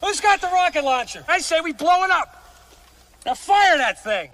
Who's got the rocket launcher? I say we blow it up. Now fire that thing.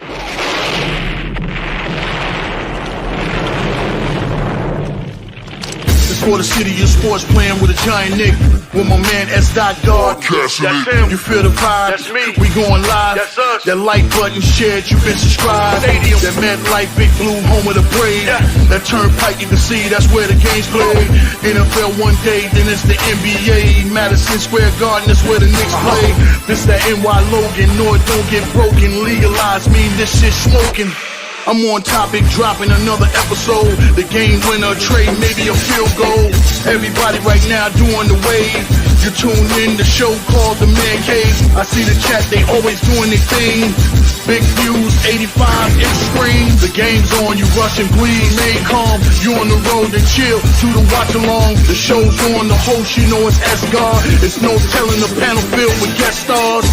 It's for the city of sports, playing with a giant Nick. With my man S. Guard. That's him. You feel the vibe? That's me. We going live. That's us. That like button shared, you been subscribed. Stadium. That MetLife, Big Blue, home of the Braves. Yeah. That turnpike, you can see that's where the game's played. NFL one day, then it's the NBA. Madison Square Garden, that's where the Knicks play. This that NY Logan, no it don't get broken. Legalize, mean this shit smoking. I'm on topic, dropping another episode. The game winner, trade, maybe a field goal. Everybody right now doing the wave. You tune in the show called The Man-Cave. I see the chat, they always doing their thing. Big views, 85 inch screen. The game's on, you rush and bleed. Stay calm, you on the road and chill. To the watch along, the show's on. The host, you know it's S-Guard. It's no telling the panel filled with guest stars.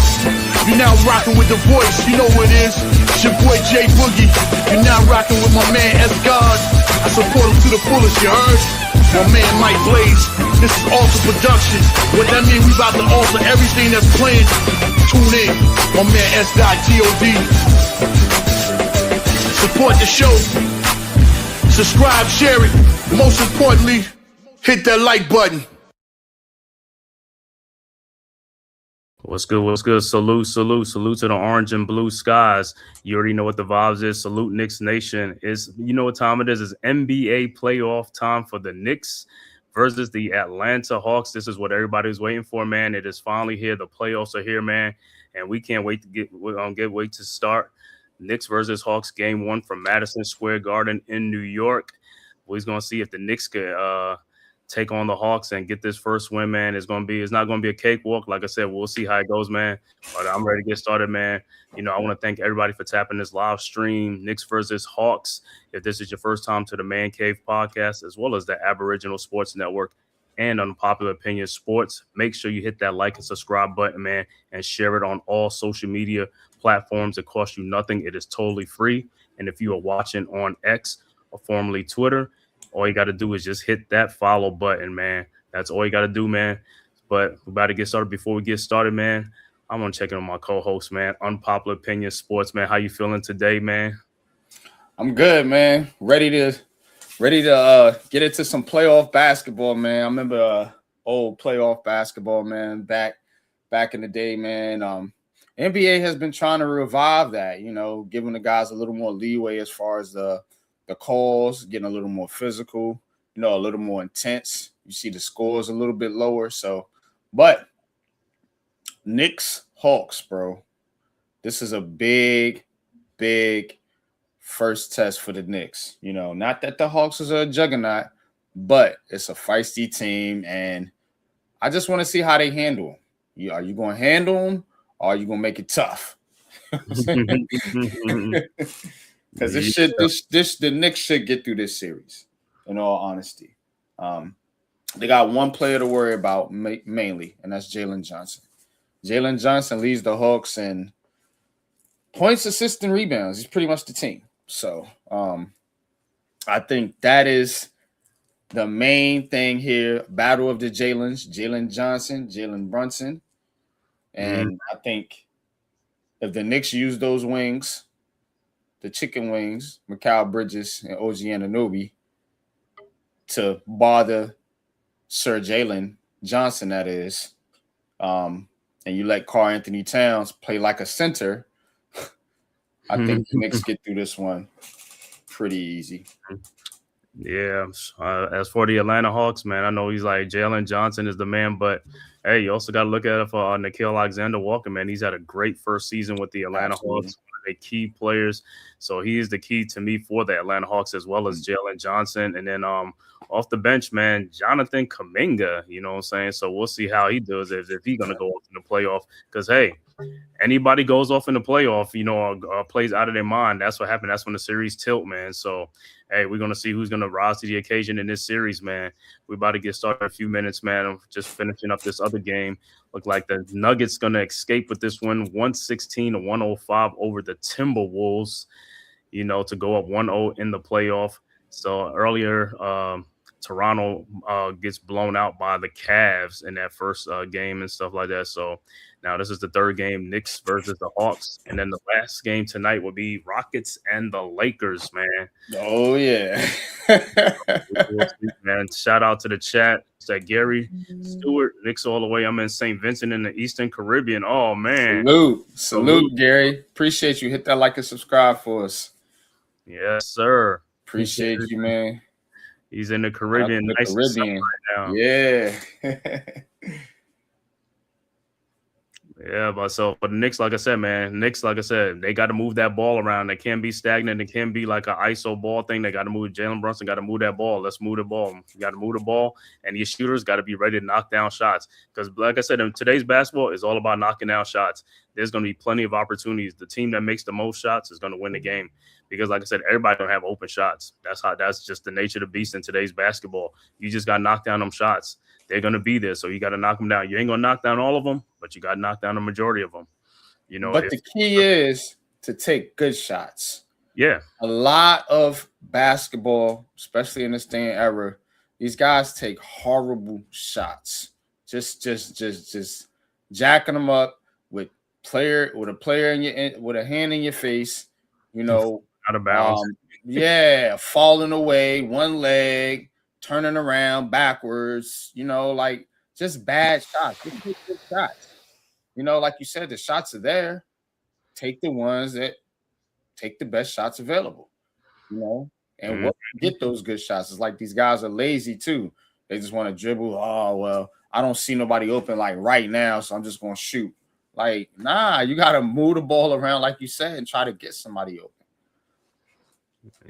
You're now rocking with the voice, you know who it is. It's your boy J Boogie. You're now rocking with my man S-Guard. I support him to the fullest, you heard? My man Mike Blaze. This is Alter Production. What that mean? We about to alter everything that's playing. Tune in. My man S.God. Support the show. Subscribe, share it. Most importantly, hit that like button. What's good? What's good? Salute to the orange and blue skies. You already know what the vibes is. Salute Knicks Nation. You know what time it is. It's NBA playoff time for the Knicks versus the Atlanta Hawks. This is what everybody was waiting for, man. It is finally here. The playoffs are here, man, and we can't wait to wait to start. Knicks versus Hawks game 1 from Madison Square Garden in New York. We're gonna see if the Knicks could take on the Hawks and get this first win, man. It's not going to be a cakewalk. Like I said, we'll see how it goes, man. But I'm ready to get started, man. You know, I want to thank everybody for tapping this live stream, Knicks versus Hawks. If this is your first time to the Man-Cave podcast, as well as the Aboriginal Sports Network and Unpopular Opinion Sports, make sure you hit that like and subscribe button, man, and share it on all social media platforms. It costs you nothing. It is totally free. And if you are watching on X or formerly Twitter, all you got to do is just hit that follow button, man. That's all you got to do, man. But we're about to get started. Before we get started, man, I'm going to check in on my co-host, man. Unpopular Opinion Sports, man. How you feeling today, man? I'm good, man. Ready to get into some playoff basketball, man. I remember old playoff basketball, man, back in the day, man. NBA has been trying to revive that, you know, giving the guys a little more leeway as far as the calls, getting a little more physical, you know, a little more intense. You see the scores a little bit lower. So, but Knicks Hawks, bro. This is a big first test for the Knicks. You know, not that the Hawks is a juggernaut, but it's a feisty team, and I just want to see how they handle them. Are you going to handle them, or are you going to make it tough? Because the Knicks should get through this series, in all honesty. They got one player to worry about mainly, and that's Jalen Johnson. Jalen Johnson leads the Hawks in points, assists, and rebounds. He's pretty much the team. So I think that is the main thing here. Battle of the Jalens, Jalen Johnson, Jalen Brunson. And I think if the Knicks use those wings, the chicken wings, Mikal Bridges and OG Anunoby, to bother Sir Jalen Johnson, that is, and you let Karl Anthony Towns play like a center, I think the Knicks get through this one pretty easy. Yeah. As for the Atlanta Hawks, man, I know he's like Jalen Johnson is the man, but hey, you also got to look at it for Nickeil Alexander-Walker, man. He's had a great first season with the Atlanta Hawks. The key players, so he is the key to me for the Atlanta Hawks, as well as Jalen Johnson. And then off the bench, man, Jonathan Kuminga, you know what I'm saying? So we'll see how he does if he's going to go off in the playoff, because hey, anybody goes off in the playoff, you know, or plays out of their mind, that's what happened. That's when the series tilt, man. So hey, we're going to see who's going to rise to the occasion in this series, man. We're about to get started in a few minutes, man. I'm just finishing up this other game. Look like the Nuggets going to escape with this one, 116-105 over the Timberwolves, you know, to go up 1-0 in the playoff. So earlier, Toronto gets blown out by the Cavs in that first game and stuff like that. So now this is the third game, Knicks versus the Hawks. And then the last game tonight will be Rockets and the Lakers, man. Oh, yeah. Man, shout out to the chat. It's that Gary Stewart, Knicks all the way. I'm in St. Vincent in the Eastern Caribbean. Oh, man. Salute, Gary. Appreciate you. Hit that like and subscribe for us. Yes, sir. Appreciate you, man. He's in the Caribbean. The nice Caribbean. Right now. Yeah. Yeah, but so for the Knicks, like I said, man, they got to move that ball around. They can't be stagnant. It can't be like an ISO ball thing. They got to move. Jalen Brunson got to move that ball. Let's move the ball. You got to move the ball, and your shooters got to be ready to knock down shots. Because, like I said, in today's basketball is all about knocking down shots. There's going to be plenty of opportunities. The team that makes the most shots is going to win the game. Because, like I said, everybody don't have open shots. That's just the nature of the beast in today's basketball. You just got to knock down them shots. They're going to be there, so you got to knock them down. You ain't going to knock down all of them, but you got to knock down the majority of them. You know. But the key is to take good shots. Yeah. A lot of basketball, especially in this day and era, these guys take horrible shots. Just jacking them up with a player with a hand in your face. You know, out of bounds. Falling away, one leg, turning around backwards, you know, like just bad shots. Just take good shots. You know, like you said, the shots are there. Take the ones that take the best shots available, you know, and get those good shots. It's like these guys are lazy too. They just want to dribble. Oh, well, I don't see nobody open like right now, so I'm just going to shoot. Like, nah, you got to move the ball around, like you said, and try to get somebody open.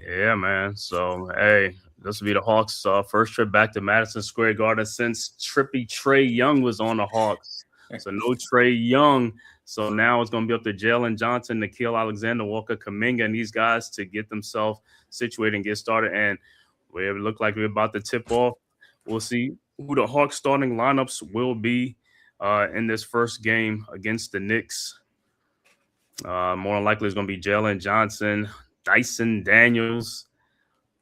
Yeah, man. So, hey, this will be the Hawks' first trip back to Madison Square Garden since trippy Trae Young was on the Hawks. So, no Trae Young. So, now it's going to be up to Jalen Johnson, Nickeil Alexander, Walker Kuminga, and these guys to get themselves situated and get started. And we look like we're about to tip off. We'll see who the Hawks starting lineups will be in this first game against the Knicks. More than likely, it's going to be Jalen Johnson, Dyson Daniels,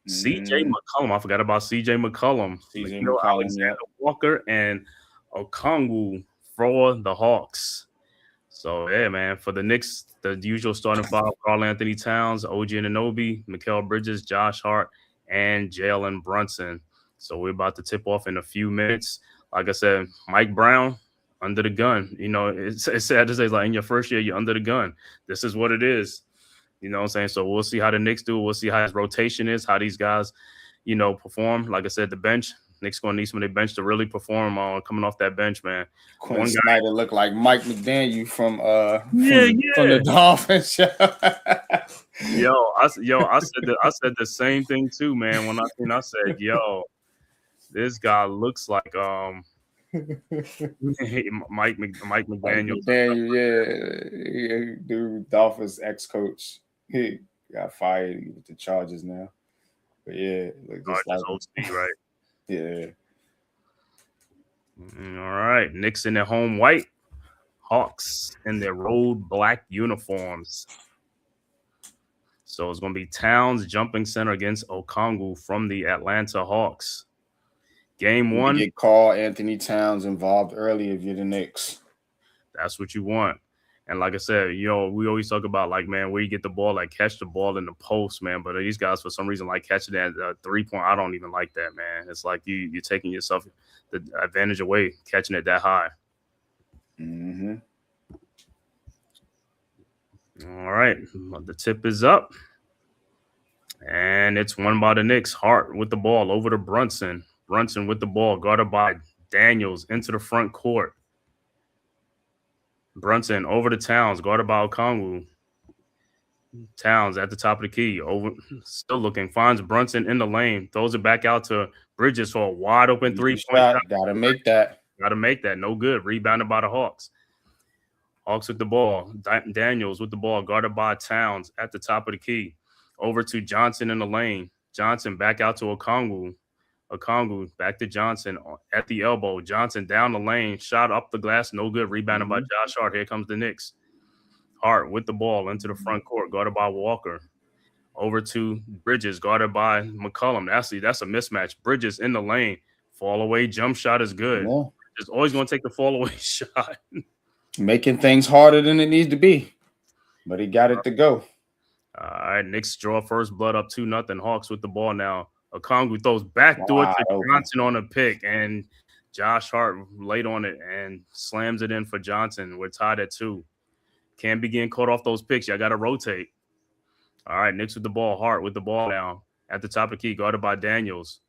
C.J. McCollum. I forgot about C.J. McCollum. Alexander Walker, and Okongwu for the Hawks. So, yeah, man, for the Knicks, the usual starting five: Karl-Anthony Towns, OG Anunoby, Mikal Bridges, Josh Hart, and Jalen Brunson. So we're about to tip off in a few minutes. Like I said, Mike Brown, under the gun. You know, it's sad to say, like, in your first year, you're under the gun. This is what it is. You know what I'm saying? So we'll see how the Knicks do. We'll see how his rotation is, how these guys, you know, perform. Like I said, the bench, Knicks going to need some of their bench to really perform coming off that bench, man. Quinn Snyder look like Mike McDaniel from the Dolphins. I said the same thing too, man. When I said, yo, this guy looks like Mike McDaniel. Dude, Dolphins ex-coach. He got fired with the Chargers now. But yeah, OC, right? Yeah. All right. Knicks in their home white, Hawks in their road black uniforms. So it's going to be Towns jumping center against Okongwu from the Atlanta Hawks. Game one. You get Karl-Anthony Towns involved early if you're the Knicks. That's what you want. And like I said, you know, we always talk about, like, man, where you get the ball, like, catch the ball in the post, man. But these guys, for some reason, like catching that 3-point. I don't even like that, man. It's like you're taking yourself the advantage away, catching it that high. Mm-hmm. All right. The tip is up. And it's won by the Knicks. Hart with the ball over to Brunson. Brunson with the ball, guarded by Daniels into the front court. Brunson over to Towns, guarded by Okongwu. Towns at the top of the key, still looking, finds Brunson in the lane, throws it back out to Bridges for a wide open 3-point shot. Gotta make that. No good. Rebounded by the Hawks. Hawks with the ball. Daniels with the ball, guarded by Towns at the top of the key. Over to Johnson in the lane. Johnson back out to Okongwu. Okongwu back to Johnson at the elbow. Johnson down the lane, shot up the glass, no good. Rebounded by Josh Hart. Here comes the Knicks. Hart with the ball into the front court, guarded by Walker. over to Bridges, guarded by McCollum. That's a mismatch. Bridges in the lane. Fall away jump shot is good. Yeah. Just always going to take the fall away shot. Making things harder than it needs to be. But he got it to go. All right, Knicks draw first blood up 2-0. Hawks with the ball now. Okongwu throws backdoor to Johnson on a pick, and Josh Hart late on it and slams it in for Johnson. We're tied at 2. Can't be getting caught off those picks. Y'all got to rotate. All right, Knicks with the ball. Hart with the ball now at the top of the key, guarded by Daniels.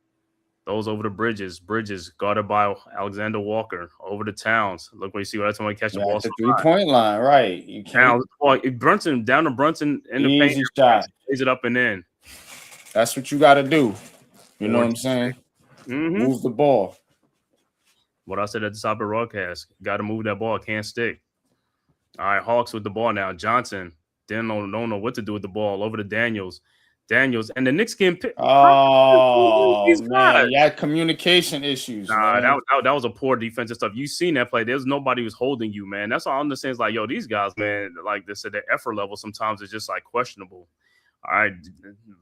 Those over to Bridges. Bridges guarded by Alexander Walker. Over to Towns. Look what you see. That's when we catch the ball. At the 3-point line, right? You can't. Brunson down to Brunson in the paint. Shot. Plays it up and in. That's what you got to do. You know what I'm saying? Mm-hmm. Move the ball. What I said at the top of the broadcast. Got to move that ball. Can't stick. All right, Hawks with the ball now. Johnson don't know what to do with the ball. Over to Daniels, and the Knicks getting picked. Oh, man. You had communication issues. Nah, that was a poor defensive stuff. You seen that play. There's nobody who's holding you, man. That's all I'm just saying is like, yo, these guys, man, like they said, their effort level sometimes is just like questionable. All right,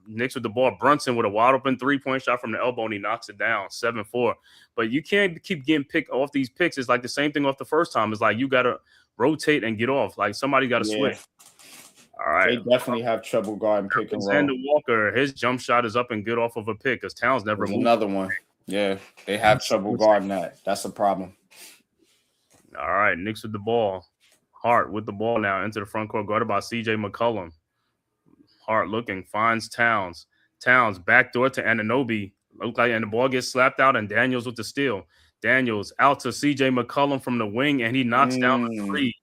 Knicks with the ball. Brunson with a wide open 3-point shot from the elbow, and he knocks it down 7-4. But you can't keep getting picked off these picks. It's like the same thing off the first time. It's like you got to rotate and get off. Like somebody got to switch. All right. They definitely have trouble guarding pick and roll. Alexander Walker, his jump shot is up and good off of a pick because Towns never moved. Another one. Yeah, they have trouble guarding that. That's a problem. All right, Knicks with the ball. Hart with the ball now into the front court, guarded by C.J. McCollum. Hart looking, finds Towns. Towns backdoor to Anunoby. Look like, and the ball gets slapped out, and Daniels with the steal. Daniels out to C.J. McCollum from the wing, and he knocks down the 3.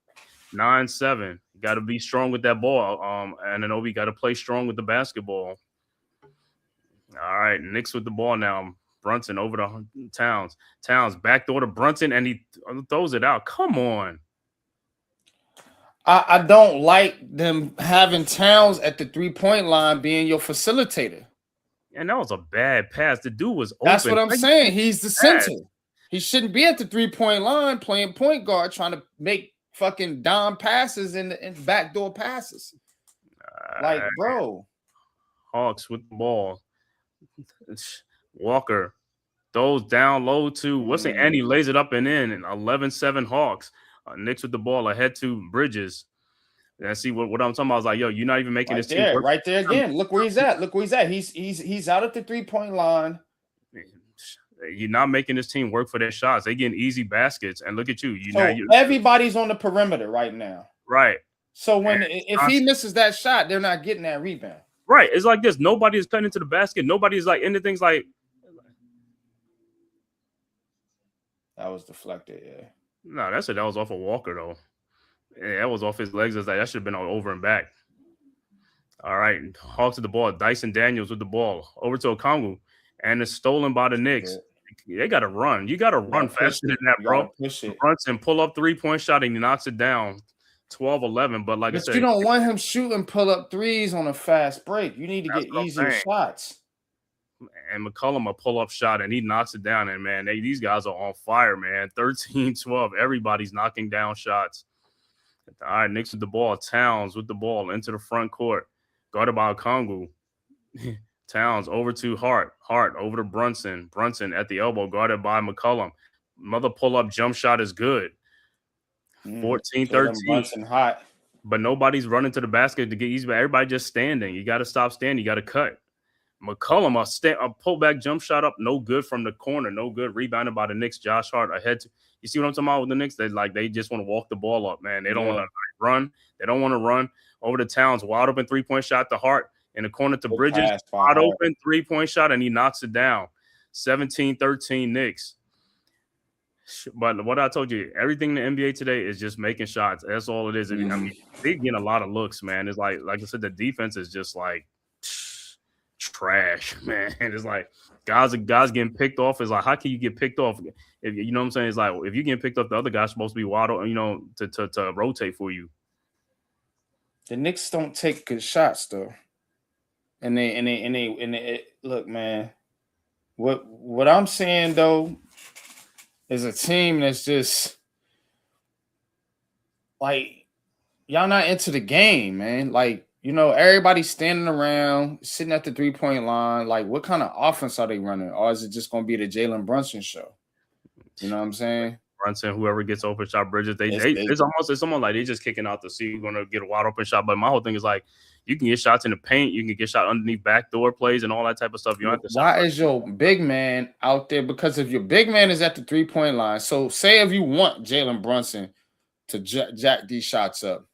9-7. Got to be strong with that ball. Anunoby got to play strong with the basketball. All right, Knicks with the ball now. Brunson over to Towns. Towns backdoor to Brunson, and he throws it out. Come on. I don't like them having Towns at the 3-point line being your facilitator. And that was a bad pass. The dude was open. That's what I'm saying. He's the center. He shouldn't be at the 3-point line playing point guard trying to make fucking dime passes and backdoor passes. Like, bro. Hawks with the ball. Walker throws down low to and he lays it up and in. 11-7 Hawks. Knicks with the ball ahead to Bridges. And see what I'm talking about. I was like, yo, you're not even making this team work. Right there again. Look where he's at. He's out at the 3-point line. You're not making this team work for their shots. They getting easy baskets, and look at you. Everybody's on the perimeter right now. Right. So if he misses that shot, they're not getting that rebound. Right. It's like this. Nobody is cutting into the basket. Nobody's like anything's like. That was deflected. Yeah. No, that was off of Walker though. Yeah, that was off his legs. It's like that should have been over and back. All right, Hawks with the ball. Dyson Daniels with the ball over to Okongwu, and it's stolen by the Knicks. Yeah. They got to run. You got to run faster than that, bro. Brunson pull up 3-point shot and he knocks it down, 12-11. But like I said, you don't want him shooting pull up threes on a fast break. You need to get easier shots. And McCollum a pull up shot and he knocks it down. And man, these guys are on fire, man. 13-12. Everybody's knocking down shots. All right, Knicks with the ball. Towns with the ball into the front court, guarded by Okongwu. Towns over to Hart. Hart over to Brunson. Brunson at the elbow, guarded by McCollum. Another pull-up jump shot is good. 14-13. Brunson hot. But nobody's running to the basket to get easy. Everybody just standing. You got to stop standing. You got to cut. McCollum, a pullback jump shot up, no good from the corner. No good. Rebounded by the Knicks. Josh Hart ahead. You see what I'm talking about with the Knicks? They just want to walk the ball up, man. They don't want to run. They don't want to run. Over to Towns. Wide open 3-point shot to Hart. In the corner to Bridges, wide open 3-point shot, and he knocks it down. 17-13 Knicks. But what I told you, everything in the NBA today is just making shots. That's all it is. I mean, they're getting a lot of looks, man. It's like I said, the defense is just like trash, man. It's like guys getting picked off. It's like, how can you get picked off? If you know what I'm saying? It's like if you get picked up, the other guy's supposed to be wide open, to rotate for you. The Knicks don't take good shots though. And they look, man. What I'm saying though is a team that's just like y'all not into the game, man. Like everybody's standing around, sitting at the 3-point line. Like, what kind of offense are they running? Or is it just going to be the Jalen Brunson show? You know what I'm saying? Brunson, whoever gets open shot, Bridges, it's almost like they just kicking out to see who's going to get a wide open shot. But my whole thing is like, you can get shots in the paint, you can get shot underneath backdoor plays and all that type of stuff. You don't have to. Why is your big man out there? Because if your big man is at the 3-point line, so say if you want Jalen Brunson to jack these shots up,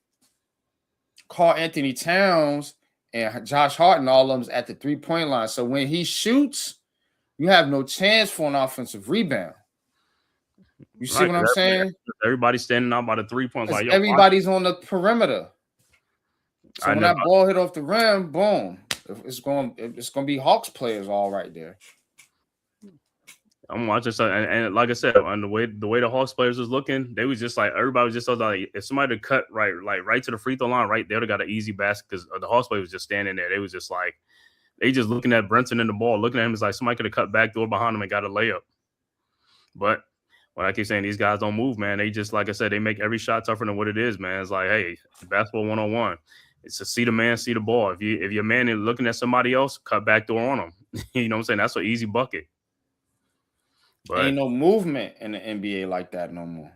call Anthony Towns and Josh Hart and all of them at the 3-point line. So when he shoots, you have no chance for an offensive rebound. You see what I'm saying? Everybody's standing out by the 3-point line. Everybody's on the perimeter. So when that ball hit off the rim, boom, it's going to be Hawks players all right there. I'm watching something, and like I said, on the way the Hawks players was looking, they was just like everybody was just like, if somebody cut right to the free throw line, right there, they got an easy basket because the Hawks players was just standing there. They was just like, they just looking at Brunson and the ball, looking at him, it's like somebody could have cut back door behind him and got a layup. But what I keep saying, these guys don't move, man. They just, like I said, they make every shot tougher than what it is, man. It's like, hey, basketball 101. It's to see the man, see the ball. If your man is looking at somebody else, cut back door on them. You know what I'm saying? That's an easy bucket. But ain't no movement in the NBA like that no more.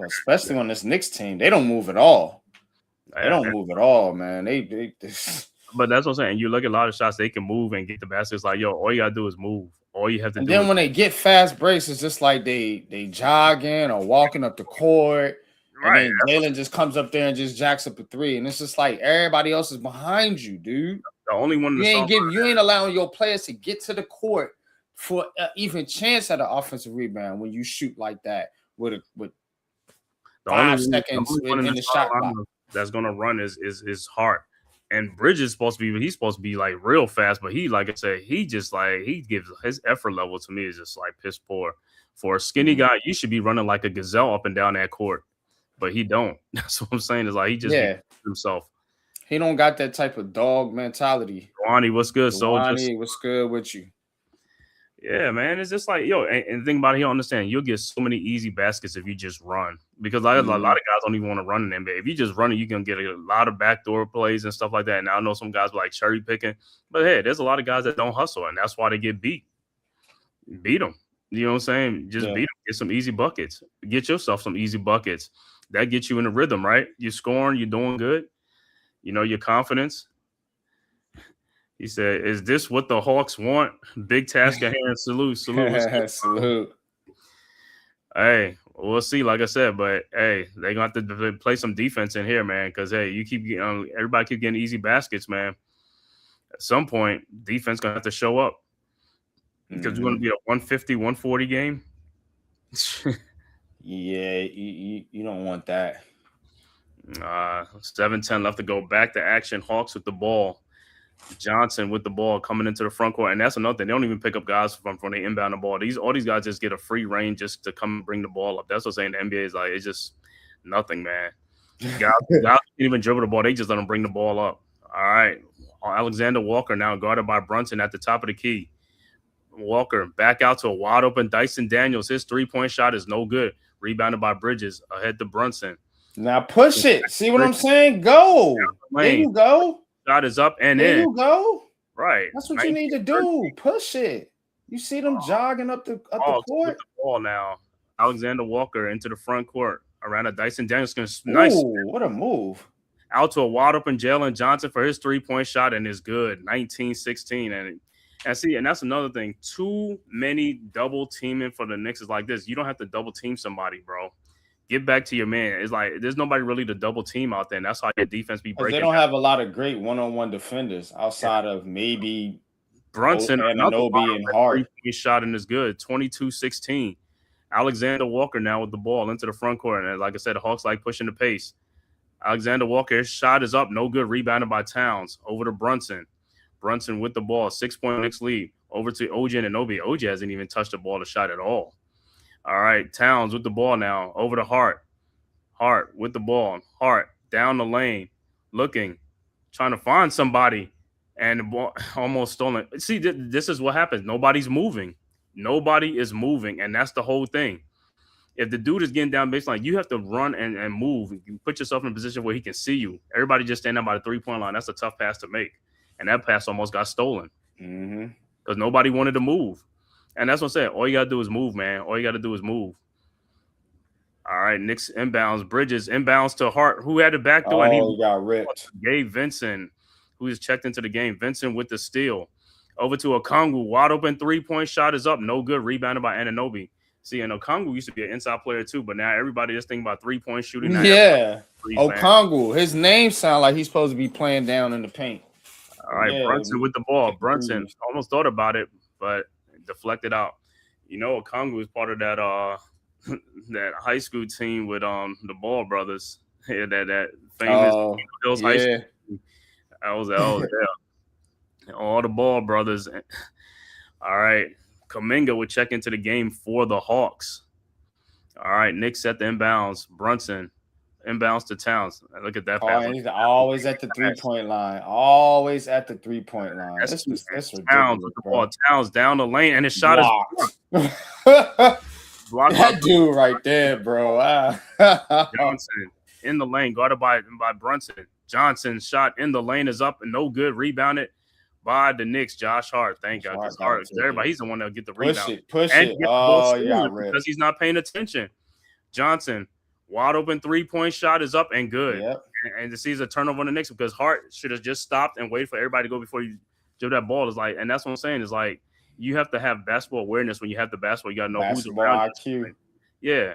Especially on this Knicks team, they don't move at all. They don't move at all, man. They But that's what I'm saying. You look at a lot of shots, they can move and get the baskets. Like, yo, all you gotta do is move. All you have to do. And then when they get fast breaks, it's just like they jogging or walking up the court. Right. And then Jalen just comes up there and just jacks up a 3. And it's just like everybody else is behind you, dude. The only one you ain't allowing your players to get to the court for even chance at an offensive rebound when you shoot like that with 5 seconds in the shot clock. That's gonna run is Hart. And Bridges supposed to be like real fast, but he, like I said, he gives his effort level to me is just like piss poor. For a skinny guy, you should be running like a gazelle up and down that court, but he don't. That's what I'm saying. Is like he just himself. He don't got that type of dog mentality. Ronnie, what's good? What's good with you? Yeah, man. It's just like, yo, and the thing about it, you understand, you'll get so many easy baskets if you just run. Because a lot of guys don't even want to run in NBA. If you just run it, you can get a lot of backdoor plays and stuff like that. And I know some guys like cherry picking. But hey, there's a lot of guys that don't hustle, and that's why they get beat. Beat them. You know what I'm saying? Just beat them. Get some easy buckets. Get yourself some easy buckets. That gets you in the rhythm, right? You're scoring. You're doing good. Your confidence. He said, "Is this what the Hawks want?" Big task at hand. Salute. Salute. Hey, we'll see. Like I said, but hey, they're gonna have to play some defense in here, man. Because hey, everybody keep getting easy baskets, man. At some point, defense gonna have to show up because we're gonna be a 150, 140 game. Yeah, you don't want that. 7-10 left to go. Back to action. Hawks with the ball. Johnson with the ball coming into the front court, and that's another thing. They don't even pick up guys from the inbound the ball. All these guys just get a free reign just to come and bring the ball up. That's what I'm saying. The NBA is like, it's just nothing, man. Guys can't even dribble the ball. They just let them bring the ball up. All right. Alexander Walker now guarded by Brunson at the top of the key. Walker back out to a wide open Dyson Daniels. His 3-point shot is no good. Rebounded by Bridges ahead to Brunson. Now push it. See what I'm saying? Go. There you go. Shot is up and there in. You go. Right. That's what you need to do. Push it. You see them jogging up the court. The ball now. Alexander Walker into the front court around a Dyson Daniels. Nice. What a move. Out to a wide open Jalen Johnson for his 3-point shot and is good. 19-16. And see, and that's another thing. Too many double teaming for the Knicks is like this. You don't have to double team somebody, bro. Get back to your man. It's like there's nobody really to double team out there, and that's how your defense be breaking. They don't have a lot of great one-on-one defenders outside of maybe Brunson and Anobi and Hart. His shot and is good. 22-16. Alexander Walker now with the ball into the front court, and like I said, the Hawks like pushing the pace. Alexander Walker, his shot is up, no good. Rebounded by Towns over to Brunson. Brunson with the ball, 6-point Knicks lead. Over to OG and Anobi. OG hasn't even touched the ball, the shot at all. All right, Towns with the ball now. Over to Hart. Hart with the ball. Hart down the lane. Looking. Trying to find somebody. And the ball almost stolen. See, this is what happens. Nobody's moving. Nobody is moving. And that's the whole thing. if the dude is getting down baseline, you have to run and move. You put yourself in a position where he can see you. Everybody just standing by the 3-point line. That's a tough pass to make. And that pass almost got stolen because nobody wanted to move. And that's what I'm saying. All you got to do is move, man. All you got to do is move. All right, Knicks inbounds. Bridges inbounds to Hart, who had the back door. Oh, and he got ripped. Gave Vincent, who just checked into the game. Vincent with the steal. Over to Okongwu. Wide open 3-point shot is up. No good. Rebounded by Anunoby. See, and Okongwu used to be an inside player too, but now everybody is thinking about 3-point shooting. Now Okongwu. His name sounds like he's supposed to be playing down in the paint. All right, Brunson with the ball. Brunson almost thought about it, but deflected out. You know, Okongwu is part of that that high school team with the Ball brothers. Yeah, that famous Hills High School. That was yeah. All the Ball brothers. All right. Kuminga would check into the game for the Hawks. All right, Knicks at the inbounds. Brunson inbounds to Towns. Look at that pass. He's always at the 3-point line. Always at the 3-point line. That's Towns with the ball. Towns down the lane, and his shot is blocked. That dude right there, bro. Johnson in the lane, guarded by Brunson. Johnson's shot in the lane is up and no good. Rebounded by the Knicks, Josh Hart. Thank God. Everybody, he's the one that'll get the rebound. Push it. Oh, yeah, because he's not paying attention. Johnson, wide open 3-point shot is up and good. Yep. And to see a turnover on the Knicks because Hart should have just stopped and waited for everybody to go before you give that ball. Is like, and that's what I'm saying. Is like you have to have basketball awareness when you have the basketball. You got to know who's around. IQ. Yeah.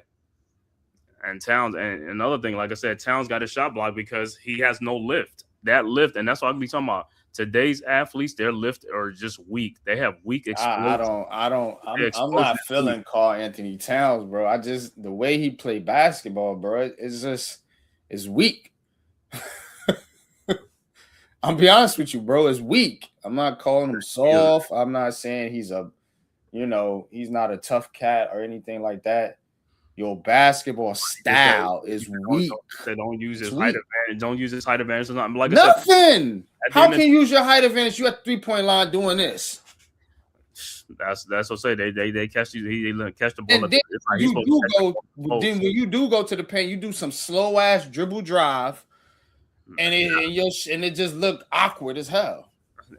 And Towns, and another thing, like I said, Towns got his shot blocked because he has no lift. That lift, and that's what I'll be talking about. Today's athletes, their lift are just weak. They have weak explosive. I'm not feeling Karl Anthony Towns, bro. The way he played basketball, bro, it's weak. I'll be honest with you, bro. It's weak. I'm not calling him soft. I'm not saying he's not a tough cat or anything like that. Your basketball style is weak. They don't use his height advantage. Don't use his height advantage or nothing. Like nothing. How can you use your height advantage? You at the 3-point line doing this. That's what I say. They catch you. They catch the ball. When you do go to the paint, you do some slow ass dribble drive, and it just looked awkward as hell.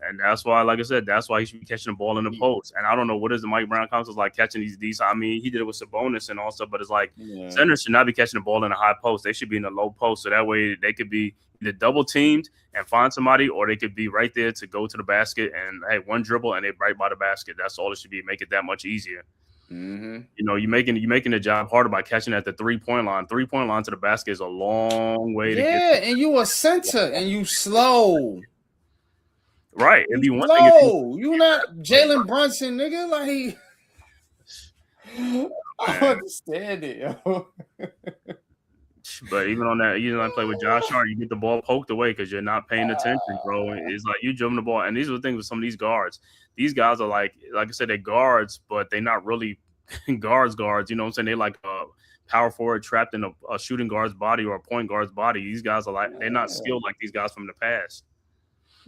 And that's why, like I said, that's why he should be catching the ball in the post. And I don't know what is the Mike Brown concept like catching these decent. I mean, he did it with Sabonis and also, but it's like centers should not be catching the ball in the high post. They should be in the low post. So that way they could be either double teamed and find somebody, or they could be right there to go to the basket and hey, one dribble and they right by the basket. That's all it should be. Make it that much easier. Mm-hmm. You know, you're making the job harder by catching at the 3-point line. 3-point line to the basket is a long way to get. Yeah, and you a center and you slow. Right. It'd be one thing. You not Jalen Brunson, nigga. Like, I understand it, yo. But even on that, you play with Josh Hart, you get the ball poked away because you're not paying attention, bro. It's like you dribbling the ball, and these are the things with some of these guards. These guys are like I said, they're guards, but they're not really guards. You know what I'm saying? They're like a power forward trapped in a shooting guard's body or a point guard's body. These guys are like they're not skilled like these guys from the past.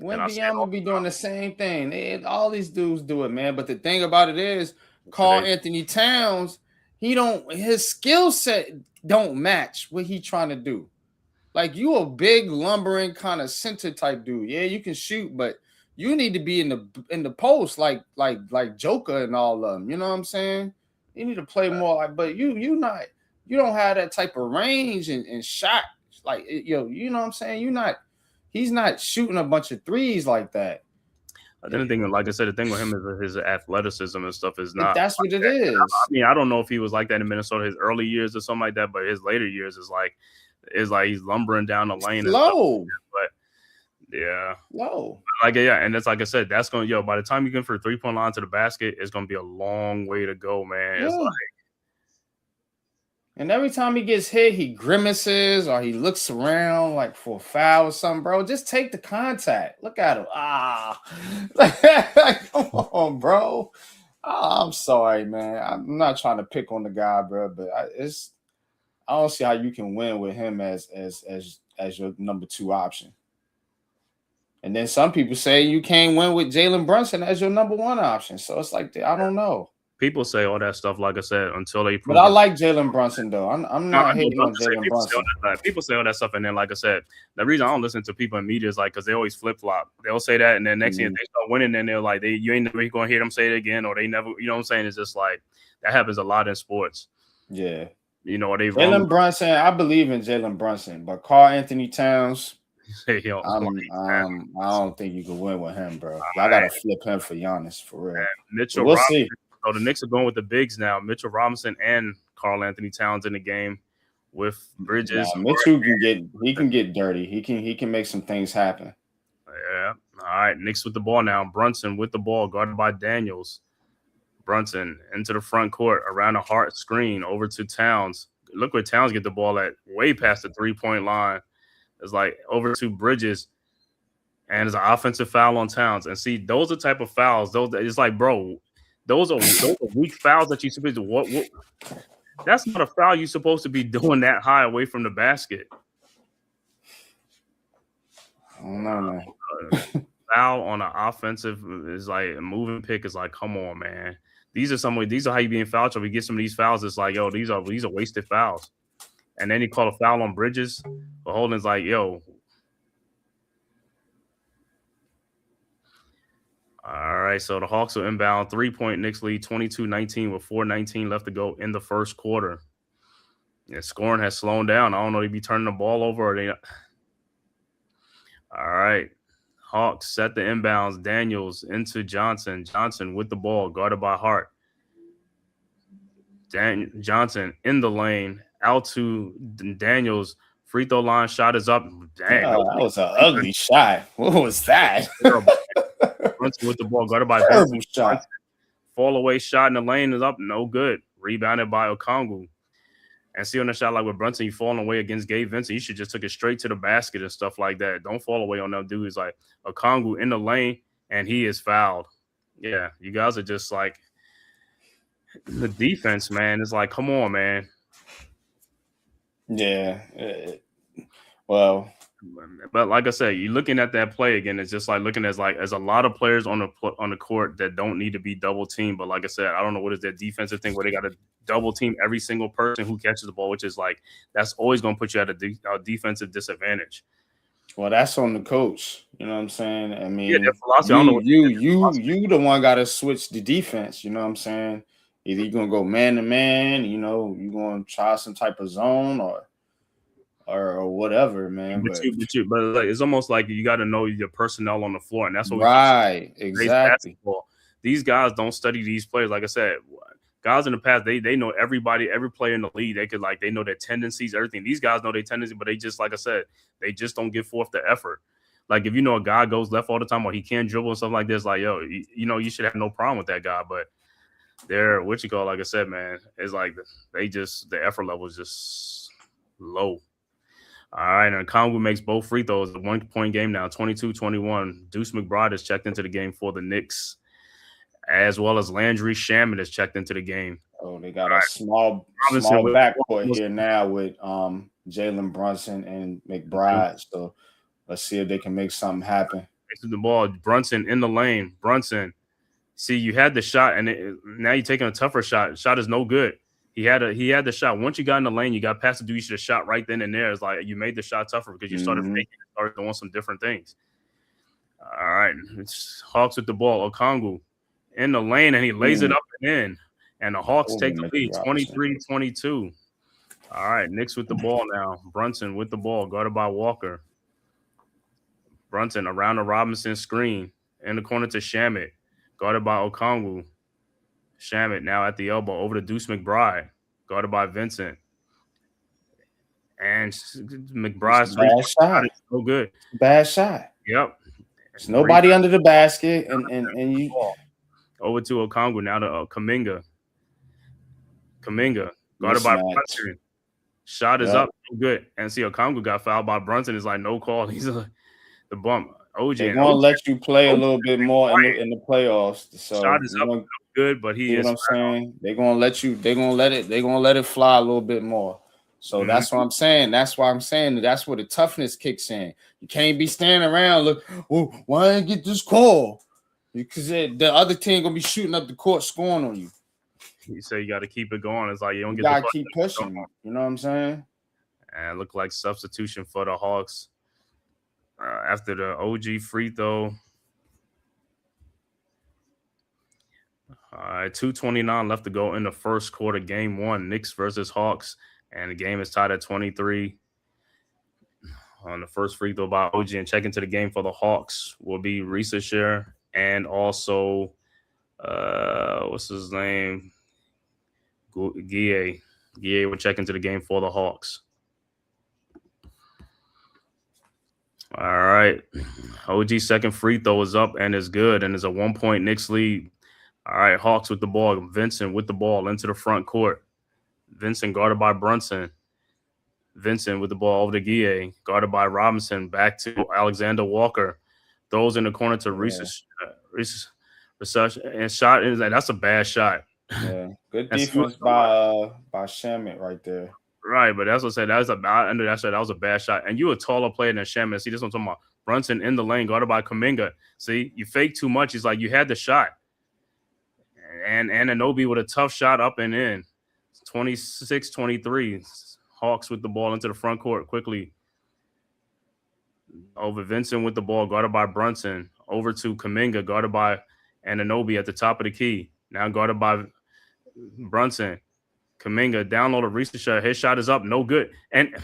Wembanyama will be doing the same thing. All these dudes do it, man. But the thing about it is, Karl Anthony Towns, his skill set don't match what he trying to do. Like, you a big lumbering kind of center type dude. Yeah, you can shoot, but you need to be in the post like Joker and all of them. You know what I'm saying? You need to play more like, but you don't have that type of range and shot. Like, you know what I'm saying? He's not shooting a bunch of threes like that. I didn't think, like I said, the thing with him is his athleticism and stuff is not. That's what it is. I mean, I don't know if he was like that in Minnesota his early years or something like that, but his later years is like he's lumbering down the lane. Low. But yeah. Low. Like, yeah, and it's like I said, that's going to, by the time you get for a 3-point line to the basket, it's going to be a long way to go, man. Yeah. It's like. And every time he gets hit, he grimaces or he looks around like for a foul or something, bro. Just take the contact. Look at him. Come on, bro. I'm sorry, man. I'm not trying to pick on the guy, bro, but I don't see how you can win with him as your number 2 option. And then some people say you can't win with Jalen Brunson as your number 1 option. So it's like, I don't know. People say all that stuff, like I said, until they prove But I it. like Jalen Brunson though. I'm not hating on Jalen Brunson. People say all that stuff, and then, like I said, the reason I don't listen to people in media is like because they always flip flop. They'll say that, and then next thing they start winning, and they're like, you ain't never going to hear them say it again, or they never, you know what I'm saying? It's just like that happens a lot in sports. Yeah, you know, they Jalen Brunson. I believe in Jalen Brunson, but Karl Anthony Towns. Hey, yo, I don't think you can win with him, bro. Y'all gotta flip him for Giannis for real. Mitchell we'll Robinson. see. So the Knicks are going with the bigs now. Mitchell Robinson and Karl Anthony Towns in the game with Bridges. Mitchell can get dirty. He can make some things happen. Yeah. All right. Knicks with the ball now. Brunson with the ball, guarded by Daniels. Brunson into the front court around a Hart screen over to Towns. Look where Towns get the ball at, way past the 3-point line. It's like over to Bridges, and it's an offensive foul on Towns. And see, those are the type of fouls. Those it's like, bro, those are weak fouls that you're supposed to. What? That's not a foul you're supposed to be doing that high away from the basket. I don't know, man. Foul on an offensive is like a moving pick. Is like, come on, man. These are how you being fouled. So we get some of these fouls. It's like, yo, these are wasted fouls. And then he called a foul on Bridges. But Holden's like, yo. All right, so the Hawks are inbound. 3-point Knicks lead, 22-19 with 4:19 left to go in the first quarter. Yeah, scoring has slowed down. I don't know if they be turning the ball over or they. All right. Hawks set the inbounds. Daniels into Johnson. Johnson with the ball, guarded by Hart. Johnson in the lane. Out to Daniels. Free throw line shot is up. Dang, that was an ugly shot. What was that? Brunson with the ball, guarded by terrible shot. Fall away shot in the lane is up. No good. Rebounded by Okongwu. And see on the shot like with Brunson, you falling away against Gabe Vincent. You should just took it straight to the basket and stuff like that. Don't fall away on them dudes. Like Okongwu in the lane, and he is fouled. Yeah, you guys are just like the defense, man. It's like, come on, man. Yeah. Well, but like I said, you're looking at that play again. It's just like looking as a lot of players on the court that don't need to be double teamed. But like I said, I don't know what is that defensive thing where they got to double team every single person who catches the ball, which is like that's always going to put you at a defensive disadvantage. Well, that's on the coach. You know what I'm saying? I mean, yeah, philosophy, you the one got to switch the defense. You know what I'm saying? Either you're gonna go man to man, you know, you're gonna try some type of zone or whatever, man. But like, it's almost like you got to know your personnel on the floor, and that's what exactly. These guys don't study these players. Like I said, guys in the past, they know everybody, every player in the league. They know their tendencies, everything. These guys know their tendencies, but they just, like I said, they just don't give forth the effort. Like if you know a guy goes left all the time or he can't dribble and stuff like this, like yo, you know you should have no problem with that guy, but they're like I said, man, it's like the effort level is just low. All right, and Okongwu makes both free throws. A 1-point game now, 22-21. Deuce McBride has checked into the game for the Knicks, as well as Landry Shamet has checked into the game. Oh, they got a small backcourt here now with Jalen Brunson and McBride. So let's see if they can make something happen. The ball, Brunson in the lane. Brunson. See, you had the shot, and now you're taking a tougher shot. Shot is no good. He had the shot. Once you got in the lane, you got past the dude. You should have shot right then and there. It's like you made the shot tougher because you started faking and started doing some different things. All right, it's Hawks with the ball. Okongwu in the lane, and he lays it up and in. And the Hawks take the lead, 23-22. All right, Knicks with the ball now. Brunson with the ball, guarded by Walker. Brunson around the Robinson screen. In the corner to Shamet, guarded by Okongwu. Shamet now at the elbow over to Deuce McBride, guarded by Vincent. And McBride's shot is so good. Bad shot. Yep. There's nobody under the basket, and you over to Okongwu now to Kuminga. Guarded by Brunson. Shot is up, so good. And see, Okongwu got fouled by Brunson. It's like no call. He's the bump. OJ. They're gonna let you play a little bit more in the playoffs. So shot is up good, but he is. You know what I'm saying? They're gonna let you. They're gonna let it fly a little bit more. So that's what I'm saying. That's why I'm saying that's where the toughness kicks in. You can't be standing around. Look, why didn't I get this call? Because the other team gonna be shooting up the court, scoring on you. You say you got to keep it going. It's like you don't You get gotta the keep pushing. You know what I'm saying? And it looked like substitution for the Hawks after the OG free throw. All right, 2:29 left to go in the first quarter. Game 1, Knicks versus Hawks, and the game is tied at 23. On the first free throw by OG, and check into the game for the Hawks will be Risa and also what's his name? Guille. Guille will check into the game for the Hawks. All right. OG's second free throw is up and is good, and is a 1-point Knicks lead. All right, Hawks with the ball. Vincent with the ball into the front court. Vincent guarded by Brunson. Vincent with the ball over to Guille, guarded by Robinson. Back to Alexander Walker. Throws in the corner to Reese and shot. And that's a bad shot. Yeah, good defense by Shamet right there. Right, but that's what I said. That was under that shot. That was a bad shot. And you a taller player than Shamet. See, this is what I'm talking about. Brunson in the lane, guarded by Kuminga. See, you fake too much. He's like, you had the shot. And Anunoby with a tough shot up and in. 26-23. Hawks with the ball into the front court quickly. Over Vincent with the ball, guarded by Brunson. Over to Kuminga, guarded by Anunoby at the top of the key. Now guarded by Brunson. Kuminga downloaded Reese shot. His shot is up, no good. And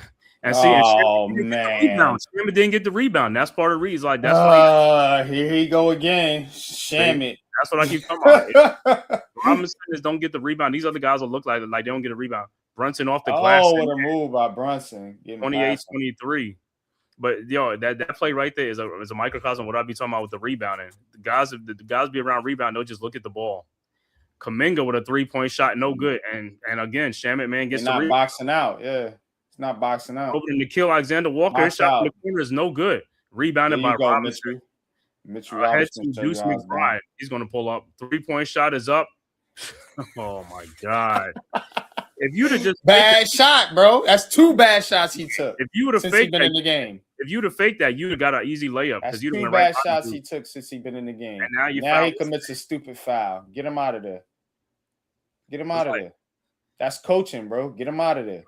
see, man, Shamet didn't get the rebound. That's part of the reason. Like that's here he go again. Shamet. That's what I keep talking about. Robinson don't get the rebound. These other guys will look like they don't get a rebound. Brunson off the glass. Oh, what a move by Brunson. 28-23. But that play right there is a microcosm of what I'd be talking about with the rebounding. The guys be around rebound, they'll just look at the ball. Kuminga with a 3-point shot, no good. And again, Shamet man gets not boxing out. Yeah, it's not boxing out. Opening to kill Alexander Walker. His shot in the corner is no good. Rebounded by Robinson. Mitchell Robinson. Deuce McBride. He's going to pull up. 3-point shot is up. Oh my God. If you'd have just bad shot, bro. That's 2 bad shots he took. If you would have faked been in the game. If you'd have faked that, you'd have got an easy layup. That's 2 bad shots he took since he's been in the game. And now he commits a stupid foul. Get him out of there. Get him out of there. That's coaching, bro. Get him out of there.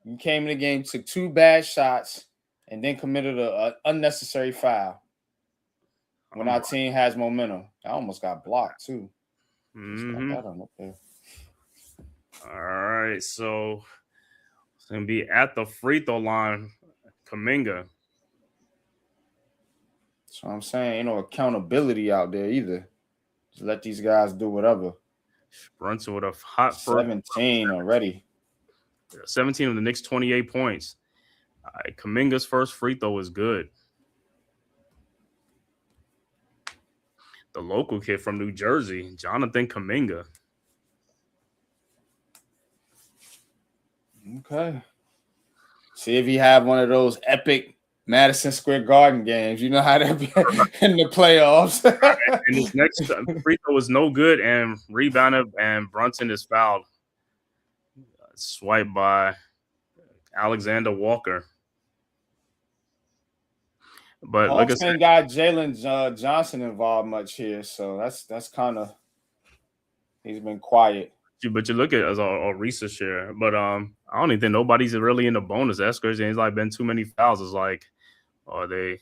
You came in the game, took 2 bad shots, and then committed an unnecessary foul. When our team has momentum. I almost got blocked, too. Mm-hmm. All right, so it's going to be at the free throw line, Kuminga. That's what I'm saying. Ain't no accountability out there either. Just let these guys do whatever. Brunson with a hot 17 already. 17 of the Knicks, 28 points. All right, Kuminga's first free throw is good. The local kid from New Jersey, Jonathan Kuminga. Okay. See if he have one of those epic Madison Square Garden games. You know how that be in the playoffs. And his next free throw was no good and rebounded, and Brunson is fouled. Swiped by Alexander Walker. But like I said, got Jalen Johnson involved much here, so that's kind of he's been quiet. But you look at as a Reese share, but I don't even think nobody's really in the bonus. That's crazy. It's like been too many fouls. It's like, are they?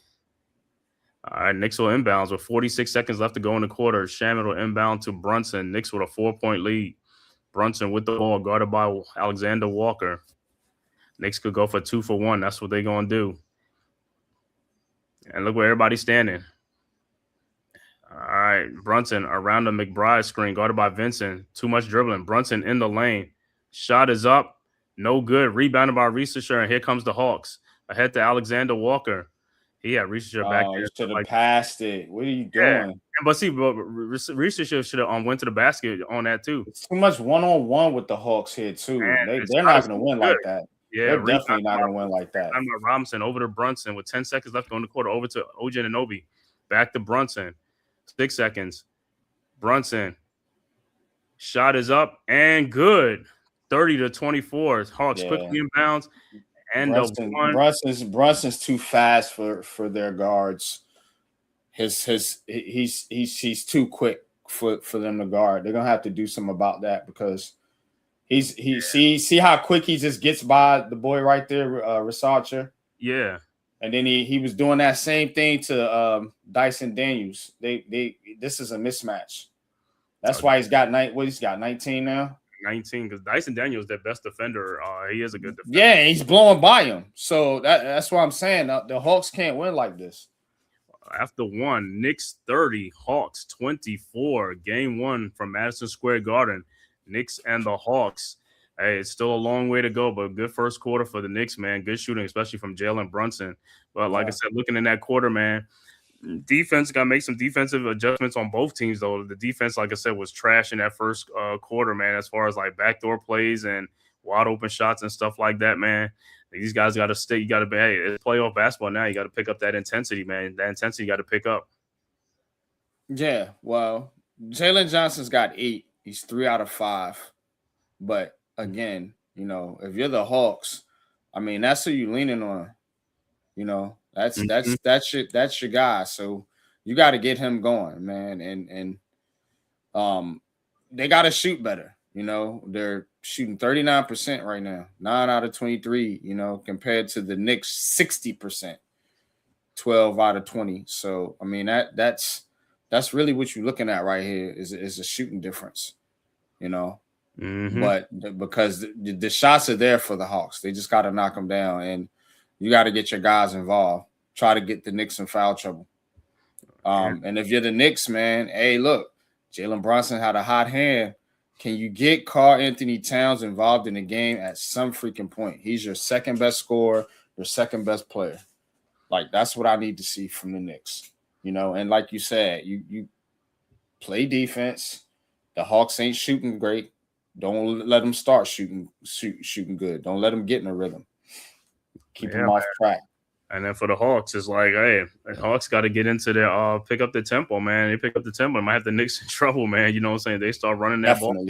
All right, Knicks will inbounds with 46 seconds left to go in the quarter. Shamet will inbound to Brunson. Knicks with a 4-point lead. Brunson with the ball, guarded by Alexander Walker. Knicks could go for 2 for 1. That's what they're gonna do. And look where everybody's standing. All right, Brunson around the McBride screen, guarded by Vincent. Too much dribbling. Brunson in the lane. Shot is up. No good. Rebounded by Reese, and here comes the Hawks. Ahead to Alexander Walker. He had Reese back there. You should have passed it. What are you doing? But see, Reese should have went to the basket on that too. It's too much one-on-one with the Hawks here too. They're not going to win like that. Yeah, they're definitely not going to win like that. Robinson over to Brunson with 10 seconds left going to the quarter. Over to OG Anunoby. Back to Brunson. 6 seconds. Brunson. Shot is up and good. 30-24. Hawks quickly inbounds. And Brunson's too fast for their guards. He's too quick for them to guard. They're gonna have to do something about that because see how quick he just gets by the boy right there, Rasacha. Yeah. And then he was doing that same thing to Dyson Daniels. This is a mismatch. That's why he's got 19 now. 19 because Dyson Daniels their best defender. He is a good defender. Yeah, he's blowing by him. So that's what I'm saying. The Hawks can't win like this. After one, Knicks 30, Hawks 24. Game 1 from Madison Square Garden. Knicks and the Hawks. Hey, it's still a long way to go, but good first quarter for the Knicks, man. Good shooting, especially from Jalen Brunson. But like I said, looking in that quarter, man, defense got to make some defensive adjustments on both teams, though. The defense, like I said, was trash in that first quarter, man, as far as like backdoor plays and wide open shots and stuff like that, man. These guys got to stay. You got to be, hey, it's playoff basketball now. You got to pick up that intensity, man. That intensity you got to pick up. Yeah, well, Jalen Johnson's got 8. He's 3 out of 5. But again, you know, if you're the Hawks, I mean, that's who you leaning on. You know, that's your guy. So you got to get him going, man. And they got to shoot better. You know, they're shooting 39% right now, 9 out of 23. You know, compared to the Knicks 60%, 12 out of 20. So I mean that's really what you're looking at right here is a shooting difference. You know. But because the shots are there for the Hawks, they just got to knock them down, and you got to get your guys involved. Try to get the Knicks in foul trouble. And if you're the Knicks, man, hey, look, Jalen Brunson had a hot hand. Can you get Karl Anthony Towns involved in the game at some freaking point? He's your second best scorer, your second best player. Like that's what I need to see from the Knicks, you know. And like you said, you play defense. The Hawks ain't shooting great. Don't let them start shooting good. Don't let them get in a rhythm. Keep them off track. And then for the Hawks, it's like, hey, the Hawks got to get into their pick up the tempo, man. They pick up the tempo, might have the Knicks in trouble, man. You know what I'm saying? They start running that ball.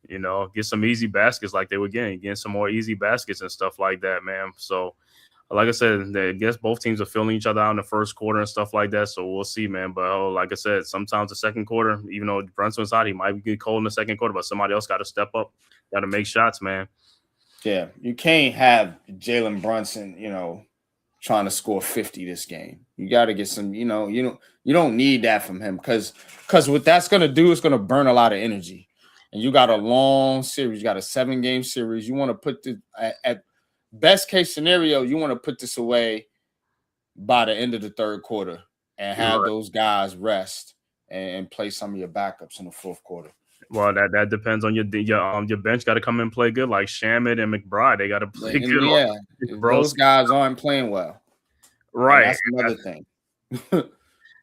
You know, get some easy baskets like they were getting some more easy baskets and stuff like that, man. So, like I said, I guess both teams are filling each other out in the first quarter and stuff like that. So we'll see, man. But like I said, sometimes the second quarter, even though Brunson's hot, he might get cold in the second quarter, but somebody else got to step up, got to make shots, man. Yeah, you can't have Jalen Brunson, you know, trying to score 50 this game. You got to get some, you don't need that from him because what that's going to do is going to burn a lot of energy. And you got a long series. You got a 7-game series. You want to put at best case scenario, you want to put this away by the end of the third quarter and have those guys rest and play some of your backups in the fourth quarter. Well, that depends on your bench. Got to come and play good, like Shamet and McBride. They got to play good. Yeah, those guys aren't playing well. Right, and that's another thing.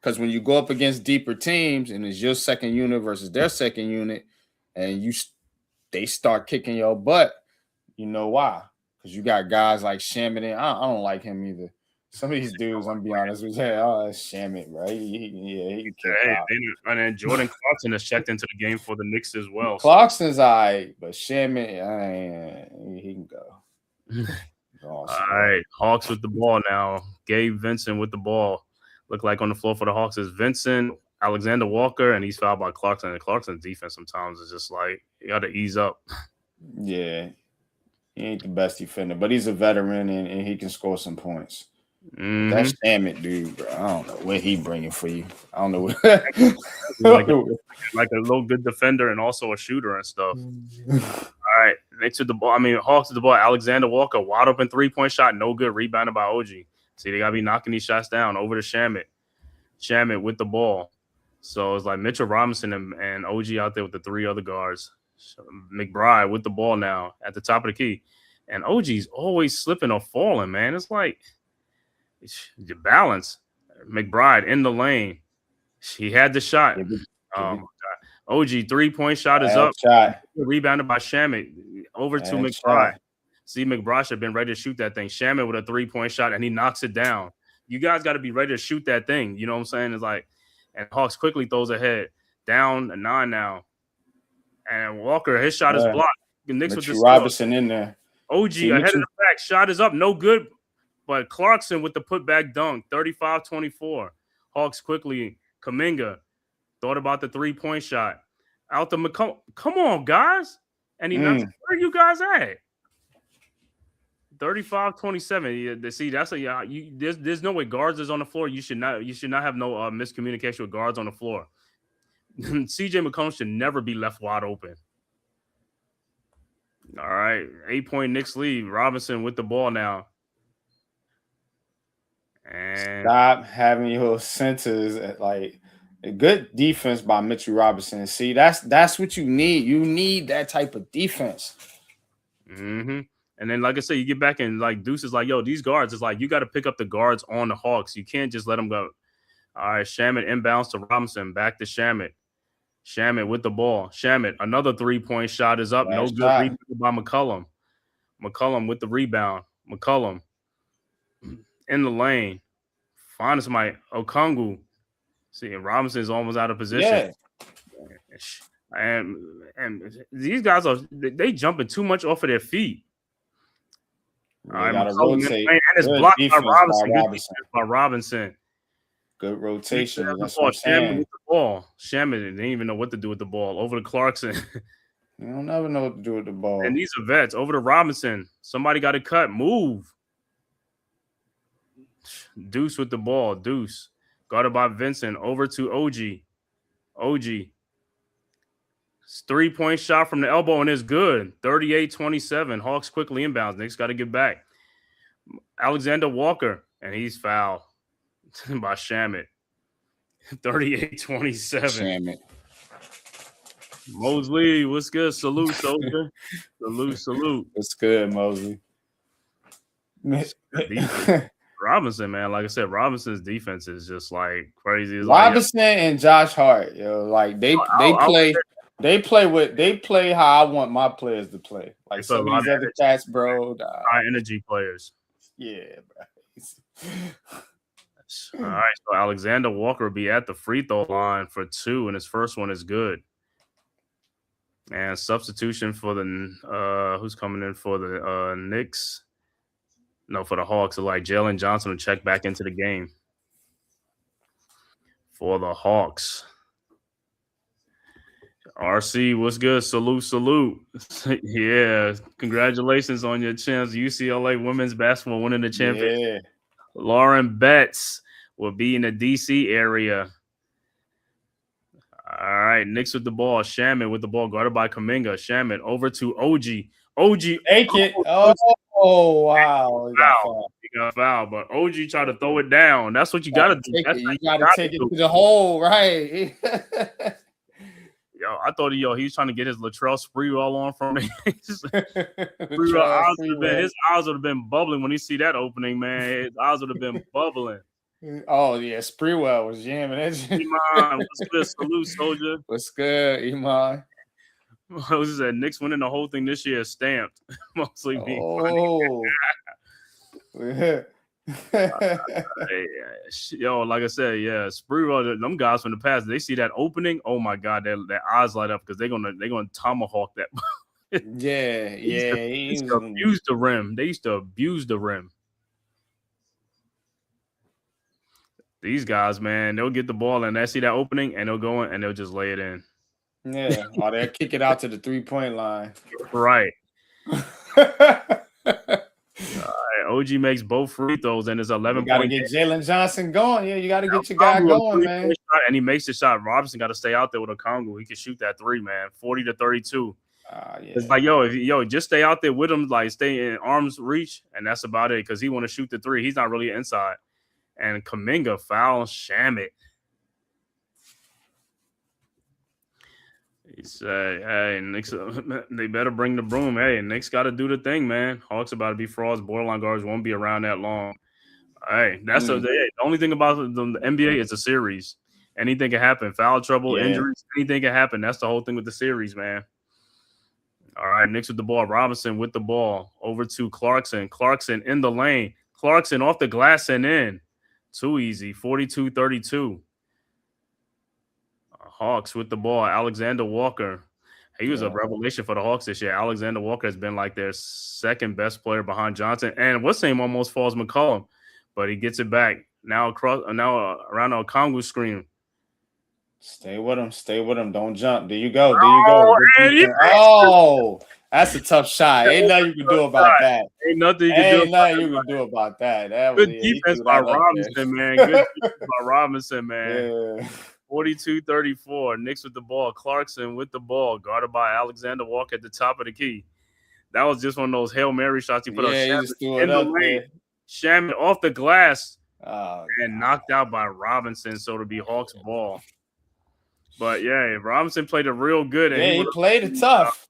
Because when you go up against deeper teams and it's your second unit versus their second unit, and they start kicking your butt, you know why? Because you got guys like Shamet, and I don't like him either. Some of these dudes, I'm be honest with you, Shamet, right? He can kick out. And then Jordan Clarkson has checked into the game for the Knicks as well. Clarkson's all right, but Shamet, he can go. Awesome. All right, Hawks with the ball now. Gabe Vincent with the ball. Look like on the floor for the Hawks is Vincent, Alexander Walker, and he's fouled by Clarkson. And Clarkson's defense sometimes is just like, you got to ease up. Yeah. He ain't the best defender, but he's a veteran and he can score some points. That's Shamet, dude, bro. I don't know what he bringing for you. I don't know what. like a little good defender and also a shooter and stuff. All right, Knicks with the ball. Hawks with the ball. Alexander Walker, wide open 3-point shot, no good. Rebounded by OG. See, they got to be knocking these shots down over to Shamet. Shamet with the ball. So it's like Mitchell Robinson and OG out there with the 3 other guards. McBride with the ball now at the top of the key. And OG's always slipping or falling, man. It's like the balance. McBride in the lane. He had the shot. OG 3-point shot is up. Rebounded by Shamet. Over to McBride. See, McBride should have been ready to shoot that thing. Shamet with a 3-point shot, and he knocks it down. You guys got to be ready to shoot that thing. You know what I'm saying? It's like, and Hawks quickly throws ahead. Down 9 now. And Walker, his shot is blocked. The Knicks with the Robinson in there. OG ahead of the back. Shot is up. No good. But Clarkson with the putback dunk. 35-24. Hawks quickly. Kuminga Thought about the 3-point shot. Out the McCollum. Come on, guys. And he knocks. Where are you guys at? 35-27. Yeah, see, that's there's no way guards is on the floor. You should not have no miscommunication with guards on the floor. CJ McCollum should never be left wide open. All right, 8-point Knicks lead. Robinson with the ball now. And stop having your centers at like a good defense by Mitchell Robinson. See, that's what you need. You need that type of defense. Mm-hmm. And then, like I said, you get back and like Deuce is like, yo, these guards is like you got to pick up the guards on the Hawks. You can't just let them go. All right, Shamet inbounds to Robinson. Back to Shamet. Shamet with the ball. Shamet, another 3-point shot is up. No good rebound by McCollum. McCollum with the rebound. McCollum in the lane. Finds my Okongwu. See, Robinson's almost out of position. Yeah. And these guys they jumping too much off of their feet. All right, rotate. And it's blocked by Robinson. Good rotation. That's what Shamet with the ball. Shamet didn't even know what to do with the ball. Over to Clarkson. You don't never know what to do with the ball. And these are vets. Over to Robinson. Somebody got to cut. Move. Deuce with the ball. Deuce. Guarded by Vincent. Over to OG. OG. 3-point shot from the elbow and it's good. 38-27. Hawks quickly inbounds. Knicks got to get back. Alexander Walker. And he's fouled by Shamet. 38-27. Shamet. Mosley, what's good? Salute, soldier. Salute. What's good, Mosley? Robinson, man. Like I said, Robinson's defense is just like crazy. It's Robinson and Josh Hart, yo, like they play how I want my players to play. Like some of these other cats, bro. High energy players. Yeah, bro. All right, so Alexander Walker will be at the free throw line for 2, and his first one is good. And substitution for the who's coming in for the Knicks? No, for the Hawks. So like Jalen Johnson will check back into the game for the Hawks. RC, what's good? Salute. Yeah, congratulations on your chance. UCLA women's basketball winning the championship. Yeah. Lauren Betts will be in the DC area. All right, Knicks with the ball. Shamet with the ball, guarded by Kuminga. Shamet over to OG. Take it. Oh, wow. He got fouled, but OG tried to throw it down. That's what you got to do. You got to take it to the hole, right? Yo, I thought he was trying to get his Latrell Sprewell on from me. His eyes would have been bubbling when he see that opening, man. His eyes would have been bubbling. Oh, yeah. Sprewell was jamming that. Iman, what's good? Salute, soldier. What's good, Iman? What was that? Knicks winning the whole thing this year stamped. Mostly being funny. Yo, like I said, yeah, Sprewell, them guys from the past, they see that opening. Oh my God, their eyes light up because they're gonna tomahawk that. They used to abuse the rim. They used to abuse the rim. These guys, man, they'll get the ball and they see that opening and they'll go in and they'll just lay it in. Yeah, or they'll kick it out to the 3-point line. Right. OG makes both free throws and it's 11 points. You got to get Jalen Johnson going. Yeah, you got to get your guy going, man. And he makes the shot. Robinson got to stay out there with Okongwu. He can shoot that 3, man. 40-32. Yeah. It's like, just stay out there with him, like stay in arm's reach, and that's about it because he want to shoot the 3. He's not really inside. And Kuminga fouls Shamet. He said, hey, Knicks, they better bring the broom. Hey, Knicks got to do the thing, man. Hawks about to be frauds. Borderline guards won't be around that long. Hey, that's the only thing about the NBA is a series. Anything can happen. Foul trouble, injuries, anything can happen. That's the whole thing with the series, man. All right, Knicks with the ball. Robinson with the ball. Over to Clarkson. Clarkson in the lane. Clarkson off the glass and in. Too easy. 42-32. Hawks with the ball. Alexander Walker. He was a revelation for the Hawks this year. Alexander Walker has been like their second best player behind Johnson. And what's name almost falls McCollum, but he gets it back. Now around the Okongwu screen. Stay with him. Stay with him. Don't jump. There you go. There you go. That's a tough shot. Ain't nothing you can do about that. Ain't nothing you can do about that. Good defense by Robinson, man. Good defense by Robinson, man. Yeah. 42-34. Knicks with the ball. Clarkson with the ball. Guarded by Alexander Walker at the top of the key. That was just one of those Hail Mary shots he put up. He just threw it up there. Shaman off the glass and knocked out by Robinson. So to be Hawks ball. But yeah, Robinson played it real good. And he played it tough.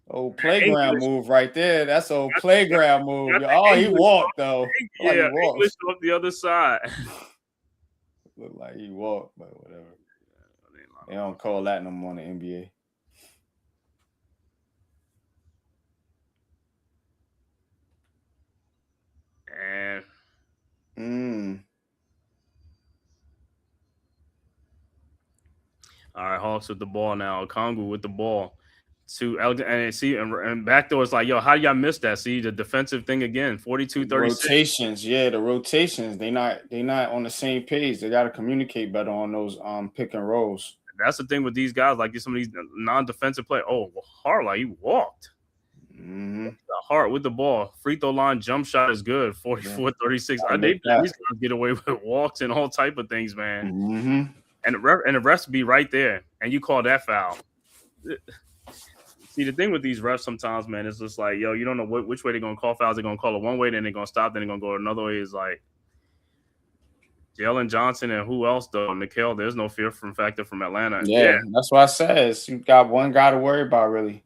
Old playground move right there. That's old playground move. He walked though. Yeah, English off the other side. Looked like he walked, but whatever. They don't call that no more in the NBA. All right, Hawks with the ball now. Kongu with the ball. And back there was like, yo, how y'all miss that? See the defensive thing again. 42-36. Rotations, the rotations. They not on the same page. They got to communicate better on those pick and rolls. That's the thing with these guys, like some of these non-defensive play. Oh, Hart, like he walked. Hart with the ball. Free throw line jump shot is good. 44-36. These guys get away with walks and all type of things, man. And the refs be right there, and you call that foul. See, the thing with these refs sometimes, man, is just like, yo, you don't know which way they're going to call fouls. They're going to call it one way, then they're going to stop, then they're going to go another way. Is like Jalen Johnson and who else, though? Nickel, there's no fear factor from Atlanta. Yeah, that's what I said. You got one guy to worry about, really.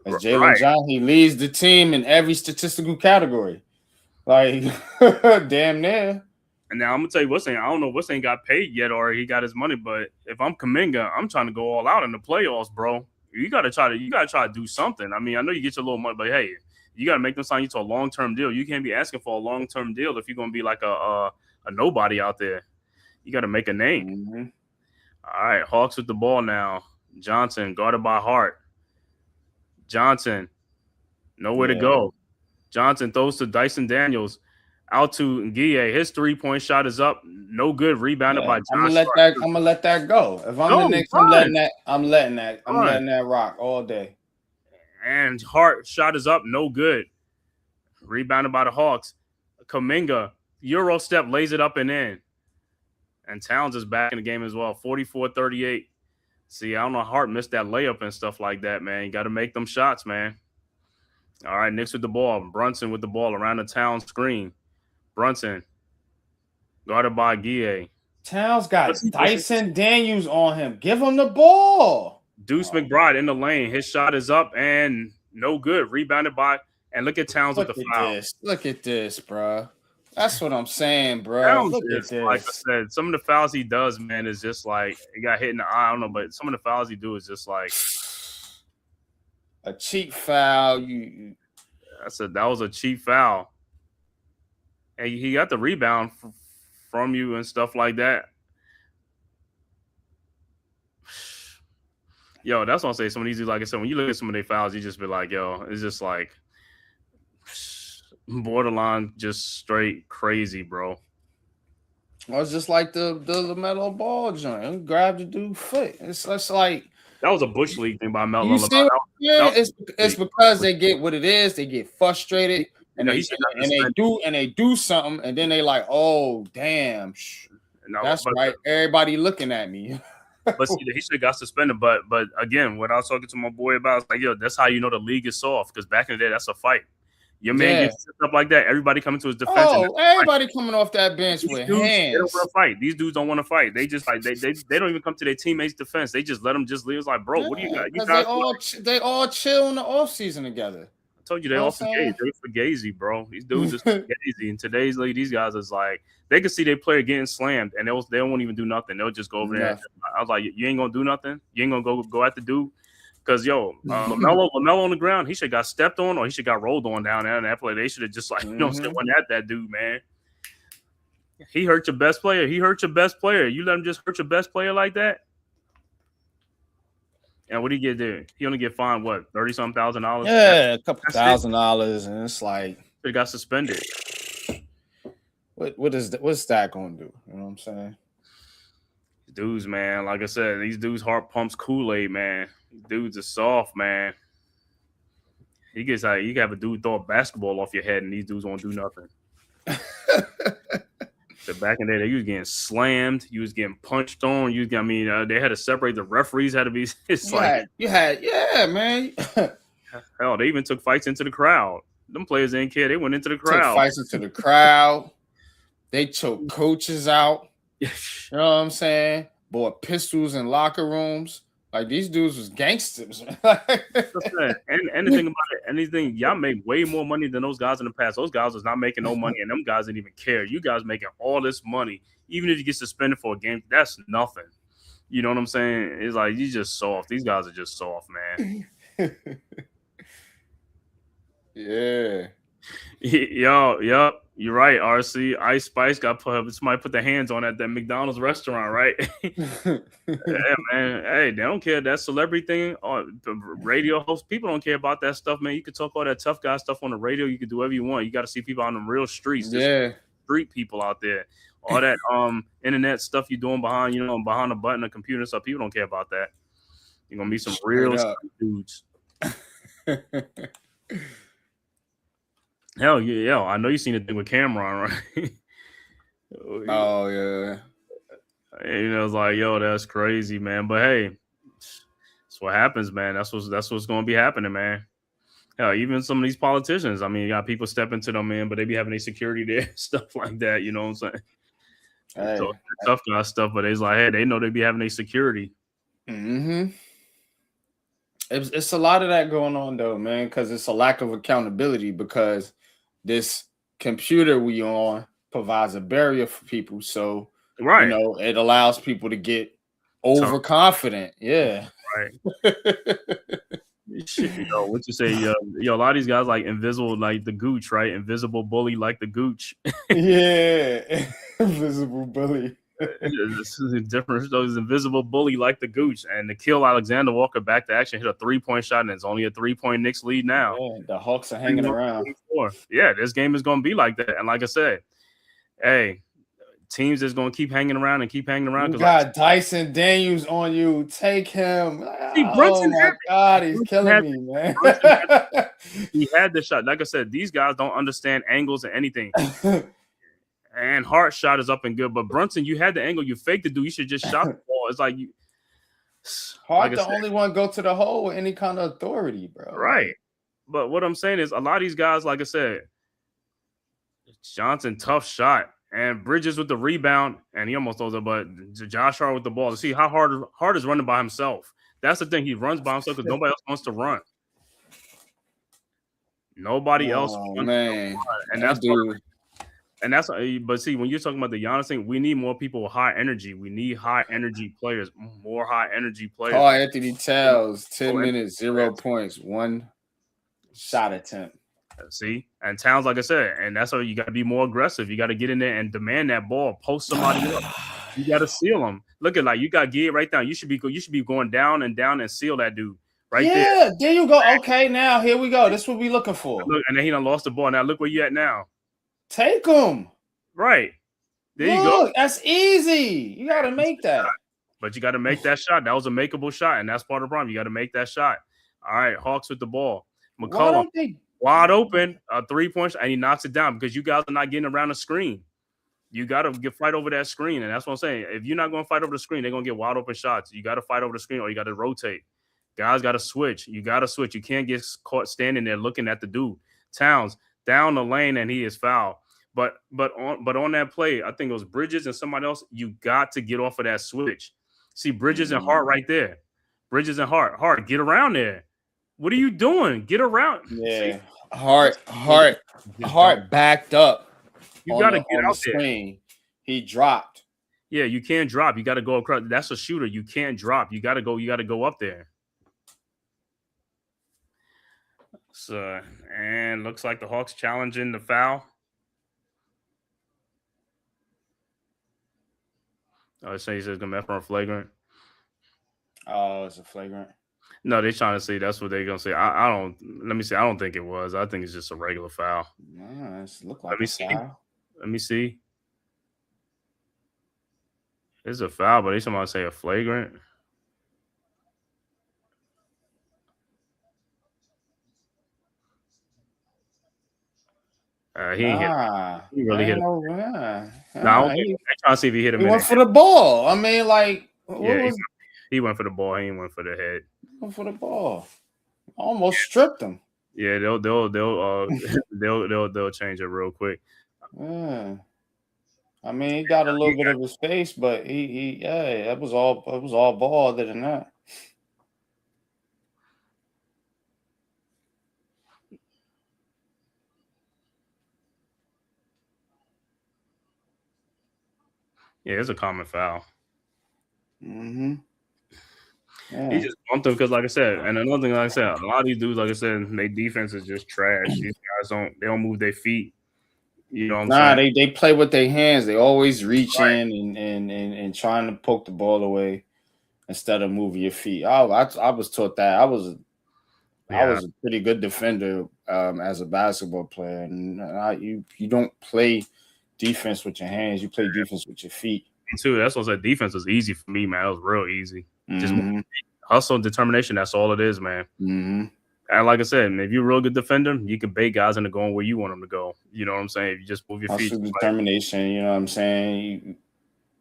As Jalen Johnson, he leads the team in every statistical category. Like, damn near. And now I'm gonna tell you what's ain't. I don't know what's ain't got paid yet or he got his money. But if I'm Kuminga, I'm trying to go all out in the playoffs, bro. You gotta try to do something. I mean, I know you get your little money, but hey, you gotta make them sign you to a long-term deal. You can't be asking for a long-term deal if you're gonna be like a nobody out there. You gotta make a name. All right, Hawks with the ball now. Johnson guarded by Hart. Johnson, nowhere to go. Johnson throws to Dyson Daniels. Out to Ngie. His 3-point shot is up. No good. Rebounded by John. I'm gonna let that go. If I'm the Knicks, I'm letting that rock all day. And Hart shot is up. No good. Rebounded by the Hawks. Kuminga, Euro step, lays it up and in. And Towns is back in the game as well. 44-38. See, I don't know. Hart missed that layup and stuff like that, man. You got to make them shots, man. All right, Knicks with the ball. Brunson with the ball around the Towns screen. Brunson, guarded by Guille. Towns got Dyson Daniels on him. Give him the ball. Deuce McBride in the lane. His shot is up and no good. Rebounded by, and look at Towns with the foul. Look at this, bro. That's what I'm saying, bro. Look at this. Like I said, some of the fouls he does, man, is just like he got hit in the eye. I don't know, but some of the fouls he do is just like a cheap foul. That was a cheap foul. And he got the rebound from you and stuff like that. Yo, that's what I'm saying. Some of these, like I said, when you look at some of their fouls, you just be like, yo, it's just like borderline, just straight crazy, bro. Well, it's just like the LaMelo Ball joint. Grab the dude's foot. It's like that was a Bush League thing by Melo. It's because they get what it is. They get frustrated. And they do something, and then they like, oh damn, that's right. Everybody looking at me. But see, he should have got suspended. But again, what I was talking to my boy about, I was like, yo, that's how you know the league is soft. Because back in the day, that's a fight. Your man gets set up like that. Everybody coming to his defense. Oh, everybody coming off that bench with hands. They don't want to fight. These dudes don't want to fight. They just like they don't even come to their teammates' defense. They just let them just leave. It's like, bro, what do you got? They all chill in the offseason together. I told you they all forgazy. They forgazy, bro. These dudes just forgazy. In today's league, these guys is like they can see their player getting slammed, and they won't even do nothing. They'll just go over there. I was like, you ain't gonna do nothing. You ain't gonna go at the dude. Because LaMelo on the ground, he should got stepped on or he should got rolled on down there in that play. They should have just went at that dude, man. He hurt your best player. You let him just hurt your best player like that. And what did he get there? He only get fined what, $30,000? Yeah, a couple $1,000, and it's like he got suspended. What's that going to do? You know what I'm saying? dudes, man. Like I said, these dudes heart pumps Kool-Aid, man. These dudes are soft, man. He gets like you can have a dude throw a basketball off your head, and these dudes won't do nothing. So back in the day, you was getting slammed, you was getting punched on. They had to separate. The referees had to be. It's yeah, man. Hell, they even took fights into the crowd. Them players didn't care. They went into the crowd. Took fights into the crowd. They took coaches out. You know what I'm saying? Bought pistols in locker rooms. Like these dudes was gangsters. And anything about it, anything, y'all make way more money than those guys in the past. Those guys was not making no money, and them guys didn't even care. You guys making all this money, even if you get suspended for a game, that's nothing. You know what I'm saying? It's like you just soft. These guys are just soft, man. Yeah. Yup. You're right, RC. Ice Spice somebody put their hands on at that McDonald's restaurant, right? Yeah, man. Hey, they don't care. That celebrity thing, radio hosts, people don't care about that stuff, man. You can talk all that tough guy stuff on the radio. You can do whatever you want. You got to see people on the real streets. Yeah. Street people out there. All that internet stuff you're doing behind the button, the computer and stuff. People don't care about that. You're gonna be some real dudes. Hell yeah, I know you seen the thing with Cameron, right? Oh yeah. It's like, yo, that's crazy, man. But hey, that's what happens, man. That's what's gonna be happening, man. Hell, even some of these politicians, I mean, you got people stepping to them, man, but they be having their security there, stuff like that. You know what I'm saying? Hey. So, tough guy stuff, but it's like, hey, they know they be having their security. Mm-hmm. It's a lot of that going on though, man, because it's a lack of accountability because this computer we on provides a barrier for people. So, right, it allows people to get overconfident. Yeah. Right. Shit, what you say? A lot of these guys like invisible, like the Gooch, right? Invisible bully, like the Gooch. Yeah, invisible bully. This is a different. Those invisible bully like the Gooch, and to kill Alexander Walker back to action, hit a 3-point shot, and it's only a 3-point Knicks lead now. Yeah, the Hawks are hanging around. Yeah, this game is going to be like that, and like I said, hey, teams is going to keep hanging around and keep hanging around. You got Dyson Daniels on you. Take him. Brunson my God, he's killing me, man. He had the shot. Like I said, these guys don't understand angles and anything. And Hart shot is up and good, but Brunson, you had the angle. You faked the dude. You should just shot the ball. It's like you. Hart, like only one go to the hole with any kind of authority, bro. Right. But what I'm saying is, a lot of these guys, like I said, Johnson, tough shot. And Bridges with the rebound, and he almost throws it, but Josh Hart with the ball. To see how Hart is running by himself. That's the thing. He runs by himself because nobody else wants to run. Nobody else wants to run. And that's dude. And that's, but see, when you're talking about the Giannis thing, we need more people with high energy. We need high energy players, more high energy players. Oh, Anthony Towns, 10 minutes, 0 points, 1 shot attempt. See, and Towns, like I said, and that's why you got to be more aggressive. You got to get in there and demand that ball, post somebody up. You got to seal them. Look at you got Gid right down. You should be going down and seal that dude right there. Yeah, there you go. Okay, now here we go. This is what we looking for. Look, and then he done lost the ball. Now look where you at now. Take him. Right. There you go. That's easy. You got to make that. But you got to make that shot. That was a makeable shot, and that's part of the problem. You got to make that shot. All right, Hawks with the ball. McCollum, wide open, a 3-point shot, and he knocks it down because you guys are not getting around the screen. You got to fight over that screen, and that's what I'm saying. If you're not going to fight over the screen, they're going to get wide open shots. You got to fight over the screen, or you got to rotate. Guys got to switch. You got to switch. You can't get caught standing there looking at the dude. Towns down the lane, and he is fouled. But on that play, I think it was Bridges and somebody else. You got to get off of that switch. See Bridges and Hart right there. Bridges and Hart. Hart, get around there. What are you doing? Get around. Yeah. See? Hart backed up. You got to get out there. He dropped. Yeah, you can't drop. You got to go across. That's a shooter. You can't drop. You got to go up there. So, and looks like the Hawks challenging the foul. Oh, it says it's gonna be from a flagrant. Oh, it's a flagrant. No, they're trying to say that's what they're gonna say. I don't. Let me see. I don't think it was. I think it's just a regular foul. Nah, it's look like a foul. Let me see. It's a foul, but they somebody say a flagrant. He really hit him. Nah, I don't think they're trying to see if he hit him. He went for the ball. I mean, like, he went for the ball. He didn't went for the head. Went for the ball. Almost stripped him. Yeah, they'll they'll change it real quick. Yeah. I mean, he got a little bit of his face, but he that was all ball other than that. Yeah, it's a common foul. Mm-hmm. Yeah. He just bumped him because, like I said, and another thing, like I said, a lot of these dudes, like I said, their defense is just trash. These guys don't move their feet. You know what I'm saying? They play with their hands. They always reach in and trying to poke the ball away instead of moving your feet. I was taught that. I was a pretty good defender as a basketball player, and you don't play defense with your hands. You play defense with your feet. Me too. That's what I said. Defense was easy for me, man. It was real easy. Just hustle and determination. That's all it is, man. Mm-hmm. And like I said, if you're a real good defender, you can bait guys into going where you want them to go. You know what I'm saying? If you just move your feet. Determination, you know what I'm saying? You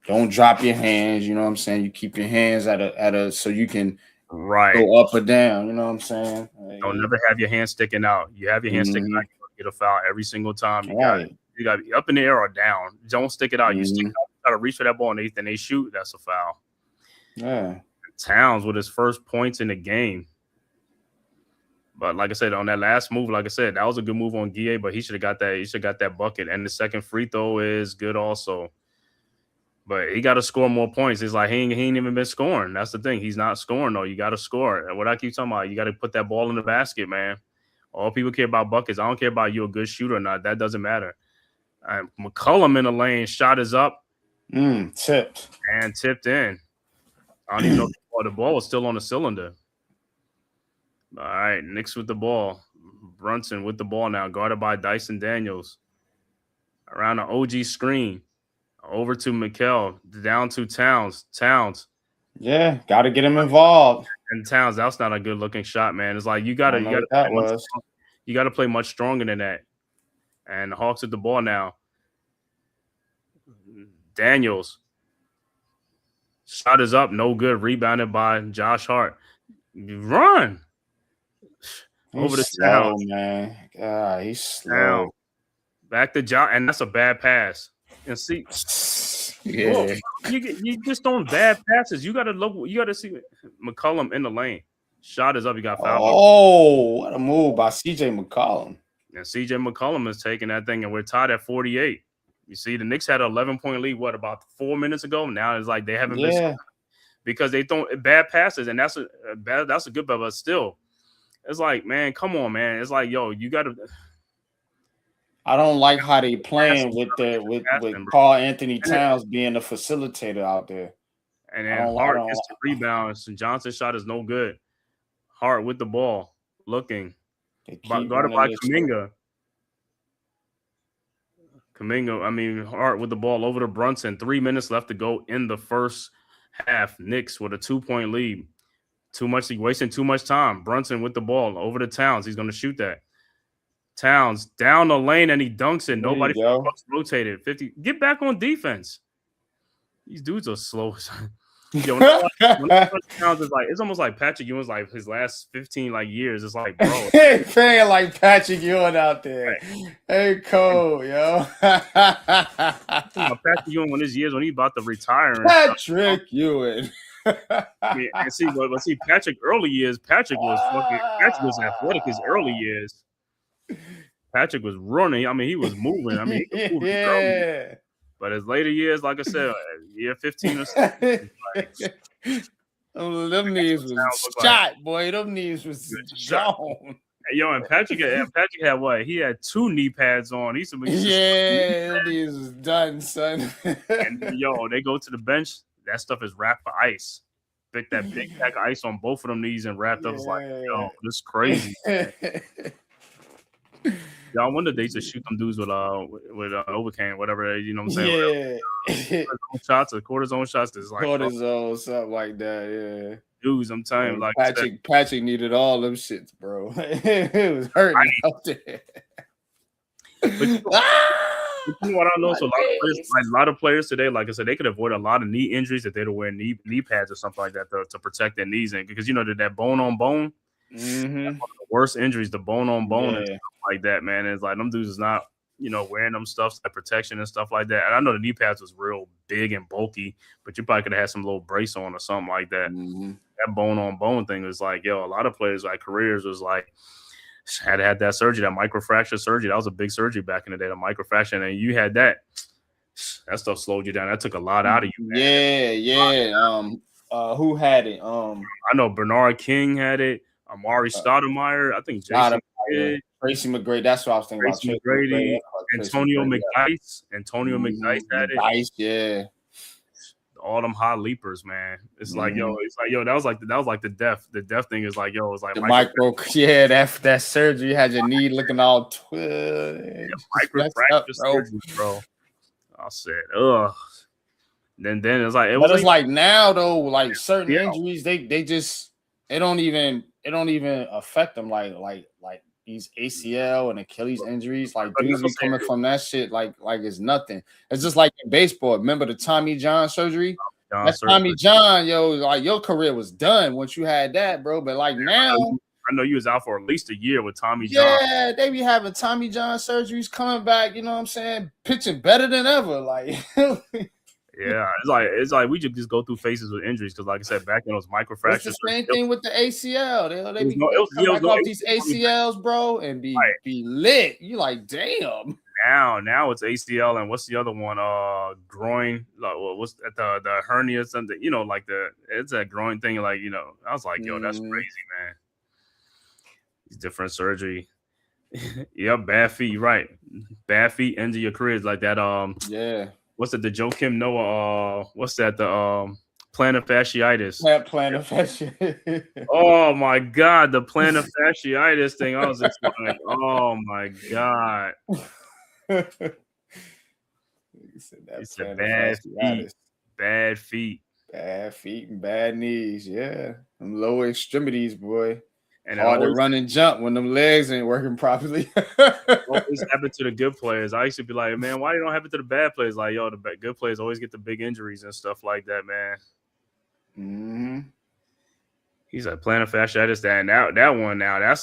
don't drop your hands, you know what I'm saying? You keep your hands at a so you can go up or down, you know what I'm saying? Don't never have your hands sticking out. You have your hands sticking out, you get a foul every single time. You got to be up in the air or down. Don't stick it out. You stick it out, you got to reach for that ball, and they shoot. That's a foul. Yeah. Towns with his first points in the game. But like I said, on that last move, like I said, that was a good move on Guille, but he should have got that. He should have got that bucket. And the second free throw is good also. But he got to score more points. It's like he ain't even been scoring. That's the thing. He's not scoring, though. You got to score. And what I keep talking about, you got to put that ball in the basket, man. All people care about buckets. I don't care about you a good shooter or not. That doesn't matter. McCollum in the lane. Shot is up. Tipped. And tipped in. I don't even know if the ball was still on the cylinder. All right, Knicks with the ball. Brunson with the ball now, guarded by Dyson Daniels. Around the OG screen. Over to Mikal. Down to Towns. Yeah, got to get him involved. And Towns, that's not a good-looking shot, man. It's like you got to play much stronger than that. And the Hawks with the ball now. Daniels. Shot is up, no good. Rebounded by Josh Hart. Run. Over the Towns, man. God, he's slow. Back to Josh, and that's a bad pass. And see, yeah, you just throwing bad passes. You gotta look. You gotta see McCollum in the lane. Shot is up. You got fouled. Oh, what a move by CJ McCollum. And CJ McCollum is taking that thing, and we're tied at 48. You see, the Knicks had an 11-point lead. What, about 4 minutes ago? Now it's like they haven't been because they throw bad passes, and that's a good bet, but still. It's like, man, come on, man. It's like, yo, you got to. I don't like how they playing with Karl Anthony Towns being the facilitator out there. And then Hart gets the rebound. Johnson's shot is no good. Hart with the ball, looking. Guarded by Kuminga. Hart with the ball over to Brunson. 3 minutes left to go in the first half. Knicks with a 2-point lead. Wasting too much time. Brunson with the ball over to Towns. He's going to shoot that. Towns down the lane and he dunks it. Nobody rotated. 50. Get back on defense. These dudes are slow. Yo, Towns is like, it's almost like Patrick Ewing's like his last 15 years. It's like, bro, playing like Patrick Ewing out there. Hey, Cole, yo. Patrick Ewing when he's about to retire. Patrick Ewing. And see, Patrick early years. Patrick was athletic his early years. Patrick was running. I mean, he was moving. I mean, he could move early. But his later years, like I said, year 15 or something. Them knees was shot, boy. Them knees was gone. Yo, and Patrick had what? He had 2 knee pads on. Them knees was done, son. And yo, they go to the bench. That stuff is wrapped for ice. Pick that big pack of ice on both of them knees and wrapped up. It's like, yo, this is crazy. I wonder they used to shoot them dudes with Novocaine, whatever. You know what I'm saying? Yeah. Shots or cortisone shots. Is like Cortisone, something like that. Yeah. Dudes, I'm telling you, like Patrick needed all them shits, bro. It was hurting out there. But you know what I know? So a lot of players today, like I said, they could avoid a lot of knee injuries if they'd wear knee pads or something like that to protect their knees. And because that bone on bone, that's one of the worst injuries, the bone on bone and stuff like that, man. It's like them dudes is not, wearing them stuff like protection and stuff like that. And I know the knee pads was real big and bulky, but you probably could have had some little brace on or something like that. That bone on bone thing was like, a lot of players like careers was like had that surgery, that microfracture surgery. That was a big surgery back in the day, the microfracture, and you had that stuff slowed you down. That took a lot out of you, man. Yeah. Who had it? I know Bernard King had it. Amari Stoudemire. I think Tracy McGrady. That's what I was thinking about. Tracy McGrady. Antonio McDyess. Antonio McDyess had it. Yeah. All them high leapers, man. It's like, that was like the death. The death thing is like, it's like the micro. Yeah, that surgery had your knee looking all twisted. Microfracture surgery, bro. I said, ugh. Then it's like, it's like now though, like certain injuries, they don't even affect them like these ACL and Achilles injuries. Like dudes be coming from that shit like it's nothing. It's just like in baseball. Remember the Tommy John surgery? Tommy John, like your career was done once you had that, bro. But like now, I know you was out for at least a year with Tommy John. Yeah, they be having Tommy John surgeries coming back. You know what I'm saying? Pitching better than ever. Like. Yeah, it's like we just go through phases with injuries because, like I said, back then it was microfractures. It's the same thing with the ACL. They be off these ACLs, bro, and be lit. You like, damn. Now it's ACL and what's the other one? Groin. Like, what's the hernia? Something. It's that groin thing. Like, I was like, yo, that's crazy, man. It's different surgery. Yep, bad feet. You're right. Bad feet end of your career is like that. Yeah. What's it? The Joakim Noah? What's that? The plantar fasciitis. Plantar fasciitis. Oh my god, the plantar fasciitis thing. I was just like, oh my god. It's a bad feet. Bad feet. Bad feet and bad knees. Yeah, them lower extremities, boy. And hard to run and jump when them legs ain't working properly. Always happen to the good players. I used to be like, man, why you don't happen to the bad players? Like, the good players always get the big injuries and stuff like that, man. He's like plantar fasciitis. That one now. That's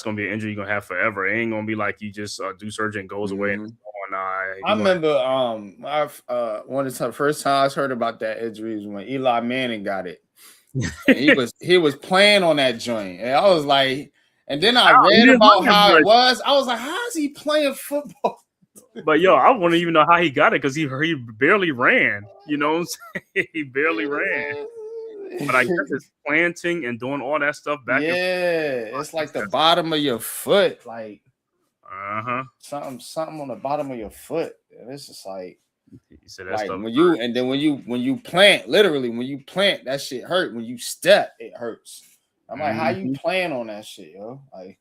gonna be an injury you're gonna have forever. It ain't gonna be like you just do surgery and goes away. And I remember one of the first times I heard about that injury was when Eli Manning got it. he was playing on that joint, and I was like, and then I read about how it was. I was like, how is he playing football? But I want to even know how he got it because he barely ran. You know what I'm saying? He barely ran. But I guess it's planting and doing all that stuff back. Yeah, it's like the bottom of your foot, like something on the bottom of your foot. And it's just like. Like when you plant, literally when you plant, that shit hurt. When you step, it hurts. I'm like, how you playing on that shit, yo? Like,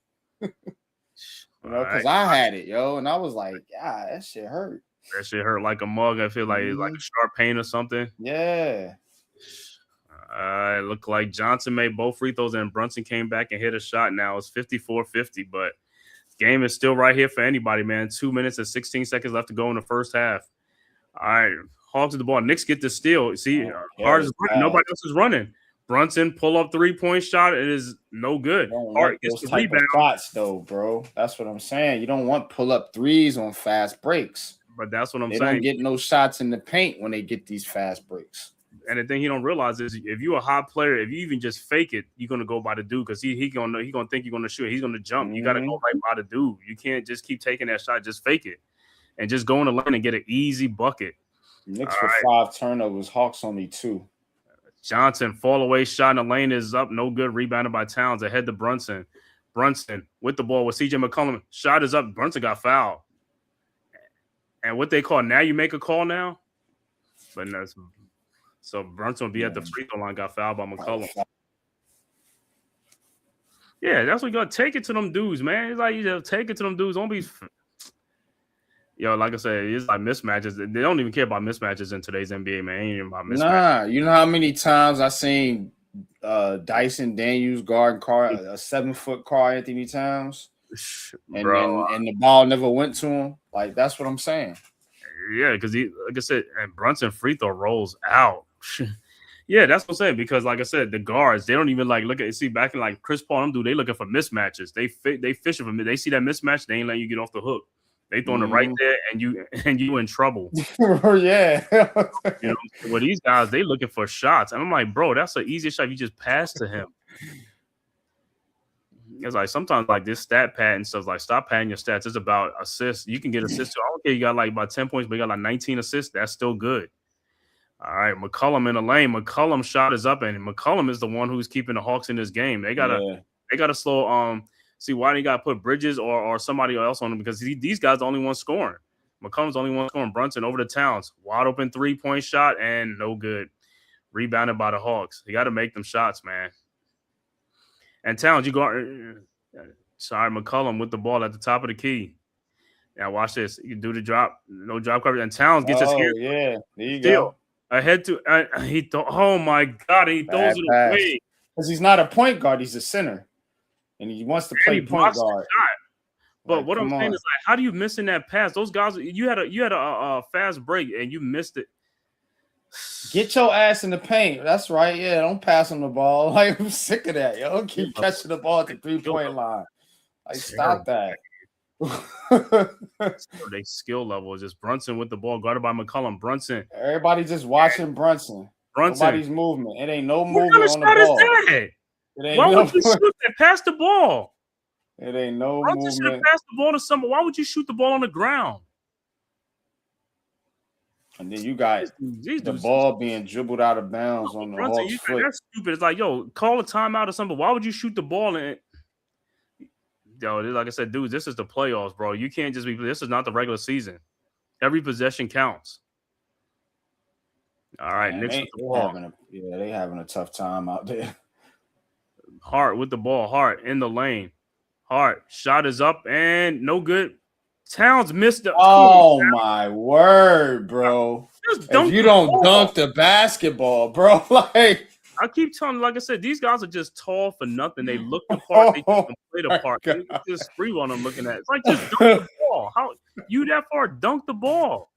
because I had it, yo, and I was like, yeah, that shit hurt. That shit hurt like a mug. I feel like it's like a sharp pain or something. Yeah. It looked like Johnson made both free throws and Brunson came back and hit a shot. Now it's 54-50, but game is still right here for anybody, man. 2 minutes and 16 seconds left to go in the first half. All right, Hawks to the ball. Knicks get the steal. See, Hart is running. Nobody else is running. Brunson pull up 3-point shot. It is no good. Hart gets the rebound. Shots though, bro. That's what I'm saying. You don't want pull up threes on fast breaks. But that's what I'm saying. They don't get no shots in the paint when they get these fast breaks. And the thing he don't realize is if you're a hot player, if you even just fake it, you're gonna go by the dude because he gonna think you're gonna shoot. He's gonna jump. You gotta go right by the dude. You can't just keep taking that shot. Just fake it. And just go in the lane and get an easy bucket. Knicks for 5 turnovers. Hawks only 2. Johnson, fall away shot in the lane is up. No good. Rebounded by Towns. Ahead to Brunson. Brunson with the ball with CJ McCollum. Shot is up. Brunson got fouled. And what they call now, you make a call now? But no, so Brunson will be at the free throw line. Got fouled by McCollum. Yeah, that's what you got to take it to them dudes, man. It's like you just take it to them dudes. Don't be, like I said, it's like mismatches. They don't even care about mismatches in today's NBA, man. It ain't even about mismatches. Nah, you know how many times I seen Dyson Daniels guarding a 7-foot Karl Anthony Towns, and the ball never went to him. Like that's what I'm saying. Yeah, because he, like I said, and Brunson free throw rolls out. Yeah, that's what I'm saying. Because, like I said, the guards, they don't even look at. See, back in Chris Paul, them dude, they looking for mismatches. They fishing for me. They see that mismatch, they ain't letting you get off the hook. They throwing it right there, and you in trouble. Yeah. Well, these guys, they looking for shots, and I'm like, bro, that's the easiest shot. You just pass to him. It's like sometimes this stat pad and stuff, stop padding your stats. It's about assists. You can get assists. I don't care. You got about 10 points, but you got 19 assists. That's still good. All right, McCollum in the lane. McCollum shot is up, and McCollum is the one who's keeping the Hawks in this game. They gotta slow. See why they gotta put Bridges or somebody else on them, because these guys are the only one scoring. McCollum's the only one scoring. Brunson over the Towns, wide open 3-point shot and no good. Rebounded by the Hawks. You got to make them shots, man. And Towns, you go. Sorry, McCollum with the ball at the top of the key. Now watch this. You do the drop, no drop coverage, and Towns gets his hand. Yeah, there you go. Ahead to oh my God, he throws it away because he's not a point guard; he's a center, and he wants to play point guard. But what I'm saying is, how do you miss in that pass? Those guys, you had a fast break and you missed it. Get your ass in the paint. That's right. Yeah, don't pass on the ball. I'm sick of that. Yo, keep catching the ball at the 3-point line. Stop that. Their skill level is just Brunson with the ball, guarded by McCollum. Brunson. Everybody just watching Brunson. Nobody's movement. It ain't no movement on the ball. It ain't Why would you shoot that? Pass the ball. It ain't no Brunson should movement. pass the ball to somebody. Why would you shoot the ball on the ground? And then you got the ball being dribbled out of bounds on the Hawks' foot. That's stupid. It's like, yo, call a timeout or something. Why would you shoot the ball in? Yo, like I said, dudes, this is the playoffs, bro. You can't just be. This is not the regular season. Every possession counts. All right, Knicks with the ball. They having a tough time out there. Hart with the ball. Hart in the lane. Hart shot is up and no good. Towns missed the. Oh my word, bro! If you don't dunk the basketball, bro, I keep telling you, like I said, these guys are just tall for nothing. They look the part, they can play the part. You just free on them looking at it. It's like just dunk the ball. How you that far? Dunk the ball.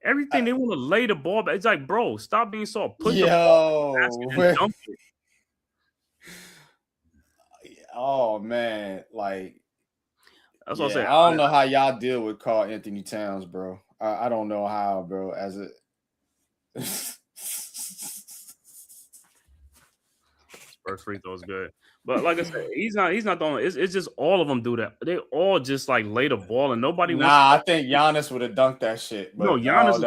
Everything they want to lay the ball back. It's like, bro, stop being so. Put the ball in the basket and dunk it. Oh man, that's what I'm saying. I don't know how y'all deal with Karl Anthony Towns, bro. I don't know how, bro. First free throw is good, but like I said, he's not the only. It's just all of them do that. They all just lay the ball and nobody. I think Giannis would have dunked that shit. But no, Giannis.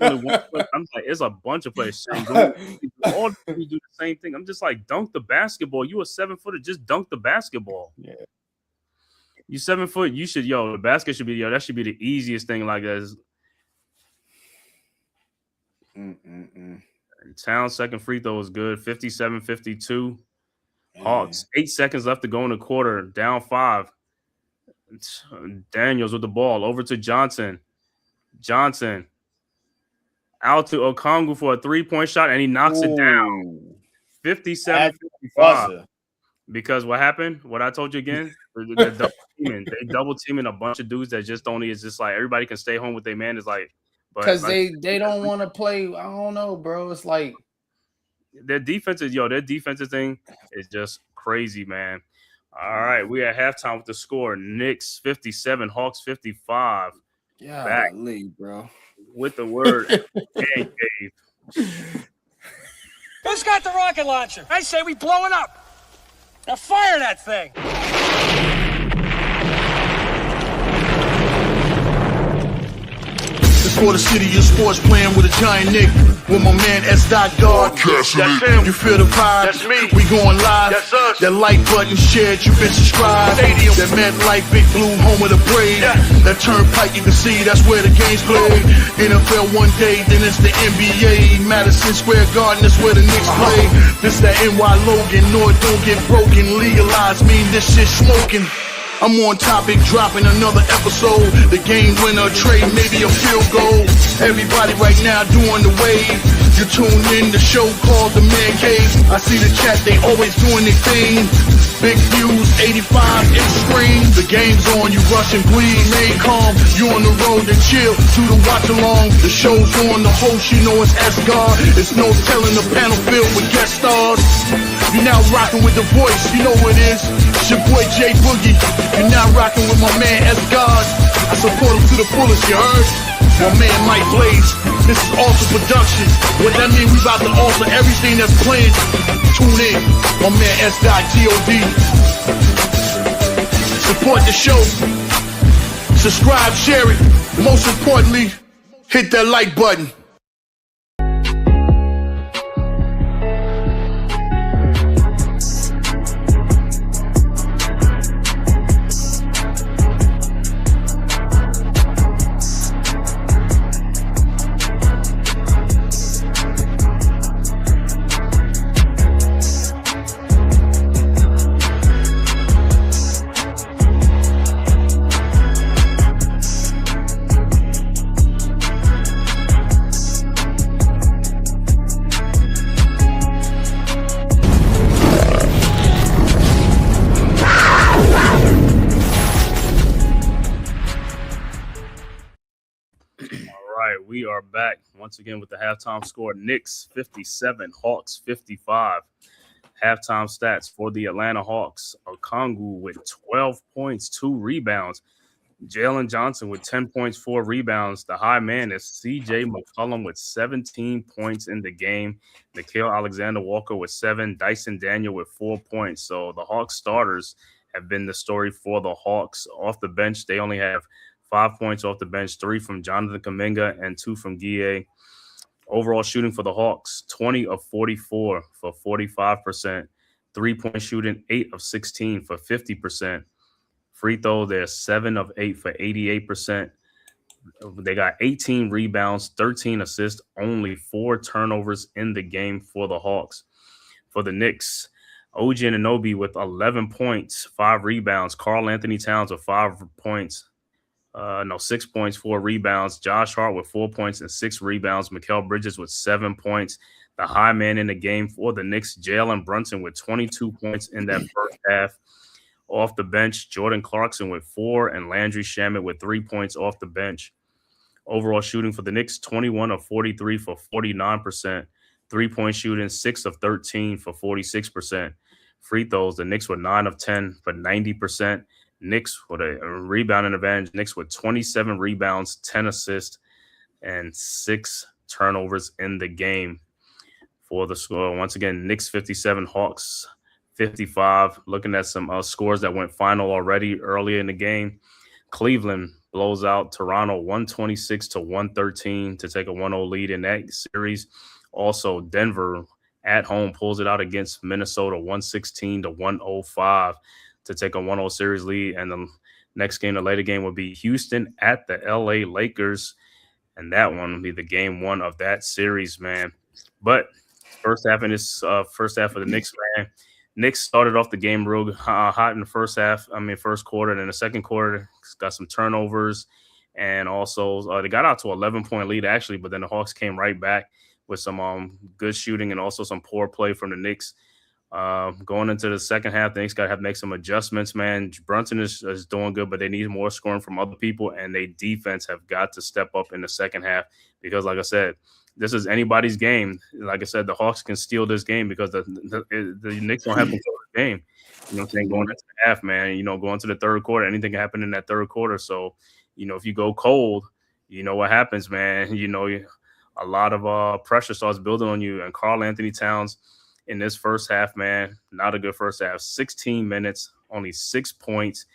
I'm like, it's a bunch of players. All do the same thing. I'm just like, dunk the basketball. You a 7-footer, just dunk the basketball. Yeah. You 7 foot, you should, the basket should be, that should be the easiest thing like that. Towns' second free throw is good, 57-52. Hawks, 8 seconds left to go in the quarter, down 5. Daniels with the ball, over to Johnson. Johnson out to Okongwu for a 3-point shot, and he knocks it down. 57-55. Because what happened? What I told you again? They're double teaming. They double teaming a bunch of dudes that just don't. It's just like everybody can stay home with their man. Is like, because they don't want to play. I don't know, bro. It's like their defensive thing is just crazy, man. All right, we at halftime with the score: Knicks 57, Hawks 55. Yeah, back bro. With the word Man-Cave. Who's got the rocket launcher? I say we blow it up. Now fire that thing. It's for the city of sports, playing with a giant Nick. with my man S. God. That's him. You feel the vibe? That's me. We going live. That's us. That like button shared, you been subscribed. Stadium. That Met Life, Big Blue, home of the Braves. Yeah. That turnpike, you can see that's where the game's played. NFL one day, then it's the NBA. Madison Square Garden, that's where the Knicks play. This that NY Logan, North don't get broken. Legalize mean this shit smoking. I'm on topic, dropping another episode. The game winner, trade, maybe a field goal. Everybody right now doing the wave. You tune in, the show called TheMan-Cave. I see the chat, they always doing their thing. Big views, 85 inch screen. The game's on, you rushing, please. Stay calm, you on the road to chill, to the watch along. The show's on, the host, you know it's S-God. It's no telling the panel filled with guest stars. You now rocking with the voice, you know what it is. It's your boy J Boogie. You now rocking with my man S-God. I support him to the fullest, you heard? My man Mike Blaze. This is Alter Production. What that mean? We about to alter everything that's playing. Tune in. My man S.God. Support the show. Subscribe, share it. Most importantly, hit that like button. We are back once again with the halftime score. Knicks 57, Hawks 55. Halftime stats for the Atlanta Hawks. Okongwu with 12 points, 2 rebounds. Jalen Johnson with 10 points, 4 rebounds. The high man is CJ McCollum with 17 points in the game. Nickeil Alexander-Walker with 7. Dyson Daniel with 4 points. So the Hawks starters have been the story for the Hawks. Off the bench, they only have 5 points off the bench, 3 from Jonathan Kuminga and 2 from Guille. Overall shooting for the Hawks, 20 of 44 for 45%. 3-point shooting, 8 of 16 for 50%. Free throw, they're 7 of 8 for 88%. They got 18 rebounds, 13 assists, only 4 turnovers in the game for the Hawks. For the Knicks, OG Anunoby with 11 points, 5 rebounds. Karl Anthony Towns with 5 points. 6 points, 4 rebounds. Josh Hart with 4 points and 6 rebounds. Mikal Bridges with 7 points. The high man in the game for the Knicks, Jalen Brunson with 22 points in that first half. Off the bench, Jordan Clarkson with 4 and Landry Shamet with 3 points off the bench. Overall shooting for the Knicks, 21 of 43 for 49%. 3-point shooting, 6 of 13 for 46%. Free throws, the Knicks were 9 of 10 for 90%. Knicks with a rebounding advantage. Knicks with 27 rebounds, 10 assists, and 6 turnovers in the game. For the score, once again, Knicks 57, Hawks 55. Looking at some scores that went final already earlier in the game. Cleveland blows out Toronto 126-113 to take a 1-0 lead in that series. Also, Denver at home pulls it out against Minnesota 116-105 to take a 1-0 series lead. And the next game, the later game, will be Houston at the LA Lakers. And that one will be the game 1 of that series, man. But first half of the Knicks, man. Knicks started off the game real hot in the first quarter. And in the second quarter, got some turnovers. And also, they got out to an 11-point lead, actually. But then the Hawks came right back with some good shooting and also some poor play from the Knicks. Going into the second half, the Knicks got to have to make some adjustments, man. Brunson is doing good, but they need more scoring from other people, and their defense have got to step up in the second half because, like I said, this is anybody's game. Like I said, the Hawks can steal this game because the Knicks don't have control of the game. You know what I'm saying? Going into the half, man, going to the third quarter, anything can happen in that third quarter. So, if you go cold, you know what happens, man. A lot of pressure starts building on you. And Karl Anthony Towns in this first half, man, not a good first half. 16 minutes, only 6 points,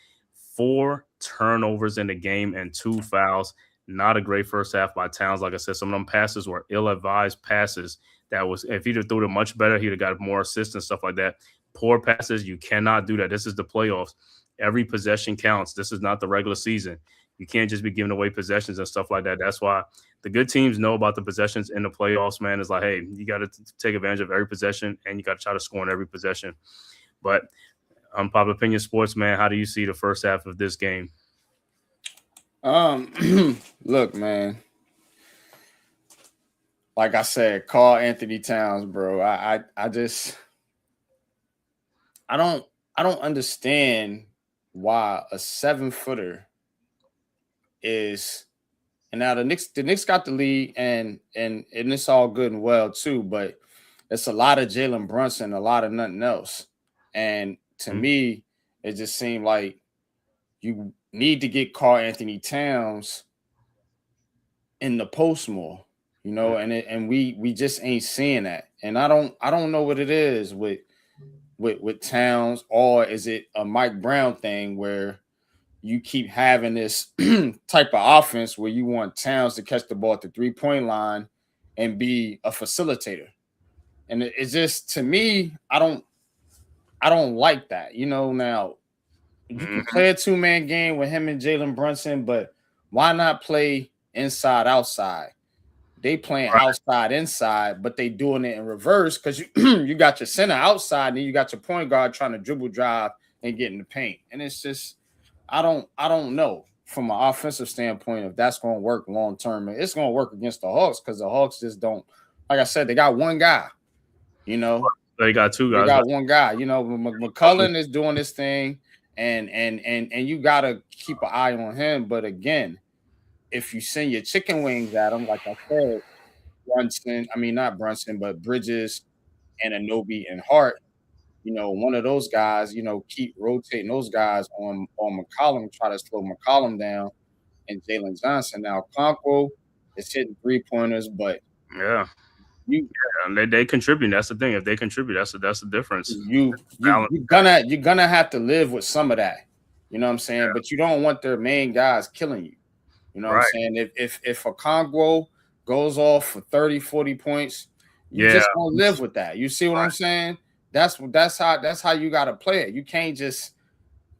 4 turnovers in the game, and 2 fouls. Not a great first half by Towns. Like I said, some of them passes were ill-advised passes. That was, if he'd have threw it much better, he'd have got more assists and stuff like that. Poor passes, you cannot do that. This is the playoffs. Every possession counts. This is not the regular season. You can't just be giving away possessions and stuff like that. That's why the good teams know about the possessions in the playoffs, man. It's like, hey, you got to take advantage of every possession, and you got to try to score in every possession. But Unpopular Opinion Sports, man, how do you see the first half of this game? Look, man. Like I said, call Anthony Towns, bro. I don't understand why a 7-footer is, and now the Knicks got the lead, and it's all good and well too, but it's a lot of Jalen Brunson, a lot of nothing else. And to me, it just seemed like you need to get Karl Anthony Towns in the post more, you know, and we just ain't seeing that. And I don't know what it is with Towns, or is it a Mike Brown thing where you keep having this type of offense where you want Towns to catch the ball at the 3-point line and be a facilitator. And it's just, to me, I don't like that. You know, now you can play a 2-man game with him and Jalen Brunson, but why not play inside outside? They playing outside inside, but they doing it in reverse because you got your center outside and then you got your point guard trying to dribble drive and get in the paint. And it's just, I don't know from an offensive standpoint if that's going to work long term. It's going to work against the Hawks because the Hawks just don't, like I said, they got one guy, you know. They got two guys. They got one guy, you know. McCullough is doing this thing, and you got to keep an eye on him. But again, if you send your chicken wings at him, like I said, not Brunson, but Bridges and Anunoby and Hart, you know, one of those guys, you know, keep rotating those guys on McCollum, try to slow McCollum down, and Jalen Johnson. Now, Conquo is hitting 3-pointers, but they contribute. That's the thing. If they contribute, that's the difference. You're gonna have to live with some of that. You know what I'm saying? Yeah. But you don't want their main guys killing you. You know what I'm saying? If a Conquo goes off for 30, 40 points, you just gonna live with that. You see what I'm saying? That's how you gotta play it. You can't just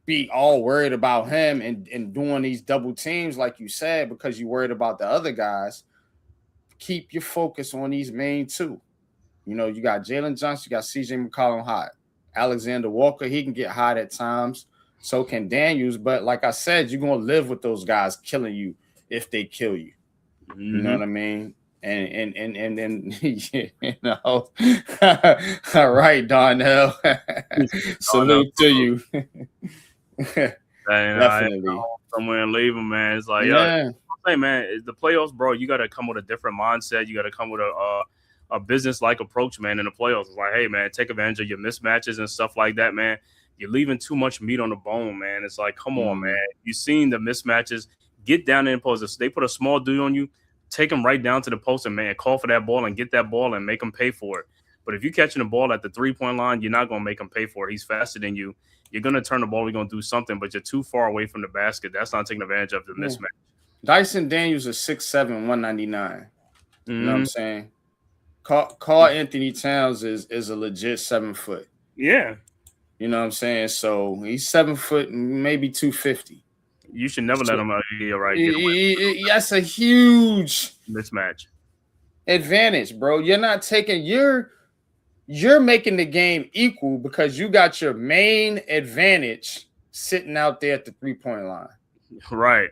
be all worried about him and doing these double teams like you said because you're worried about the other guys. Keep your focus on these main two. You know, you got Jalen Johnson, you got CJ McCollum hot. Alexander Walker, he can get hot at times. So can Daniels. But like I said, you're going to live with those guys killing you if they kill you. You know what I mean? And you know, all right, Donnell. Salute to you. Definitely. Somewhere and leave him, man. It's like, hey, man, it's the playoffs, bro. You got to come with a different mindset. You got to come with a business-like approach, man, in the playoffs. It's like, hey, man, take advantage of your mismatches and stuff like that, man. You're leaving too much meat on the bone, man. It's like, come on, man. You've seen the mismatches. Get down there and post. They put a small dude on you, take him right down to the post and, man, call for that ball and get that ball and make him pay for it. But if you're catching the ball at the 3-point line, you're not going to make him pay for it. He's faster than you. You're going to turn the ball. You're going to do something, but you're too far away from the basket. That's not taking advantage of the mismatch. Dyson Daniels is 6'7", 199. You know what I'm saying? Karl Anthony Towns is a legit 7 foot. Yeah. You know what I'm saying? So he's 7 foot, maybe 250. You should never let him out here, right? That's a huge mismatch advantage, bro. You're not taking you're making the game equal because you got your main advantage sitting out there at the 3-point line. Right.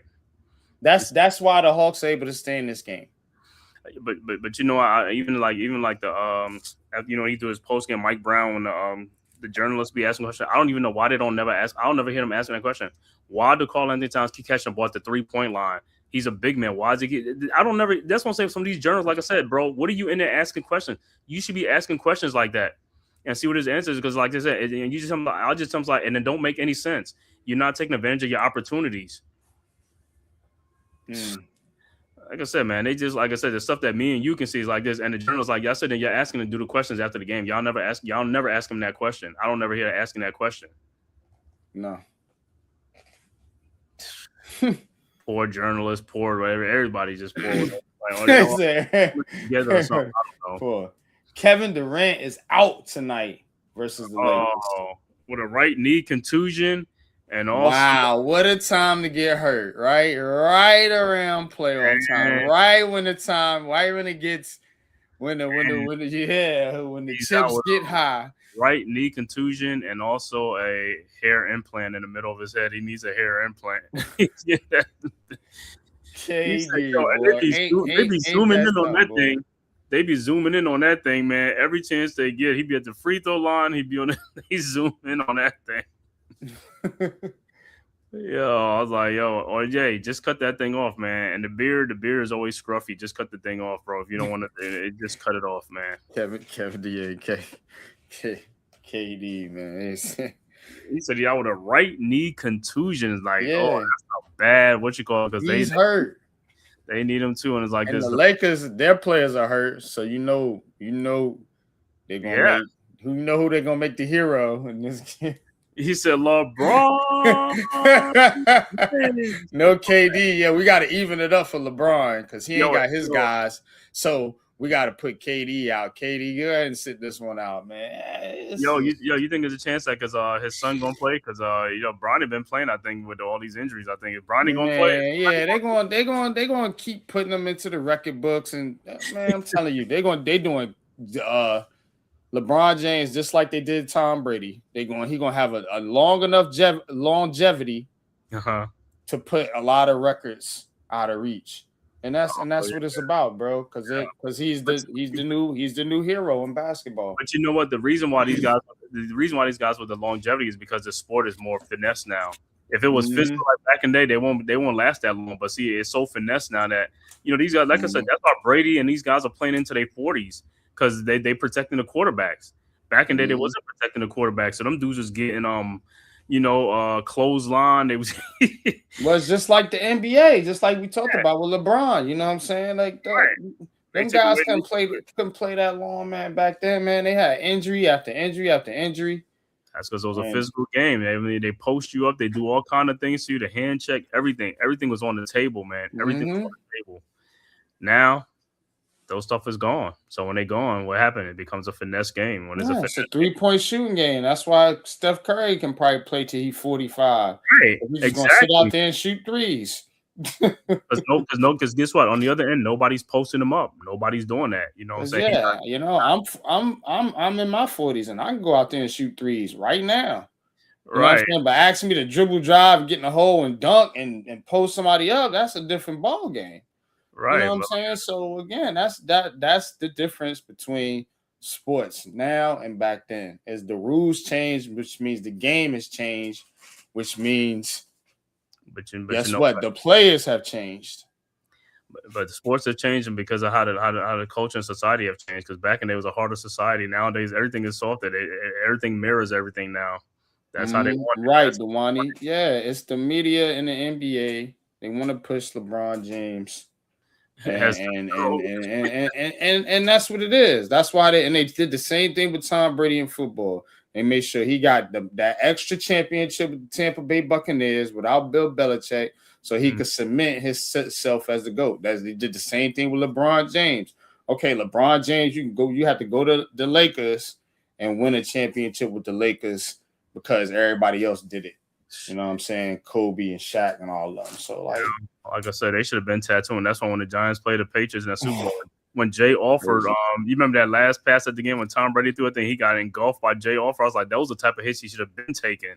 That's why the Hawks are able to stay in this game. But you know, even like the you know, he do his post game, Mike Brown, when the journalists be asking questions. I don't even know why they don't never ask. I don't never hear them asking that question. Why do Karl Anthony Towns keep catching the ball at the 3-point line? He's a big man. Why does he get? I don't never. That's what I'm saying. Some of these journalists, like I said, bro, what are you in there asking questions? You should be asking questions like that and see what his answer is. Because, like I said, and you just I'll just tell him like, and it don't make any sense. You're not taking advantage of your opportunities. Like I said, man, they just, like I said, the stuff that me and you can see is like this. And the journalists, like y'all said, and you're asking to do the questions after the game. Y'all never ask him that question. I don't never hear asking that question. No. poor journalists, poor whatever. Everybody just poor. Like, oh, they all together or something. I don't know. Poor. Kevin Durant is out tonight versus the Lakers. Oh, with a right knee contusion, and also wow, what a time to get hurt! Right around playoff time, right when it gets when the chips get high. Right knee contusion and also a hair implant in the middle of his head. He needs a hair implant. Yeah. KD, they be zooming in on that thing. They be zooming in on that thing, man. Every chance they get, he'd be at the free throw line. He'd be on. He zoom in on that thing. Yo, I was like, yo, RJ, just cut that thing off, man. And the beard is always scruffy. Just cut the thing off, bro. If you don't want to, just cut it off, man. Kevin KD, man. He said he out with a right knee contusion. It's like, oh, that's not bad. What you call it? Because he's hurt. They need him too, and it's like and this. The Lakers, their players are hurt, so you know they're gonna who they're gonna make the hero in this game. He said LeBron. No KD. Yeah, we got to even it up for LeBron because he ain't got his guys. So we got to put KD out. KD, go ahead and sit this one out, man. You think there's a chance that because his son gonna play? Because Bronny been playing, I think, with all these injuries. I think if Bronny gonna play, they're going to keep putting them into the record books. And man, I'm telling you, they doing LeBron James just like they did Tom Brady. He gonna have a long enough longevity to put a lot of records out of reach. And that's what it's about, bro. Because he's the new hero in basketball. But you know what? The reason why these guys with the longevity is because the sport is more finesse now. If it was physical like back in the day, they won't last that long. But see, it's so finesse now that these guys, like I said, that's why Brady and these guys are playing into their 40s because they protecting the quarterbacks. Back in the day, they wasn't protecting the quarterbacks, so them dudes was getting clothesline. They was was just like the NBA, just like we talked about with LeBron. You know what I'm saying? Like them guys couldn't play that long, man. Back then, man, they had injury after injury after injury. That's because it was a physical game. They post you up. They do all kind of things to you. The hand check, everything was on the table, man. Everything was on the table. Now, those stuff is gone. So when they gone, what happened? It becomes a finesse game. When it's a 3-point shooting game. That's why Steph Curry can probably play till he's 45. Right. He's just gonna sit out there and shoot threes. Because guess what? On the other end, nobody's posting them up. Nobody's doing that. You know what I'm saying? Yeah, I'm in my 40s and I can go out there and shoot threes right now. You know what I'm saying? But asking me to dribble, drive, get in a hole and dunk and post somebody up, that's a different ball game. Right. You know what I'm saying? So again, that's the difference between sports now and back then. As the rules change, which means the game has changed, which means guess what? The players have changed. But the sports are changing because of how the culture and society have changed. Because back in the day, it was a harder society. Nowadays, everything is softer. Everything mirrors everything now. That's how they want it. Right, Dewani. Yeah, it's the media and the NBA. They want to push LeBron James. And that's what it is. That's why they did the same thing with Tom Brady in football. They made sure he got that extra championship with the Tampa Bay Buccaneers without Bill Belichick, so he could cement himself as the GOAT. They did the same thing with LeBron James. Okay, LeBron James, you have to go to the Lakers and win a championship with the Lakers because everybody else did it. You know what I'm saying? Kobe and Shaq and all of them. So like I said, they should have been tattooing. That's why when the Giants played the Patriots in the Super Bowl, when Jay Alford, you remember that last pass at the game when Tom Brady threw it, then he got engulfed by Jay Alford. I was like, that was the type of hits he should have been taking.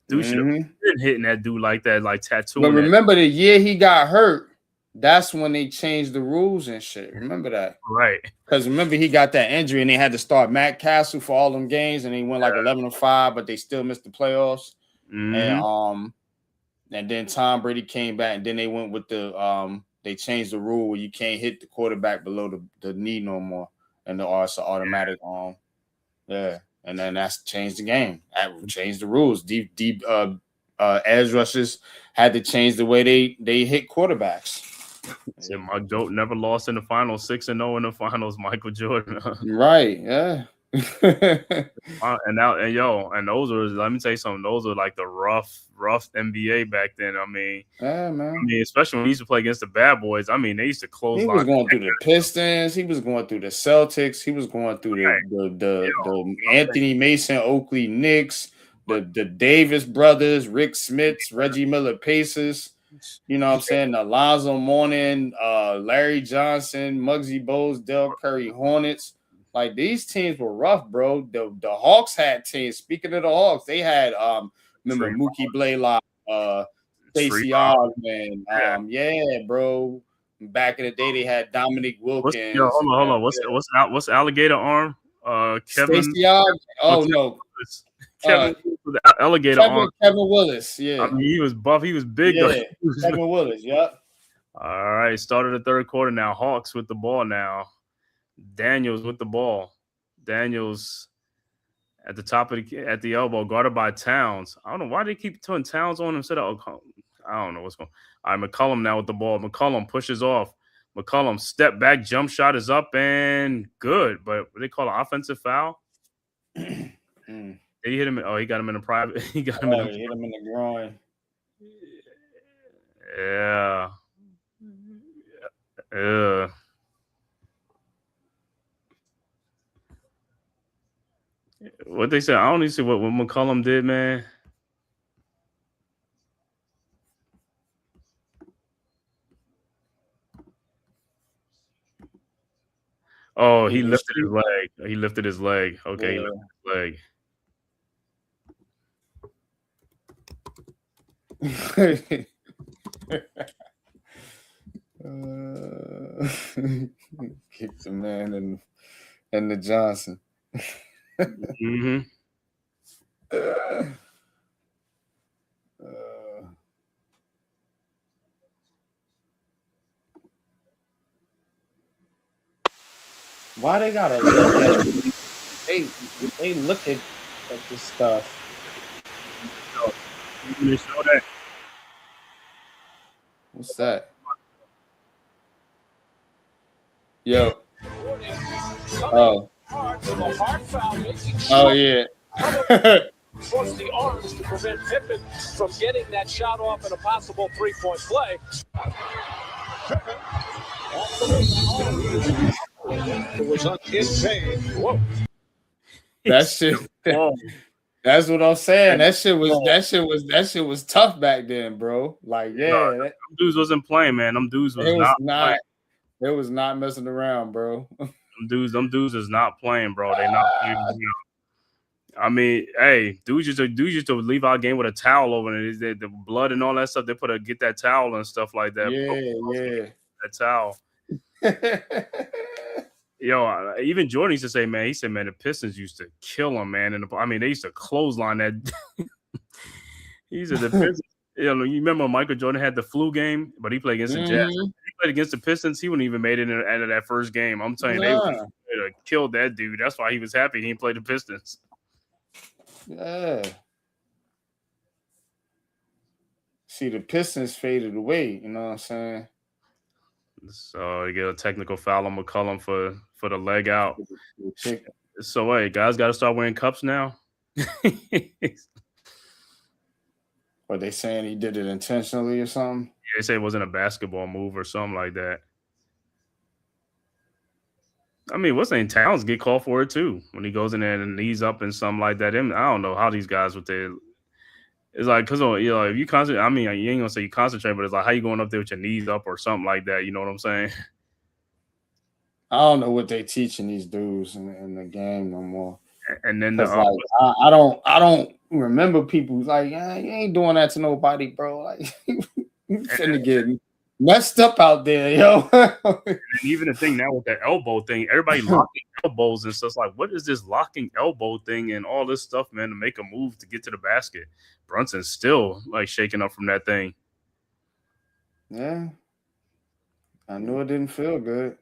Dude should have been hitting that dude like that, like tattooing. But remember the year he got hurt, that's when they changed the rules and shit. Remember that? Right. Because remember he got that injury and they had to start Matt Castle for all them games and he went like 11-5, but they still missed the playoffs. And then Tom Brady came back, and then they went with they changed the rule where you can't hit the quarterback below the knee no more, and it's an automatic and then that's changed the game. That changed the rules. Deep edge rushers had to change the way they hit quarterbacks. So my GOAT never lost in the finals, 6-0 in the finals, Michael Jordan. Right, yeah. And now, and those are, let me tell you something. Those are like the rough NBA back then. I mean, yeah, man. Especially when he used to play against the bad boys. I mean, they used to close. He was going through the Pistons. He was going through the Celtics. He was going through the Anthony Mason Oakley Knicks, the Davis brothers, Rick Smiths, Reggie Miller Pacers. You know what I'm saying? Alonzo Mourning, Larry Johnson, Muggsy Bogues, Del Curry Hornets. Like, these teams were rough, bro. The Hawks had teams. Speaking of the Hawks, they had remember Mookie Blaylock, Stacey Osman. Yeah, bro. Back in the day, they had Dominic Wilkins. Hold on. What's alligator arm? Kevin. Stacey Osman. Oh no. Kevin with the alligator arm. Kevin Willis. Yeah. I mean, he was buff. He was big. Yeah. Kevin Willis. Yep. All right. Started the third quarter now. Hawks with the ball now. Daniels with the ball. Daniels at the top of at the elbow, guarded by Towns. I don't know why they keep putting Towns on instead of. I don't know what's going on. All right, McCollum now with the ball. McCollum pushes off. McCollum step back, jump shot is up and good. But what they call an offensive foul? Did he hit him? Oh, he got him in a private. He got him. He hit him in the groin. Yeah. Yeah. What they said, I don't even see what McCollum did, man. Oh, he lifted his leg. He lifted his leg. Okay, he lifted his leg. Kicked the man and the Johnson. Mm-hmm. Why they gotta look at they look at this stuff? You show that. What's that? Yo. Oh. Oh yeah. Force the arms to prevent Pippen from getting that shot off in a possible three-point play. It was in pain. Whoa. That shit. That's what I'm saying. That shit was tough back then, bro. Like, yeah, them dudes wasn't playing, man. Them dudes was not. It was not messing around, bro. Them dudes is not playing, bro. They not playing. I mean, hey, dudes used to leave our game with a towel over it. The blood and all that stuff. They get that towel and stuff like that. Yeah. That towel. Yo, even Jordan used to say, man, he said, man, the Pistons used to kill him, man. And they used to clothesline that. He said the Pistons. You remember Michael Jordan had the flu game, but he played against the Jazz. He played against the Pistons. He wouldn't even made it out of that first game. I'm telling you, they would have killed that dude. That's why he was happy he didn't play the Pistons. Yeah. See, the Pistons faded away. You know what I'm saying? So you get a technical foul on McCollum for the leg out. So wait, guys got to start wearing cups now. Are they saying he did it intentionally or something? Yeah, they say it wasn't a basketball move or something like that. I mean, what's saying Towns get called for it too when he goes in there and knees up and something like that. I don't know how these guys with their. It's like, because if you concentrate, I mean, you ain't gonna say you concentrate, but it's like how you going up there with your knees up or something like that. You know what I'm saying? I don't know what they teaching these dudes in the game no more. And then I don't remember people like, you ain't doing that to nobody, bro. Like, you finna get messed up out there, yo. And even the thing now with that elbow thing, everybody locking elbows and stuff. Like, what is this locking elbow thing and all this stuff, man, to make a move to get to the basket? Brunson's still like shaking up from that thing. Yeah. I knew it didn't feel good.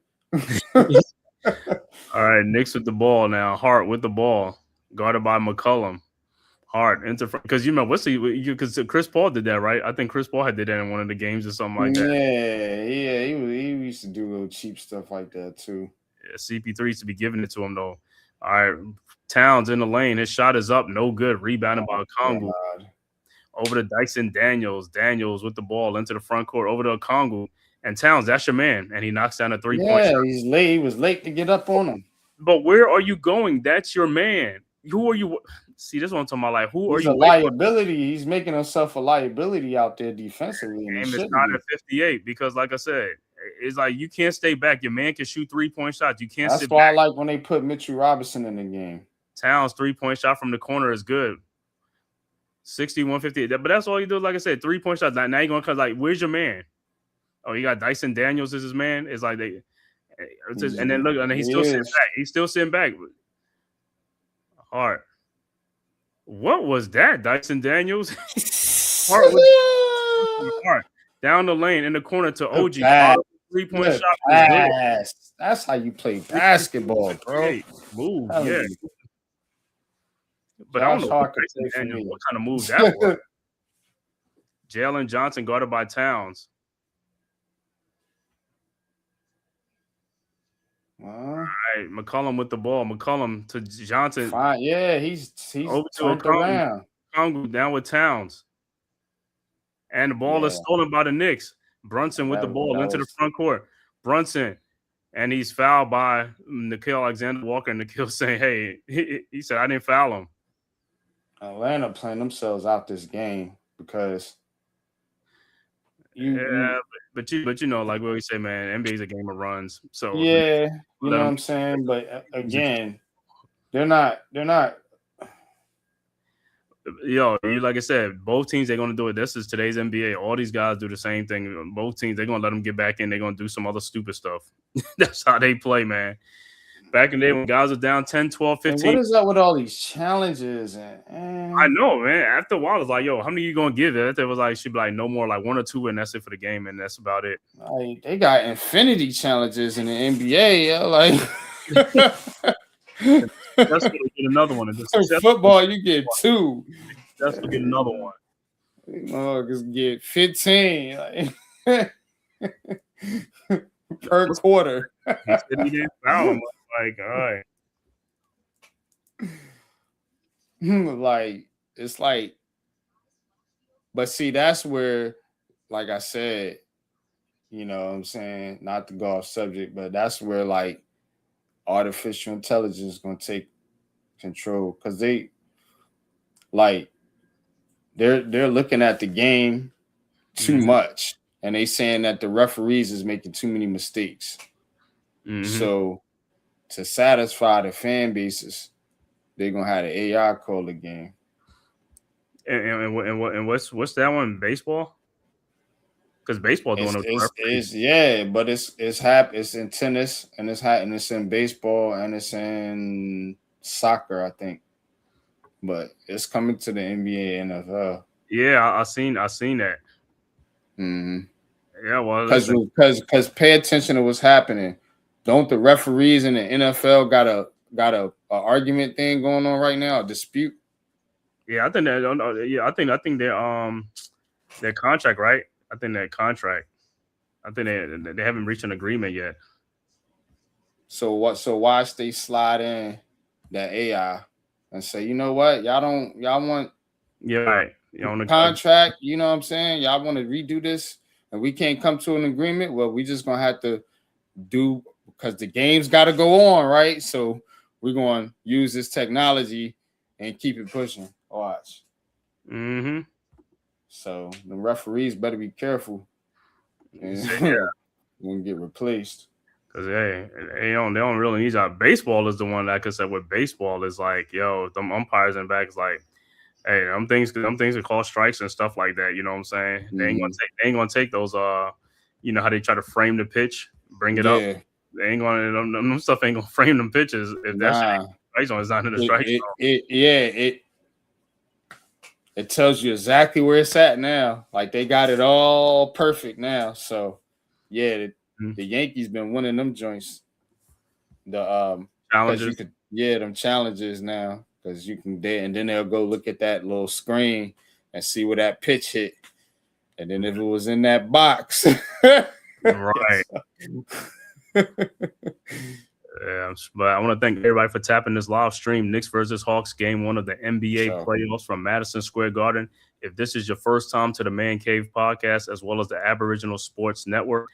All right, Knicks with the ball now. Hart with the ball, guarded by McCollum. Hart into front because because Chris Paul did that, right? I think Chris Paul did that in one of the games or something like that. Yeah, he used to do little cheap stuff like that too. Yeah, CP3 used to be giving it to him though. All right, Towns in the lane. His shot is up, no good. Rebounded by Kongu. Over to Dyson Daniels. Daniels with the ball into the front court. Over to Kongu. And Towns, that's your man. And he knocks down a 3-point shot. He's late. He was late to get up on him. But where are you going? That's your man. Who are you? See, this is what I'm talking about. Like, who He's are you? A liability. He's making himself a liability out there defensively. Game is not at 58 because, like I said, it's like you can't stay back. Your man can shoot 3-point shots. You can't. That's why I like when they put Mitchell Robinson in the game. Towns 3-point shot from the corner is good. 61-58. But that's all you do. Like I said, 3-point shots. Now you're gonna come like, where's your man? Oh, you got Dyson Daniels as his man. It's like they, and then look, and he's still sitting back. He's still sitting back. Hard. What was that, Dyson Daniels? Hard. Down the lane in the corner to OG. 3-point shot. That's how you play basketball, bro. Move, yeah. But I don't know what kind of move that was. Jalen Johnson guarded by Towns. All right, McCollum with the ball. McCollum to Johnson. Fine. Yeah, he's over to Kongu down with Towns. And the ball is stolen by the Knicks. Brunson with the ball into the front court. Brunson. And he's fouled by Nickeil Alexander-Walker. And Nickeil saying, hey, he said, I didn't foul him. Atlanta playing themselves out this game because but you know, like what we say, man, NBA is a game of runs. So you know what I'm saying. But again, they're not. Yo, like I said, both teams they're gonna do it. This is today's NBA. All these guys do the same thing. Both teams they're gonna let them get back in. They're gonna do some other stupid stuff. That's how they play, man. Back in the day when guys are down 10, 12, 15. And what is up with all these challenges? I know, man. After a while, it's like, yo, how many you gonna give it? It was like she'd be like no more, like 1 or 2, and that's it for the game, and that's about it. Like they got infinity challenges in the NBA. Like that's gonna get another one. Football, you get 2. That's gonna get another one. Motherfuckers get 15 per quarter. He said he didn't foul him. Like, all right. Like, it's like, but see, that's where, like I said, you know what I'm saying, not to go off subject, but that's where like artificial intelligence is going to take control because they're looking at the game too much and they saying that the referees is making too many mistakes. So to satisfy the fan bases, they're gonna have the AI call the game. And what's that one? Baseball? Because baseball doing but it's in tennis and it's in baseball and it's in soccer, I think. But it's coming to the NBA and NFL. Yeah, I seen that. Yeah, well, because pay attention to what's happening. Don't the referees in the NFL got a argument thing going on right now, a dispute? Yeah, I think that. Yeah, I think their contract, right? I think their contract. I think they haven't reached an agreement yet. So what? So watch they slide in that AI and say, you know what, y'all want right. On the contract. You know what I'm saying? Y'all want to redo this, and we can't come to an agreement. Well, we just gonna have to do. Because the game's got to go on, right? So we're going to use this technology and keep it pushing. Watch. So the referees better be careful. They're going to get replaced. Because they don't really need that. Baseball is the one that I could say with baseball is like, yo, them umpires in back is like, hey, them things are called strikes and stuff like that. You know what I'm saying? They ain't gonna take those. You know how they try to frame the pitch, bring it up. They ain't gonna them stuff ain't gonna frame them pitches if that's strike zone is not in the strike zone. It tells you exactly where it's at now. Like they got it all perfect now. So the Yankees been winning them joints. The challenges. Them challenges now. Because you can and then they'll go look at that little screen and see where that pitch hit. And then if it was in that box. Right. Yeah, but I want to thank everybody for tapping this live stream. Knicks versus Hawks, game 1 of the NBA playoffs from Madison Square Garden. If this is your first time to the Man Cave podcast, as well as the Aboriginal Sports Network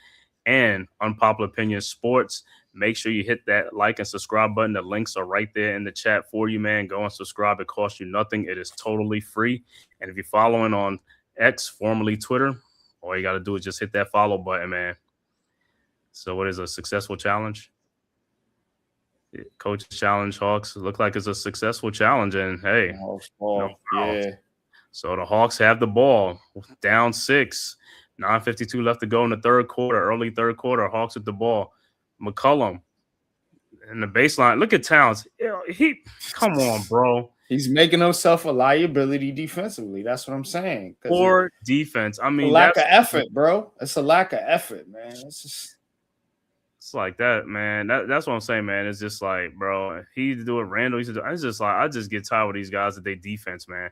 and Unpopular Opinion Sports, make sure you hit that like and subscribe button. The links are right there in the chat for you, man. Go and subscribe. It costs you nothing. It is totally free. And if you're following on X, formerly Twitter, all you got to do is just hit that follow button, man. So what is a successful challenge? Coach challenge, Hawks look like it's a successful challenge, and hey, yeah. So the Hawks have the ball, down 6, 9:52 left to go in the third quarter, early third quarter. Hawks with the ball. McCollum in the baseline. Look at Towns. Come on, bro. He's making himself a liability defensively. That's what I'm saying. Poor defense. I mean, lack of effort, bro. It's a lack of effort, man. It's like that, man. That's what I'm saying, man. It's just like, bro, he used to do it. Randall used to do it. It's just like, I just get tired with these guys that they defense, man.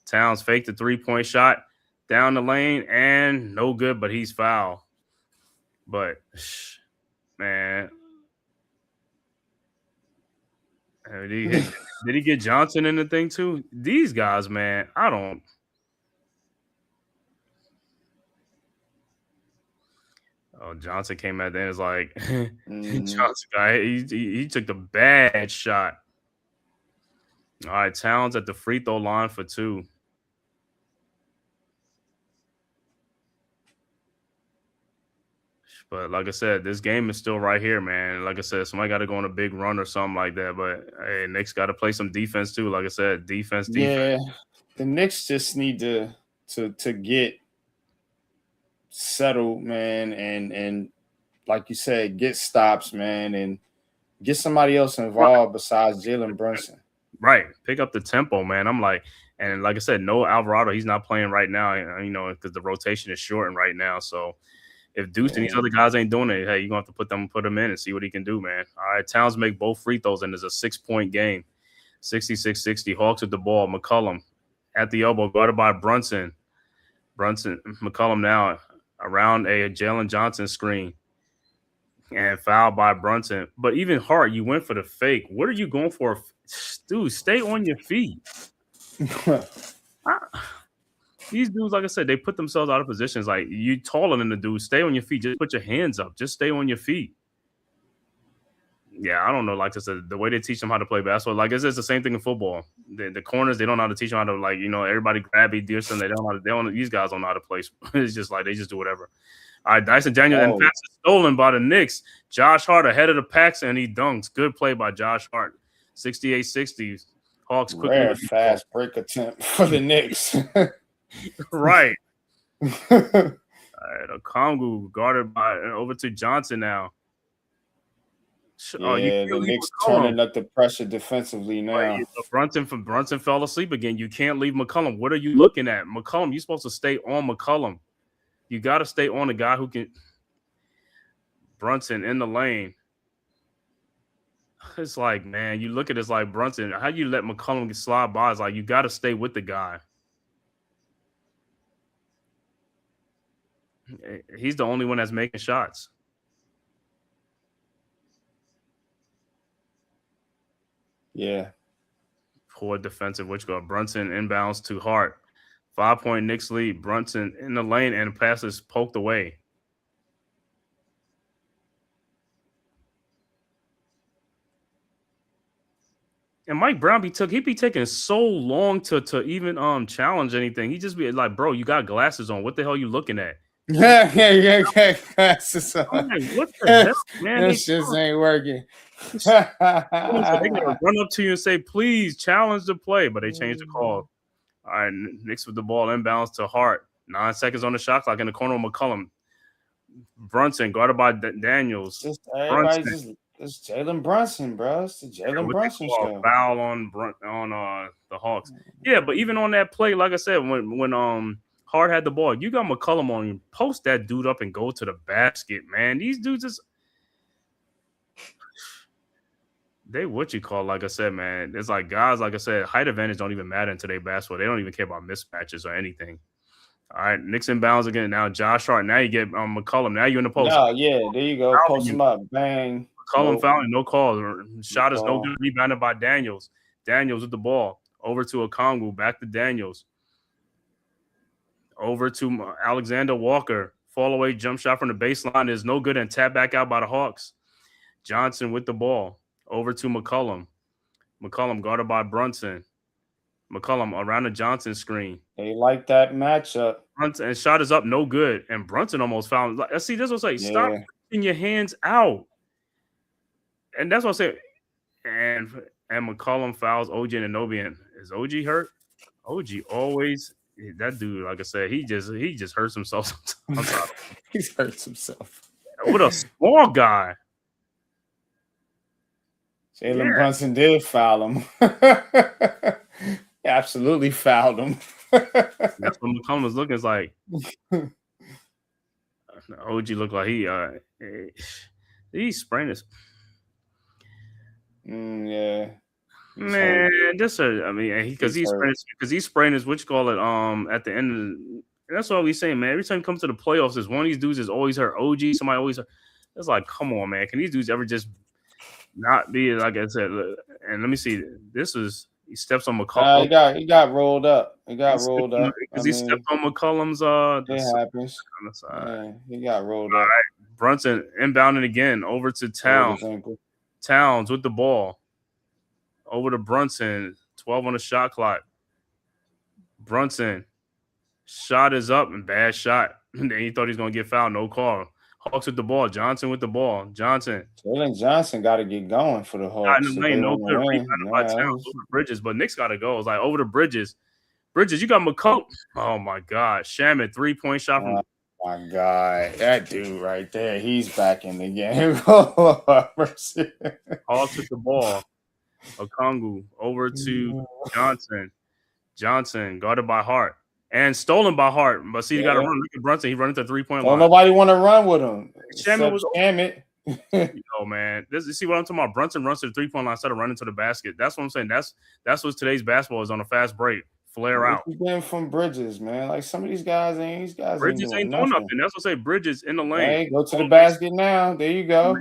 Towns faked the 3-point shot down the lane and no good, but he's foul. But, man. Did he get Johnson in the thing too? These guys, man, I don't. Oh, Johnson came at the end. It's like Johnson guy. He took the bad shot. All right, Towns at the free throw line for 2. But like I said, this game is still right here, man. Like I said, somebody got to go on a big run or something like that. But hey, Knicks got to play some defense too. Like I said, defense. Yeah, the Knicks just need to get settled, man, and like you said, get stops, man, and get somebody else involved besides Jalen Brunson. Right, pick up the tempo, man. I'm like, and like I said, no Alvarado. He's not playing right now, you know, because the rotation is shortened right now. So if Deuce and these other guys ain't doing it, hey, you're gonna have to put him in and see what he can do, man. All right, Towns make both free throws, and it's a 6-point game, 66-60. Hawks with the ball. McCollum at the elbow, guarded by Brunson. McCollum now around a Jalen Johnson screen and fouled by Brunson. But even Hart, you went for the fake. What are you going for? Dude, stay on your feet. These dudes, like I said, they put themselves out of positions. Like, you taller than the dude. Stay on your feet. Just put your hands up. Just stay on your feet. Yeah, I don't know. Like I said, the way they teach them how to play basketball, like it's the same thing in football. The corners, they don't know how to teach them how to, like, you know, everybody grab each other. They don't know how to, these guys don't know how to play. It's just like they just do whatever. All right, Dyson Daniels and pass is stolen by the Knicks. Josh Hart ahead of the packs, and he dunks. Good play by Josh Hart. 68-60. Hawks quickly. Rare fast break attempt for the Knicks. Right. All right, Okongwu guarded by over to Johnson now. Yeah, the Knicks turning up the pressure defensively now. Right, Brunson fell asleep again. You can't leave McCollum. What are you looking at? McCollum, you're supposed to stay on McCollum. You got to stay on the guy who can. Brunson in the lane. It's like, man, you look at this like Brunson. How you let McCollum get slide by? It's like you got to stay with the guy. He's the only one that's making shots. Yeah. Poor defensive which guard. Brunson inbounds to Hart. 5-point Knicks lead. Brunson in the lane and pass is poked away. And Mike Brown he'd be taking so long to even challenge anything. He just be like, bro, you got glasses on. What the hell are you looking at? Yeah, glasses on. What the hell, man? This just ain't working. They're gonna run up to you and say, please challenge the play, but they changed the call. All right, Knicks with the ball inbounds to Hart. 9 seconds on the shot clock in the corner of McCollum. Brunson guarded by Daniels. It's Jalen Brunson, bro. It's the Jalen Brunson show. Foul on the Hawks. Yeah, but even on that play, like I said, when Hart had the ball, you got McCollum on you. Post that dude up and go to the basket, man. These dudes is like I said, man. It's like guys, like I said, height advantage don't even matter in today's basketball. They don't even care about mismatches or anything. All right, Knicks inbounds again. Now Josh Hart. Now you get McCollum. Now you're in the post. Oh, yeah, there you go. Post him up. Bang. McCollum found it, no call. Shot is no good. Rebounded by Daniels. Daniels with the ball. Over to Okongwu. Back to Daniels. Over to Alexander Walker. Fall away jump shot from the baseline is no good and tap back out by the Hawks. Johnson with the ball. Over to McCollum. McCollum guarded by Brunson. McCollum around the Johnson screen. They like that matchup. Brunson, and shot is up, no good. And Brunson almost found. See, this was like, stop putting your hands out. And that's what I say. And McCollum fouls OG Anunoby. And is OG hurt? OG always, that dude, like I said, he just hurts himself sometimes. He hurts himself. What a small guy. Jalen Brunson did foul him. Absolutely fouled him. That's what McCollum was looking. It's like OG looked like he sprained his. Yeah. Man, because he sprained his what you call it at the end of the, that's all we saying, man. Every time he comes to the playoffs, is one of these dudes is always hurt. OG, somebody always hurt. It's like, come on, man. Can these dudes ever just not be, like I said? And let me see. He steps on McCollum. He got rolled up. Because he stepped on McCollum's. It happens. On the side. Yeah, he got rolled up. All right. Brunson inbounding again over to Towns. Towns with the ball. Over to Brunson. 12 on the shot clock. Brunson. Shot is up and bad shot. And then he thought he was going to get fouled. No call. Hawks with the ball. Johnson with the ball. Johnson. Jalen Johnson got to get going for the Hawks. No good rebound by Towns over Bridges, but Knicks got to go. It's like over to Bridges. Bridges, you got McCollum. Oh, my God. Shaman, 3-point shot from. Oh, my God. That dude right there, he's back in the game. Hawks with the ball. Okongwu over to Johnson. Johnson guarded by Hart. And stolen by Hart. But see, you got to run. Look at Brunson. He running to 3-point line. Nobody want to run with him. Shaman was Shaman. Man. You see what I'm talking about? Brunson runs to the 3-point line instead of running to the basket. That's what I'm saying. That's what today's basketball is on a fast break. Flare out. You getting from Bridges, man. Like some of these guys ain't Bridges ain't doing nothing. That's what I say. Bridges in the lane. Hey, go to the basket now. There you go.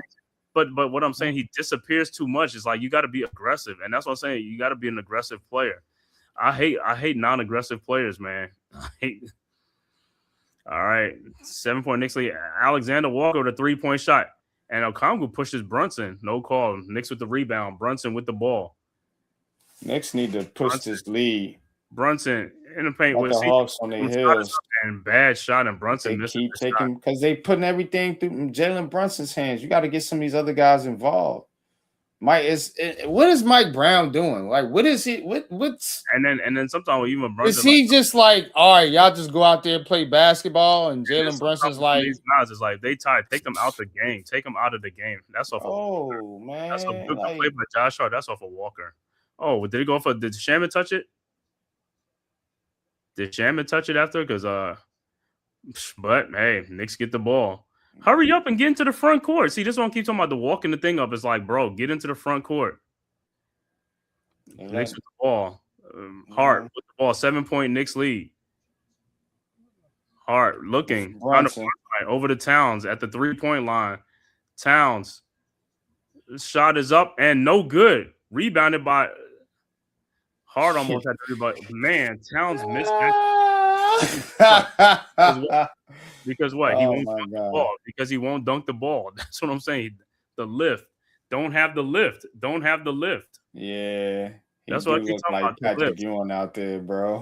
But what I'm saying, he disappears too much. It's like you got to be aggressive. And that's what I'm saying. You got to be an aggressive player. I hate non-aggressive players, man. All right. 7-point Knicks lead. Alexander Walker with a 3-point shot. And Okongwu pushes Brunson. No call. Knicks with the rebound. Brunson with the ball. Knicks need to push this lead. Brunson in the paint with the Hawks on their heels. And bad shot, and Brunson they keep taking because they putting everything through Jalen Brunson's hands. You got to get some of these other guys involved. What is Mike Brown doing? Like, what is he? What's and then sometimes even Brunson is he just like, all right, y'all just go out there and play basketball, and Jalen Brunson's like, these guys is like they tired. Take them out the game. Take them out of the game. That's off. Man, that's a good play by Josh Hart. That's off of Walker. Oh, did he go for? Did Shaman touch it? Did Shaman touch it after? Because but hey, Knicks get the ball. Hurry up and get into the front court. See, this one keeps talking about the walking the thing up. It's like, bro, get into the front court. Knicks with the ball. Hart with the ball. 7-point Knicks lead. Hart looking over to Towns at the 3-point line. Towns shot is up and no good. Rebounded by Hart. Almost had everybody. Man, Towns missed that. Because what? He won't dunk the ball. Because he won't dunk the ball. That's what I'm saying. The lift. Don't have the lift. Don't have the lift. Yeah. That's what I keep talking about. Patrick Ewing out there, bro.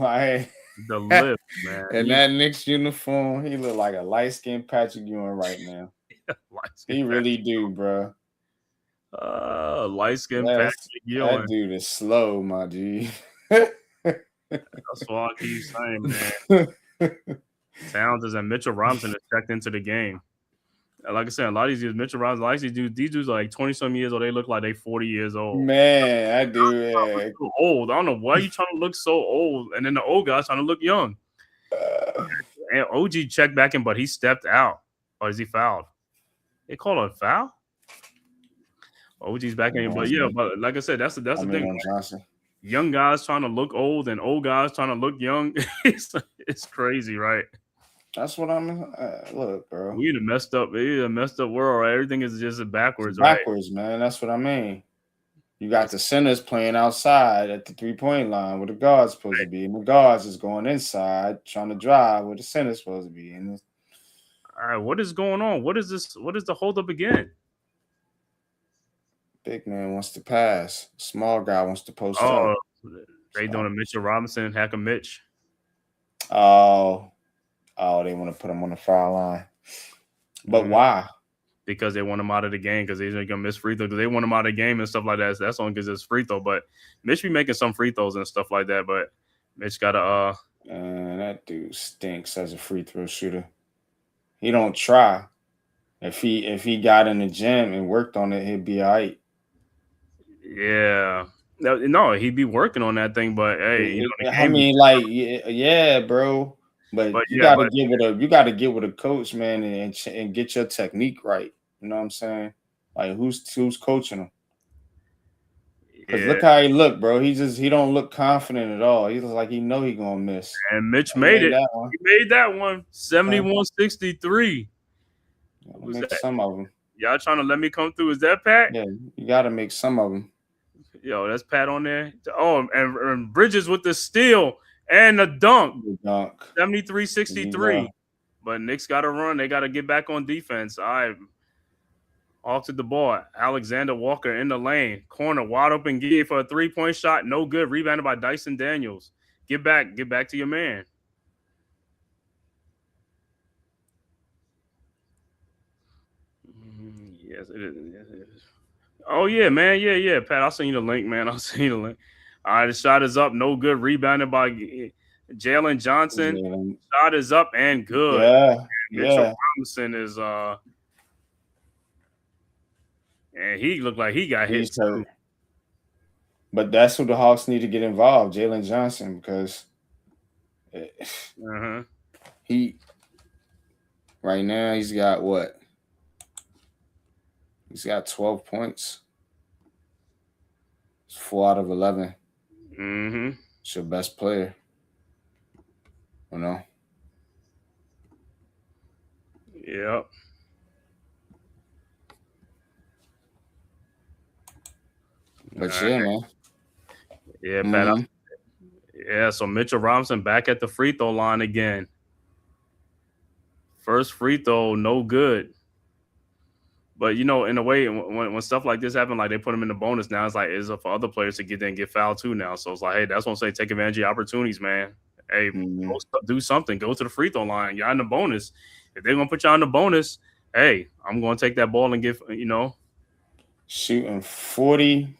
The lift, man. And that Knicks uniform, he look like a light-skinned Patrick Ewing right now. He really do, bro. Light-skinned Patrick Ewing. That dude is slow, my G. That's what I keep saying, man. Towns and Mitchell Robinson have checked into the game. Like I said, a lot of these dudes, Mitchell Robinson, like these dudes are like 20-some years old. They look like they 40 years old. Man, I do. Yeah. So old. I don't know why you trying to look so old, and then the old guy's trying to look young. And OG checked back in, but he stepped out. Or is he fouled? They call it a foul? OG's back in, but yeah, but like I said, that's the thing. Young guys trying to look old and old guys trying to look young. It's crazy, right? That's what I'm. Look, bro. We in a messed up world, right? Everything is just backwards, It's right? backwards, man. That's what I mean. You got the centers playing outside at the 3-point line where the guard's supposed to be, and the guards is going inside trying to drive where the center's supposed to be. And All right, what is going on? What is this? What is the holdup again? big man wants to pass. Small guy wants to post Oh, up. they doing a Mitchell Robinson, hack a Mitch. Oh, they want to put him on the foul line. But why? Because they want him out of the game because they're gonna miss free throws. Because they want him out of the game and stuff like that. So that's only because it's free throw. But Mitch be making some free throws and stuff like that. But Mitch gotta that dude stinks as a free throw shooter. He don't try. If he got in the gym and worked on it, he'd be all right. Yeah. No, he'd be working on that thing, but hey, I mean, like, yeah, bro. But you gotta get with a coach, man, and get your technique right. You know what I'm saying? Like, who's coaching him? Because look how he look, bro. He don't look confident at all. He looks like he know he gonna miss. And Mitch made it. He made that one. 71-63. Make some of them. Y'all trying to let me come through? Is that Pat? Yeah, you gotta make some of them. Yo, that's Pat on there. Oh, and Bridges with the steal and the dunk. 73-63. But Knicks got to run. They got to get back on defense. All right. Off to the ball. Alexander Walker in the lane. Corner, wide open give for a 3-point shot. No good. Rebounded by Dyson Daniels. Get back to your man. Yes, it is. Oh, yeah, man. Yeah. Pat, I'll send you the link, man. I'll send you the link. All right, the shot is up. No good. Rebounded by Jalen Johnson. Shot is up and good. Yeah. And Mitchell Robinson is and he looked like he got hit too. But that's who the Hawks need to get involved, Jalen Johnson, because he right now he's got what? He's got 12 points. It's 4 out of 11. It's your best player. You know? Yep. But yeah, man. Yeah, Pat. Yeah, so Mitchell Robinson back at the free throw line again. First free throw, no good. But, you know, in a way, when stuff like this happen, like they put him in the bonus now, it's like it's for other players to get there and get fouled too now. So it's like, hey, that's what I'm saying. Take advantage of your opportunities, man. Hey, do something. Go to the free throw line. You're in the bonus. If they're going to put you on the bonus, hey, I'm going to take that ball and give, you know. Shooting 40%.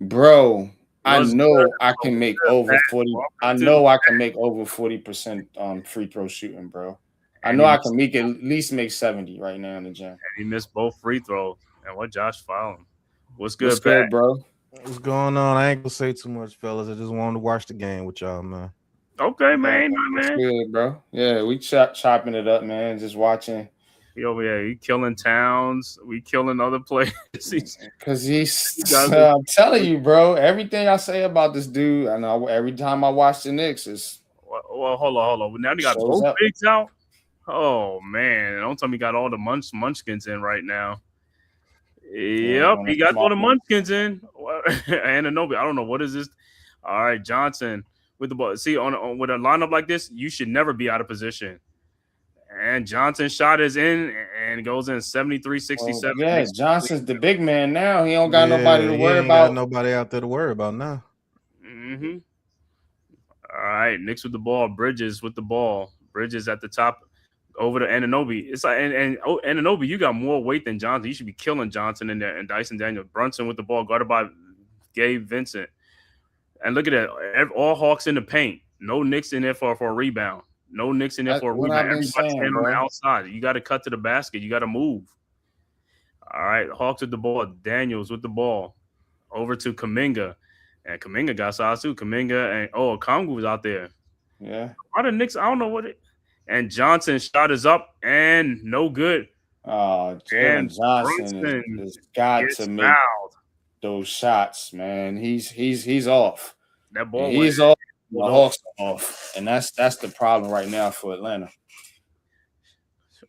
Bro, I know I can make over 40. I know I can make over 40% free throw shooting, bro. I know I can at least make 70 right now in the gym. And he missed both free throws. And what Josh fouling? What's good, What's good, bro? What's going on? I ain't gonna say too much, fellas. I just wanted to watch the game with y'all, man. Okay, man. What's good, bro? Yeah, we chopping it up, man. Just watching. He over here, he killing Towns. We killing other players. Because I'm telling you, bro. Everything I say about this dude, I know every time I watch the Knicks is. Well, hold on. Now they got both bigs out. Oh man! Don't tell me he got all the munchkins in right now. Yep, he got all the munchkins in. Anunoby, I don't know what is this. All right, Johnson with the ball. See, with a lineup like this, you should never be out of position. And Johnson's shot is in and goes in 73-67. Yeah, Johnson's the big man now. He don't got nobody to worry about. Got nobody out there to worry about now. All right, Knicks with the ball. Bridges with the ball. Bridges at the top. Over to Anunoby. It's like and Anunoby, you got more weight than Johnson. You should be killing Johnson in there. And Dyson Daniels. Brunson with the ball, guarded by Gabe Vincent. And look at that. All Hawks in the paint. No Knicks in there for a rebound. No Knicks in there for a rebound. Everybody's standing on the outside. You got to cut to the basket. You got to move. All right. Hawks with the ball. Daniels with the ball. Over to Kuminga. And Kuminga got size too. Kuminga and Kongu was out there. Yeah. Why the Knicks? I don't know what it. And Johnson's shot is up and no good. Oh, Jalen Johnson has got to make those shots, man. He's off. That ball he's off. The Hawks are off, and that's the problem right now for Atlanta.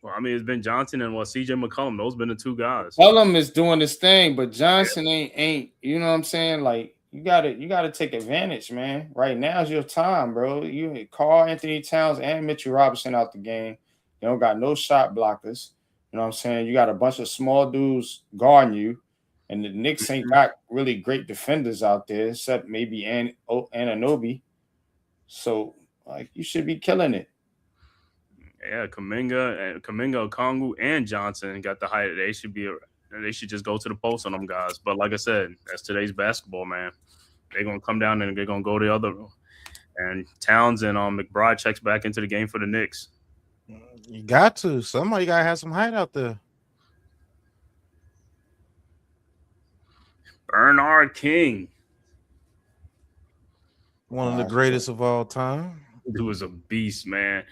Well, I mean, it's been Johnson and CJ McCollum. Those been the two guys. McCollum is doing this thing, but Johnson ain't. You know what I'm saying? Like you gotta take advantage, man. Right now is your time, bro. You call Anthony Towns and Mitchell Robinson out the game. You don't got no shot blockers. You know what I'm saying? You got a bunch of small dudes guarding you, and the Knicks ain't got really great defenders out there, except maybe Anunoby. So, like, you should be killing it. Yeah, Kuminga, Okongwu, and Johnson got the height. They should just go to the post on them guys. But like I said, that's today's basketball, man. They're gonna come down and they're gonna go the other. And Towns and McBride checks back into the game for the Knicks. You got to. Somebody gotta have some height out there. Bernard King, One of the greatest of all time. dude was a beast, man.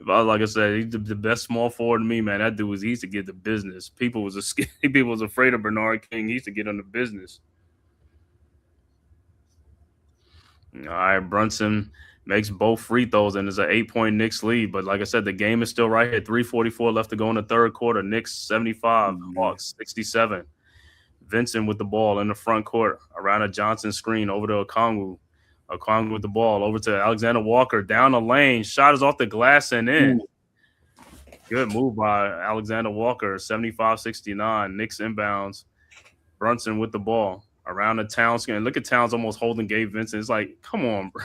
Like I said, he's the best small forward to me, man. That dude he used to get the business. People was afraid of Bernard King. He used to get on the business. All right, Brunson makes both free throws and it's an 8-point Knicks lead. But like I said, the game is still right here. 3:44 left to go in the third quarter. Knicks 75, Hawks 67. Vincent with the ball in the front court around a Johnson screen over to Okongwu. Okongwu with the ball over to Alexander Walker down the lane. Shot is off the glass and in. Good move by Alexander Walker. 75-69. Knicks inbounds. Brunson with the ball around the Towns. And look at Towns almost holding Gabe Vincent. It's like, come on, bro.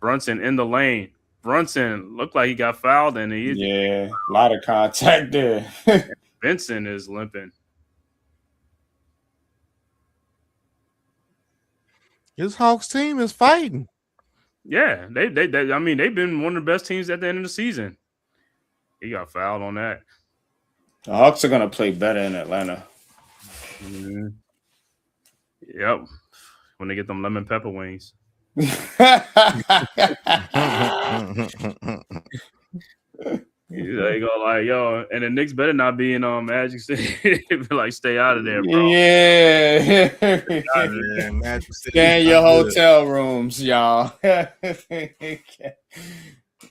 Brunson in the lane. Brunson looked like he got fouled. And a lot of contact there. Vincent is limping. This Hawks team is fighting. Yeah, they I mean, they've been one of the best teams at the end of the season. He got fouled on that. The Hawks are gonna play better in Atlanta. Mm-hmm. Yep. When they get them lemon pepper wings. They go like, yo, and the Knicks better not be in Magic City. Like, stay out of there, bro. Yeah. Stay in your hotel rooms, y'all. Can't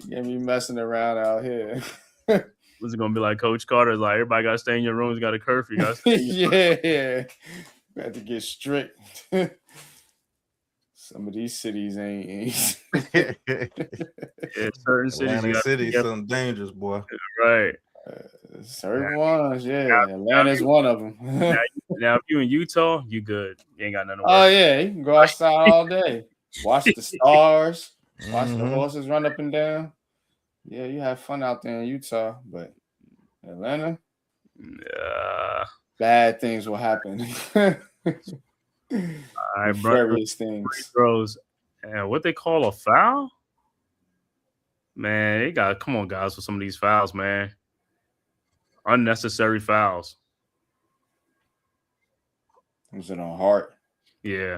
be messing around out here. What's it gonna be like? Coach Carter's like, everybody gotta stay in your rooms, got a curfew. Yeah. We have to get strict. Some of these cities ain't. Yeah, certain cities, some dangerous, boy. Right. Certain ones, yeah. Atlanta's one of them. Now, if you in Utah, you good. You ain't got nothing to worry. Oh yeah, you can go outside all day, watch the stars, watch the horses run up and down. Yeah, you have fun out there in Utah, but Atlanta, bad things will happen. All right, various things. Free throws, and what they call a foul? Man, they got come on, guys, with some of these fouls, man. Unnecessary fouls. Was it on Hart? Yeah.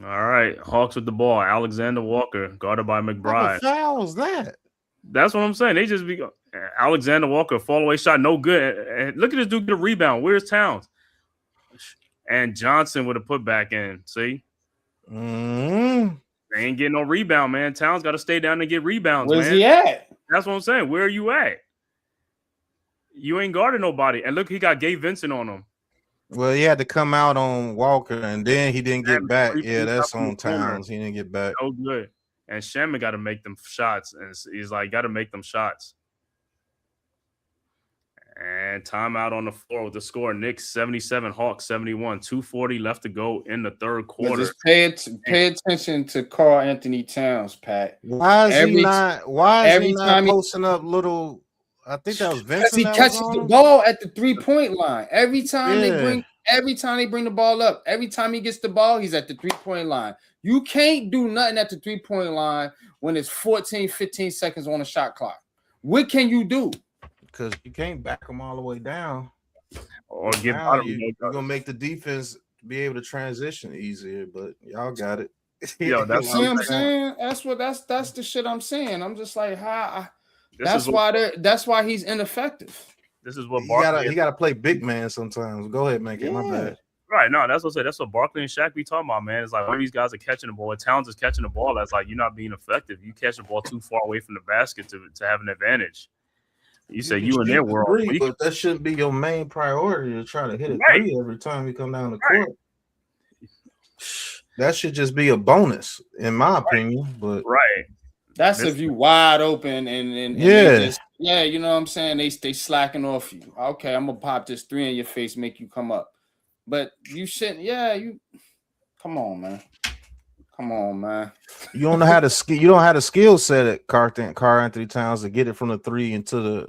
All right, Hawks with the ball. Alexander Walker guarded by McBride. What the foul was that? That's what I'm saying. They just be Alexander Walker fall away shot, no good. And look at this dude get a rebound. Where's Towns? And Johnson with a putback in. See? They ain't getting no rebound, man. Towns got to stay down and get rebounds, Where's man. he at? That's what I'm saying. Where are you at? You ain't guarding nobody. And look, he got Gabe Vincent on him. Well, he had to come out on Walker, and then he didn't get back. Yeah, that's on Towns. He didn't get back. No good. And Shamman got to make them shots. And he's like, got to make them shots. And timeout on the floor with the score. Knicks 77, Hawks 71. 2:40 left to go in the third quarter. Just pay attention to Karl Anthony Towns, Pat. Why is he not posting up little? I think that was Vincent. Because he catches the ball at the 3-point line. Every time they bring the ball up, every time he gets the ball, he's at the 3-point line. You can't do nothing at the 3-point line when it's 14, 15 seconds on the shot clock. What can you do? Because you can't back them all the way down. Or get out of you're gonna make the defense be able to transition easier, but y'all got it. Yo, that's what I'm saying. That's the shit I'm saying. I'm just like, that's why he's ineffective. This is what he gotta play big man sometimes. Go ahead, man. Get my bad. Right, no, that's what I said. That's what Barkley and Shaq be talking about, man. It's like when these guys are catching the ball, Towns is catching the ball. That's like you're not being effective. You catch the ball too far away from the basket to have an advantage. You say you in their world, but that shouldn't be your main priority to try to hit a Right. three every time you come down the Right. court. That should just be a bonus, in my opinion. But right. That's if you wide open and yeah, just, you know what I'm saying? They slacking off you. Okay, I'm gonna pop this three in your face, make you come up. But you shouldn't. You come on, man. Come on, man. You don't know how to skill. You don't have the skill set at Carl Anthony Towns to get it from the three into the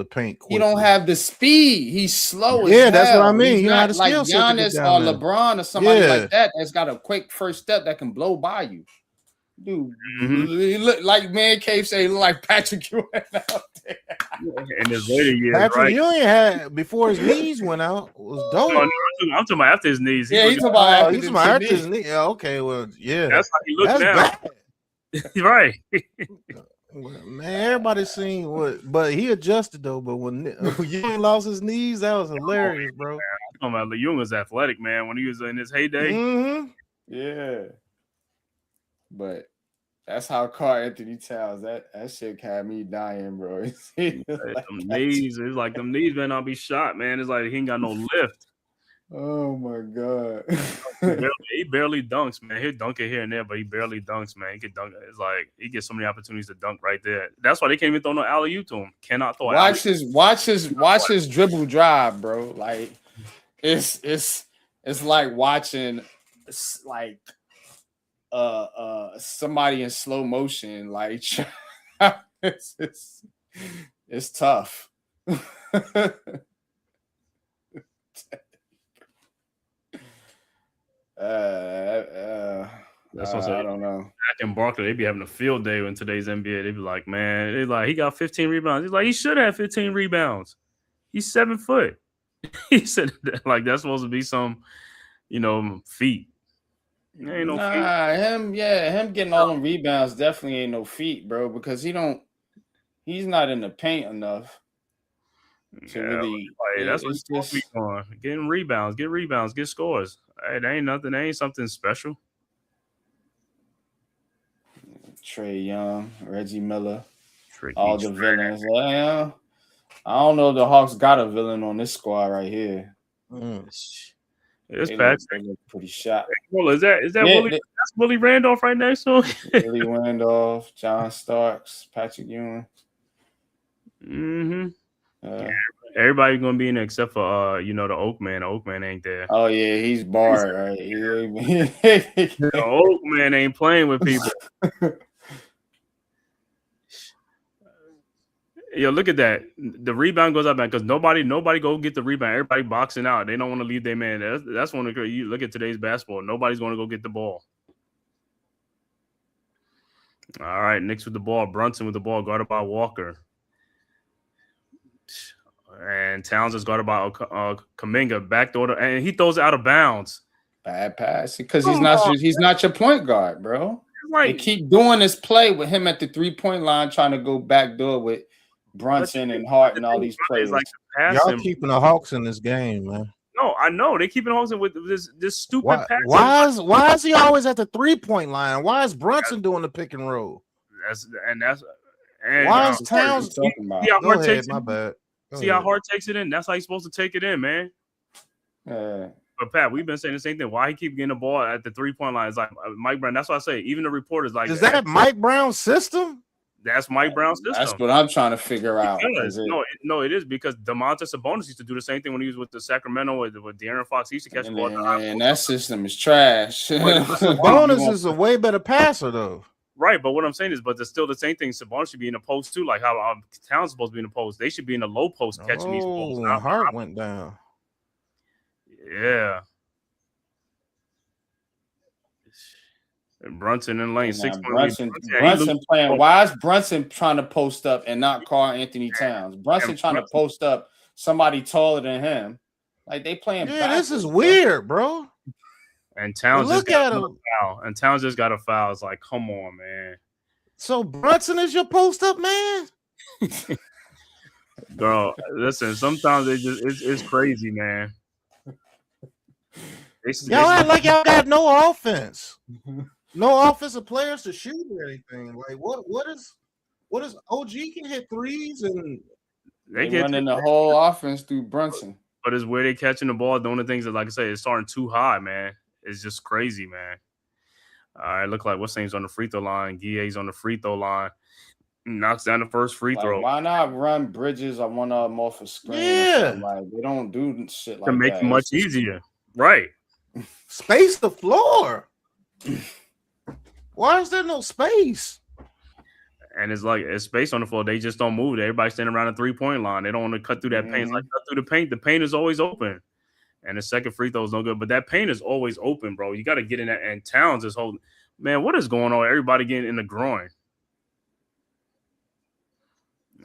paint. Quickly. You don't have the speed. He's slow. Yeah, as that's hell. what I mean. He's You don't not have the skill like set to get Giannis down or there. LeBron or somebody like that. That's got a quick first step that can blow by you. Dude, he look like Man-Cave say, he look like Patrick Ewing out there. In his later years, Patrick Ewing had before his knees went out was dope. No, I'm talking about after his knees. He's talking about after his knee. Yeah, okay, well, yeah, that's how he looks now. Bad. Right. Man, everybody seen what, but he adjusted though. But when Ewing lost his knees, that was hilarious, bro. I'm talking about Ewing was athletic, man, when he was in his heyday. Mm-hmm. Yeah, but that's how Carl Anthony Towns. That shit had me dying, bro. Them knees, it's like them knees better not be shot, man. It's like he ain't got no lift. Oh my god. He barely dunks, man. He'll dunk it here and there, but he barely dunks, man. He can dunk. It's like he gets so many opportunities to dunk right there. That's why they can't even throw no alley-oop to him. Cannot throw. Watch his dribble drive, bro. Like it's like watching like somebody in slow motion. Like it's tough. That's what I don't know. Zach and Barkley, they be having a field day in today's NBA. They be like, man, they like he got 15 rebounds. He's like, he should have 15 rebounds. He's 7 foot. He said that, like that's supposed to be some, feat. Ain't no feat. Him getting all them rebounds definitely ain't no feat, bro, because he's not in the paint enough. Really, that's what he's supposed to be doing. Getting rebounds, get scores. Hey, that ain't nothing. That ain't something special. Trae Young, Reggie Miller, all the villains. I don't know if the Hawks got a villain on this squad right here. It's Patrick. Pretty shot. Well, is that Willie? That's Willie Randolph right next to him. Willie Randolph, John Starks, Patrick Ewing. Mm-hmm. Everybody gonna be in there except for the Oak Man. The Oak Man ain't there. Oh yeah, he's barred, right? The Oak Man ain't playing with people. Yo, look at that. The rebound goes up, man, because nobody go get the rebound. Everybody boxing out. They don't want to leave their man. That's one of the, you look at today's basketball. Nobody's going to go get the ball. All right, Knicks with the ball. Brunson with the ball, guarded by Walker. And Towns is guarded by Kuminga. Backdoor, and he throws it out of bounds. Bad pass because he's not your point guard, bro. Right. They keep doing this play with him at the 3-point line, trying to go backdoor with Brunson and Hart and all these players. Like y'all keeping the Hawks in this game, man. No, I know they keeping the Hawks in with this stupid pass. Why is he always at the 3-point line? Why is Brunson doing the pick and roll? Why is Towns talking about? Go ahead, my bad. See how Hart takes it in? That's how he's supposed to take it in, man. But Pat, we've been saying the same thing. Why he keep getting the ball at the 3-point line? It's like Mike Brown. That's why I say even the reporters like. Is that Mike Brown's system? That's Mike Brown's system. That's what I'm trying to figure out. No, it is because Domantas Sabonis used to do the same thing when he was with the Sacramento with De'Aaron Fox. He used to catch the ball. And that system is trash. Sabonis is a way better passer, though. Right, but what I'm saying is, but there's still the same thing. Sabonis should be in the post too, like how Towns supposed to be in the post. They should be in the low post catching these balls. Oh, Hart went down. Yeah. And Brunson in lane 6. Brunson playing. Why is Brunson trying to post up and not Karl Anthony Towns? Brunson trying to post up somebody taller than him. Like they playing. Yeah, this is weird, bro. And Towns look at him. Foul. And Towns just got a foul. It's like, come on, man. So Brunson is your post up man? Girl, listen. Sometimes it's crazy, man. Y'all act like y'all got no offense. No offensive players to shoot or anything. Like what is OG can hit threes and they running the whole offense through Brunson. But it's where they catching the ball. The only things that, like I said, it's starting too high, man. It's just crazy, man. All right, look like what's name's on the free throw line. Guillet's on the free throw line. Knocks down the first free throw. Why not run Bridges? I want them off a screen. Yeah. Like they don't do shit like to make that. it much easier. Right. space the floor. Why is there no space? And it's like it's space on the floor. They just don't move. Everybody's standing around the 3-point line. They don't want to cut through that paint. It's like cut through the paint. The paint is always open. And the second free throw is no good. But that paint is always open, bro. You got to get in that. And Towns is holding. Man, what is going on? Everybody getting in the groin.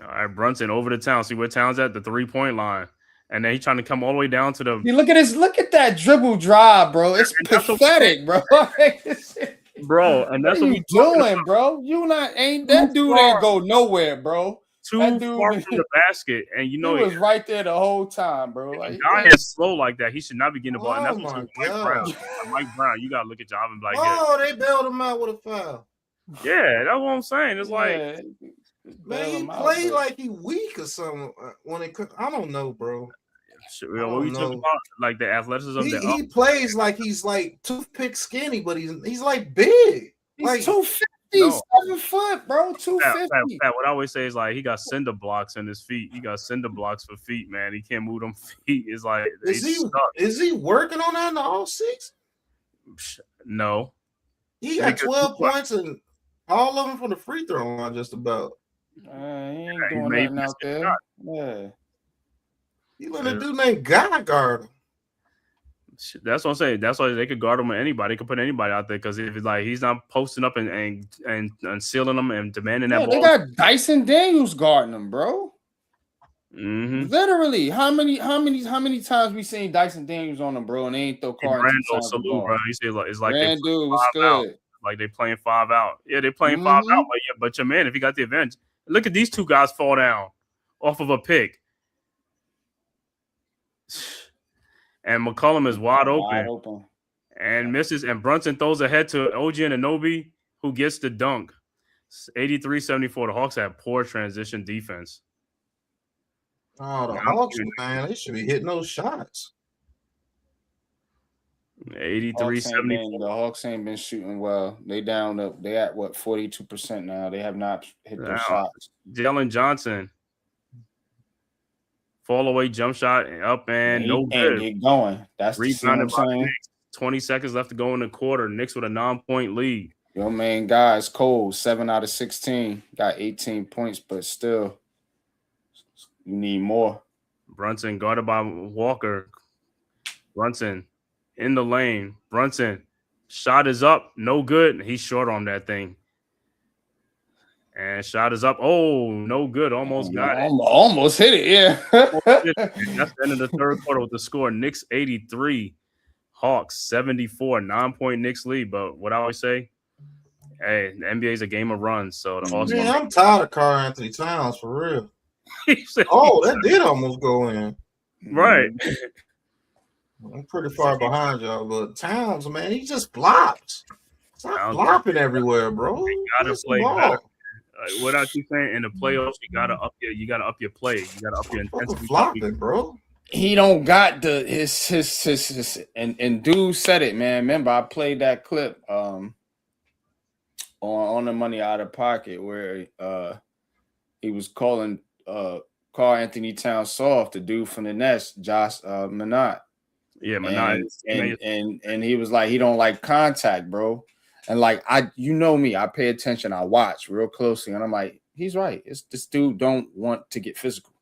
All right, Brunson over to Towns. See where Towns at? The 3-point line. And then he's trying to come all the way down to the. Look at that dribble drive, bro. It's pathetic, bro. Bro, and that's what we doing, bro. You ain't that dude ain't go nowhere, bro. Too far from the basket, and you know he was right there the whole time, bro. Like guy is slow like that. He should not be getting the ball. And that's my Mike Brown. Mike Brown, you gotta look at Javin like that. They bailed him out with a foul. Yeah, that's what I'm saying. It's like man, he played like he weak or something when it could. I don't know, bro. What we talking about? Like the athleticism. He plays like he's like toothpick skinny, but he's like big. He's like 250, 7 foot, bro. 250. What I always say is like he got cinder blocks in his feet. He got cinder blocks for feet, man. He can't move them feet. It's like is he working on that in the all six? No. He got 12 points and all of them from the free throw line, just about. He ain't doing nothing out there. Yeah. He let a dude named Guy guard him. That's what I'm saying. That's why they could guard him with anybody. They could put anybody out there because if it's like he's not posting up and sealing them and demanding that ball. They got Dyson Daniels guarding them, bro. Mm-hmm. Literally, how many times we seen Dyson Daniels on them, bro, and they ain't throw cards. Randall salute, bro. You see, it's like Randall was good. Out. Like they playing 5 out. Yeah, they're playing 5 out. But your man, if he got the advantage, look at these two guys fall down off of a pick. And McCollum is wide open. And misses. And Brunson throws ahead to OG Anunoby, who gets the dunk. 83-74. The Hawks have poor transition defense. Oh, the Hawks, man, they should be hitting those shots. 83-74. The Hawks ain't been shooting well. They down up. They at what 42% now. They have not hit their shots. Jalen Johnson. Fall away jump shot up and no good. Get going. That's rebounded by Knicks. 20 seconds left to go in the quarter. Knicks with a 9-point lead. Your main guy is cold. 7 out of 16. Got 18 points, but still, you need more. Brunson guarded by Walker. Brunson in the lane. Brunson shot is up. No good. He's short on that thing. And shot is up. Oh, no good. Almost got it. Almost hit it, yeah. That's the end of the third quarter with the score. Knicks 83, Hawks 74. 9-point Knicks lead. But what I always say, hey, the NBA is a game of runs. So the Hawks. Man, I'm tired of Karl Anthony Towns for real. That did almost go in. Right. I'm pretty far behind y'all, but Towns, man, he just flops. Stop flopping everywhere, bro. You gotta play better. What I keep saying, in the playoffs, you gotta up your play. You gotta up your intensity. Flopping, bro. He don't got his and dude said it, man. Remember, I played that clip on the Money Out of Pocket where he was calling Karl Anthony Towns soft, the dude from the Nets, Josh Minot. Yeah, Minot. And he was like, he don't like contact, bro. And like you know me, I pay attention, I watch real closely, and I'm like, he's right. This dude don't want to get physical.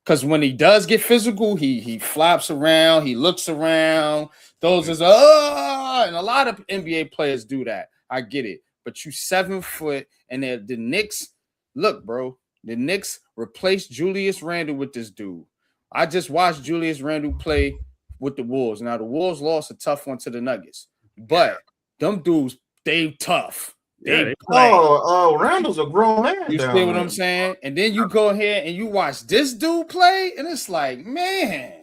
Because when he does get physical, he flaps around, he looks around, those is and a lot of NBA players do that. I get it. But you 7 foot, and the Knicks, look, bro, the Knicks replaced Julius Randle with this dude. I just watched Julius Randle play with the Wolves. Now the Wolves lost a tough one to the Nuggets, but them dudes, they tough. Randall's a grown man. You see what I'm saying? And then you go ahead and you watch this dude play, and it's like, man,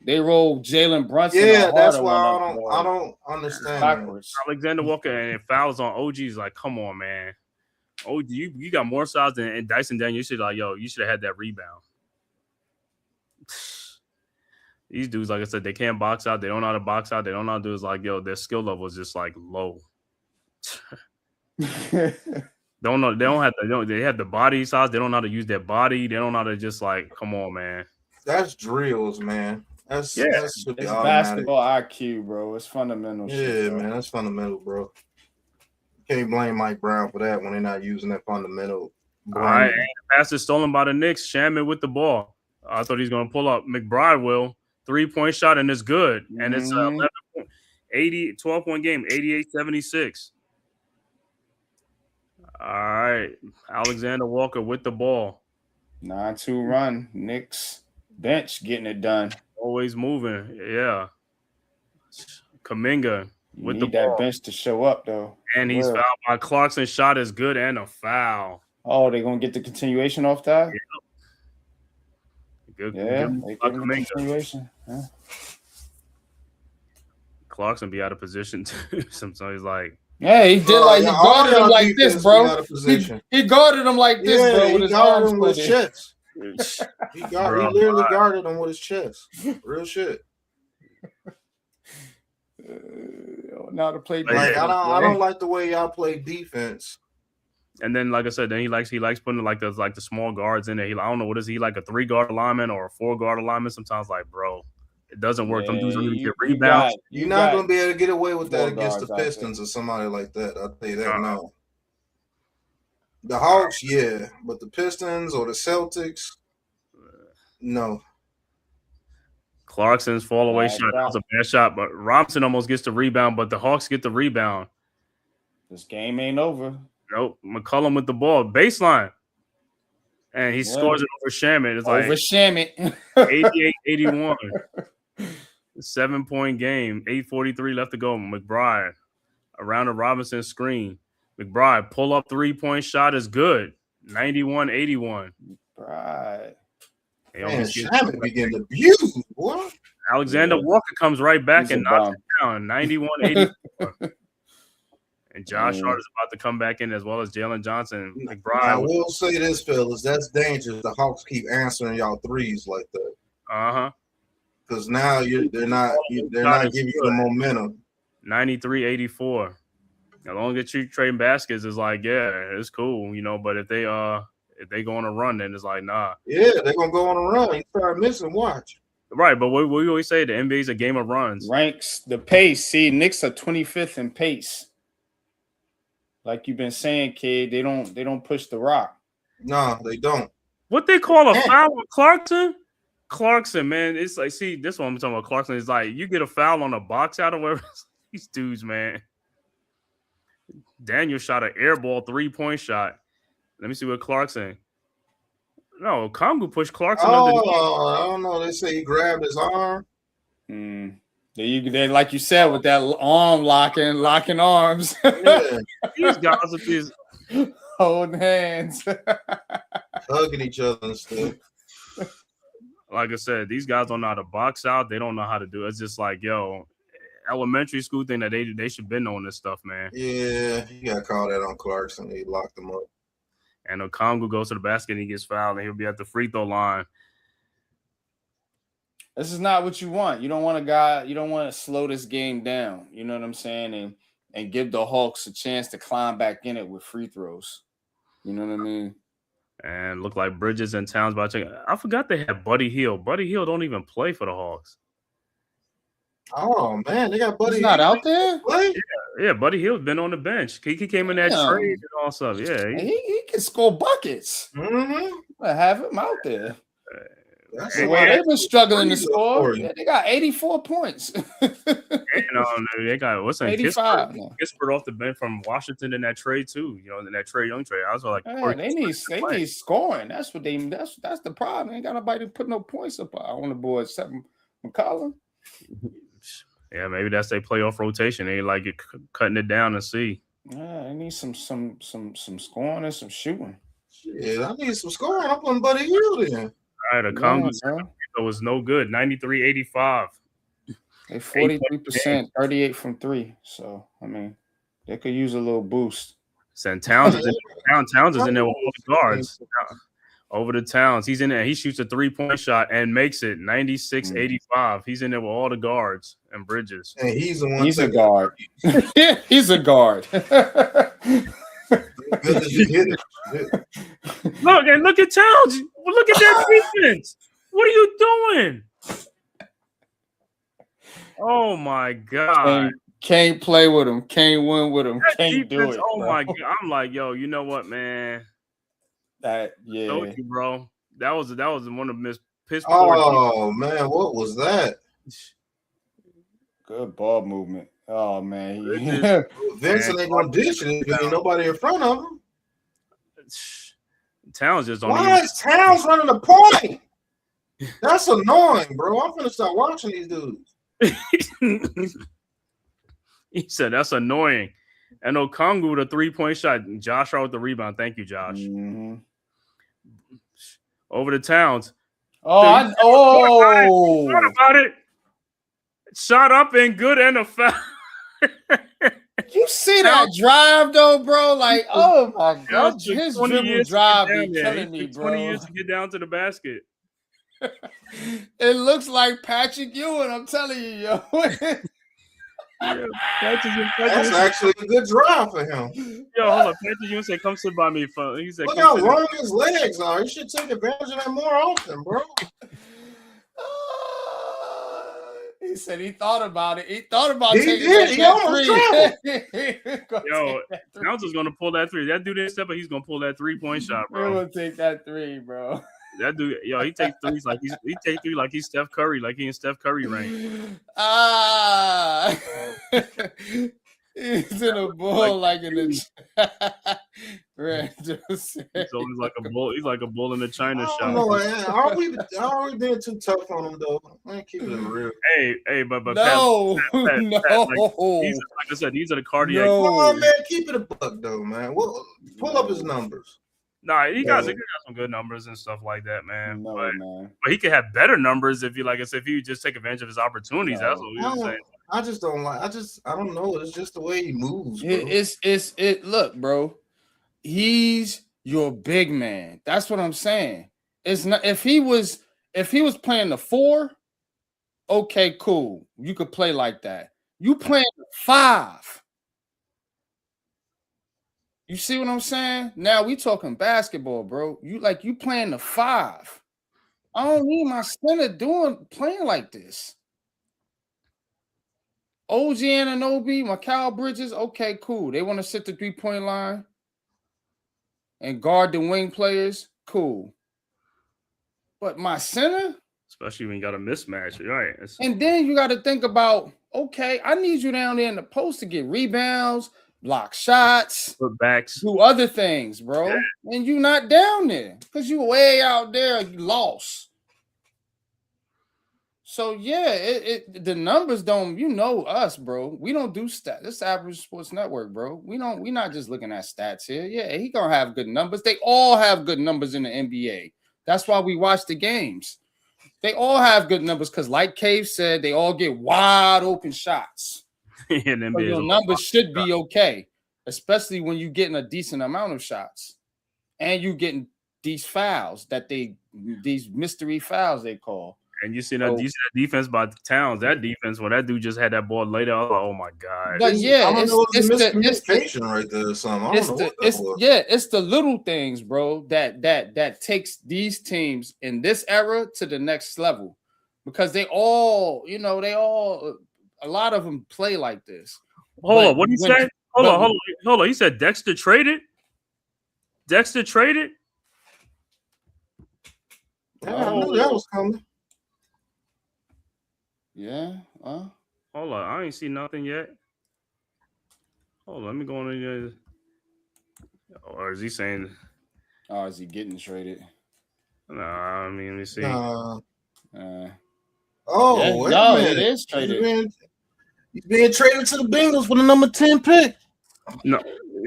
They roll Jalen Brunson. Yeah, a that's harder why one I up, don't understand. backwards. Alexander Walker and fouls on OG is like, come on, man. OG, you got more size than Dyson Daniel. You should you should have had that rebound. These dudes, like I said, they can't box out. They don't know how to box out. They don't know how to do is like, their skill level is just like low. They have the body size. They don't know how to use their body. They don't know how to just like, come on, man. That's drills, man. That should be it's automatic. basketball IQ, bro. It's fundamental. Yeah, shit, man, that's fundamental, bro. Can't blame Mike Brown for that when they're not using that fundamental. All right, pass is stolen by the Knicks. Shaman with the ball. I thought he's going to pull up. McBride will. 3-point shot, and it's good. And it's 12-point game, 88-76. All right, Alexander Walker with the ball. 9-2 run. Knicks bench getting it done. Always moving. Yeah. Kuminga with the Need ball. that bench to show up, though. And he's fouled by Clarkson. Shot is good and a foul. Oh, they're going to get the continuation off that? Good. Yeah, Good they get the continuation. Yeah. Clarkson be out of position, too. Sometimes he's like, yeah, he did he guarded him like this, bro. He guarded him like this, bro, with his arms with his chest. He literally guarded him with his chest. Real shit. Now to play defense. I don't like the way y'all play defense. And then, like I said, then he likes putting like the small guards in there. I don't know, what is he, like a 3-guard alignment or a 4-guard alignment? Sometimes, like, bro, it doesn't work. Them dudes don't even get rebounds. You're not gonna be able to get away with that against the Pistons or somebody like that. I'll tell you that now. The Hawks, yeah, but the Pistons or the Celtics, no. Clarkson's fall away shot. That was a bad shot, but Robinson almost gets the rebound, but the Hawks get the rebound. This game ain't over. Nope. McCollum with the ball. Baseline. And he scores it over Shaman. It's like over Shaman. 88-81. 7-point game. 8:43 left to go. McBride around the Robinson screen. McBride pull up 3-point shot is good. 91-81. Right. Shaman begin to abuse, boy. Alexander Walker comes right back and knocks it down. 91-84. And Josh Hart is about to come back in as well as Jalen Johnson. McBride. I will say this, fellas. That's dangerous. The Hawks keep answering y'all threes like that. Uh-huh. Because now they're not giving you the momentum. 93-84. As long as you trading baskets, it's like, yeah, it's cool, but if they go on a run, then it's like, nah. Yeah, they're gonna go on a run. You start missing, watch. Right, but we always say the NBA is a game of runs. Ranks the pace. See, Knicks are 25th in pace. Like you've been saying, kid, they don't push the rock. No, they don't. What they call a foul with Clarkson? Clarkson, man, it's like, see, this one I'm talking about. Clarkson is like, you get a foul on a box out or whatever. These dudes, man. Daniel shot an air ball 3-point shot. Let me see what Clarkson. No, Kongu pushed Clarkson underneath. I don't know. They say he grabbed his arm. They like you said with that arm locking arms. Yeah. These guys are just holding hands, hugging each other and stuff. Like I said, these guys don't know how to box out. They don't know how to do it. It's just like, elementary school thing that they should been on this stuff, man. Yeah, you got to call that on Clarkson. He locked him up. And Okongwu goes to the basket and he gets fouled and he'll be at the free throw line. This is not what you want. You don't want to slow this game down. You know what I'm saying? And give the Hawks a chance to climb back in it with free throws. You know what I mean? And look like Bridges and Towns by checking. I forgot they had Buddy Hield. Buddy Hield don't even play for the Hawks. Oh man, they got Buddy. He's not out there. Yeah, Buddy Hield's been on the bench. He came in that trade and all stuff. Yeah, he can score buckets. I have him out there. They've been struggling to score. Yeah, they got 84 points. They got what's that? 85. Kispert off the bench from Washington in that trade too. In that Trae Young trade. I was like, they need scoring. That's what that's the problem. They ain't got nobody to put no points up on the board except McCollum. Yeah, maybe that's their playoff rotation. They like cutting it down and see. Yeah, I need some scoring and some shooting. Yeah, I need some scoring. I'm putting Buddy Hield in. All right, Okongwu was no good. 93-85. They 43%, 38 from 3. So I mean, they could use a little boost. And Towns is in there with all the guards. Over the Towns. He's in there. He shoots a 3-point shot and makes it 96-85. He's in there with all the guards and Bridges. And he's the one. He's a guard. He's a guard. Look at Towns. Look at that defense. What are you doing? Oh my God. Can't play with him. Can't win with him. Can't defense, do it. Oh my God. I'm like, yo, you know what, man? Told you, bro. That was one of Miss Pittsburgh. Oh man, what was that? Good ball movement. Oh man, Vincent ain't gonna dish it if ain't nobody in front of him. Towns just don't. Why is Towns running the point? That's annoying, bro. I'm gonna start watching these dudes. He said that's annoying. And Okongwu with a 3-point shot. Josh Hart with the rebound. Thank you, Josh. Mm-hmm. Over the Towns. What about it? Shot up and good and a foul. You see that drive though, bro? Like, oh my God, his dribble drive be killing me, bro. 20 years to get down to the basket. It looks like Patrick Ewing. I'm telling you, yo. That's actually a good drive for him. Yo, hold up. Patrick Ewing said, "Come sit by me." He said, "Look how long his legs are. He should take advantage of that more often, bro." He said he thought about it. He thought about taking that three. Yo, Towns is gonna pull that 3. That dude didn't step, but he's gonna pull that 3-point shot, bro. He's gonna take that 3, bro. That dude, yo, he takes threes like he's Steph Curry, like he in Steph Curry range. He's in a bull like in the So he's like a bull. He's like a bull in the China shop. Are we being too tough on him though? I ain't keeping it real. Hey, but no, Pat, no. Like I said, these are the cardiac. No. Come on, man, keep it a buck though, man. Pull up his numbers. Nah, he got some good numbers and stuff like that, man. No, but he could have better numbers if you just take advantage of his opportunities. That's what we were saying. I just don't like. I don't know. It's just the way he moves. Bro. It. Look, bro. He's your big man. That's what I'm saying. It's not if he was playing the 4. Okay, cool. You could play like that. You playing the 5. You see what I'm saying? Now we talking basketball, bro. You playing the 5. I don't need my center playing like this. OG Anunoby, Mikal Bridges, okay, cool. They want to sit the 3-point line and guard the wing players, cool. But my center? Especially when you got a mismatch, right? And then you got to think about, okay, I need you down there in the post to get rebounds, block shots, putbacks, do other things, bro. Yeah. And you not down there because you way out there, you lost. So yeah, the numbers don't, us, bro. We don't do stats. This is Average Sports Network, bro. We're not just looking at stats here. Yeah, he gonna have good numbers. They all have good numbers in the NBA. That's why we watch the games. They all have good numbers because, like Cave said, they all get wide open shots. And so your numbers should be okay, especially when you're getting a decent amount of shots and you getting these fouls these mystery fouls they call. And you see that defense by Towns. That defense, when that dude just had that ball laid out, I was like, oh my God. But yeah, it's miscommunication right there or something. It's the little things, bro, that takes these teams in this era to the next level. Because they all, a lot of them play like this. Hold on, what did he say? Hold on. He said Dexter traded? Dexter traded? Yeah, I knew that was coming. Yeah. Hold on. I ain't see nothing yet. Hold on. Let me go on in. Or is he saying? Oh, is he getting traded? Nah, I mean, let me see. Oh, yeah, wait a minute. It is traded. He's being traded to the Bengals with a number 10 pick. No.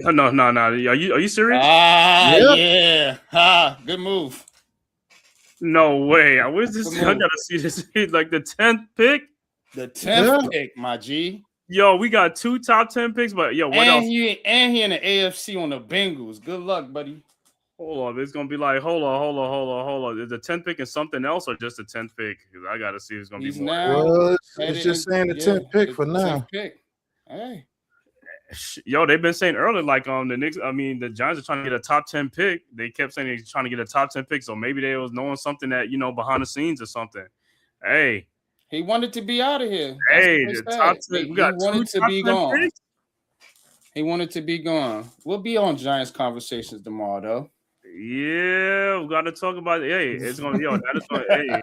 Are you serious? Yeah. Good move. No way. I wish this. I gotta see this. Like the 10th pick. The 10th pick, my G. Yo, we got 2 top 10 picks, but yo, what else? He in the AFC on the Bengals. Good luck, buddy. Hold on, it's gonna be like, hold on. Is the 10th pick is something else or just the 10th pick? Because I gotta see if it's gonna be more. Well, it's just saying the 10th pick for now. 10th pick. Hey. Yo, they've been saying earlier, like the Knicks. I mean, the Giants are trying to get a top 10 pick. They kept saying they're trying to get a top 10 pick, so maybe they was knowing something that behind the scenes or something. Hey, he wanted to be out of here. Hey, the top 10. We got 2 top 10 picks. He wanted to be gone. We'll be on Giants conversations tomorrow, though. Yeah, we got to talk about it. Hey, it's gonna that is going. Hey,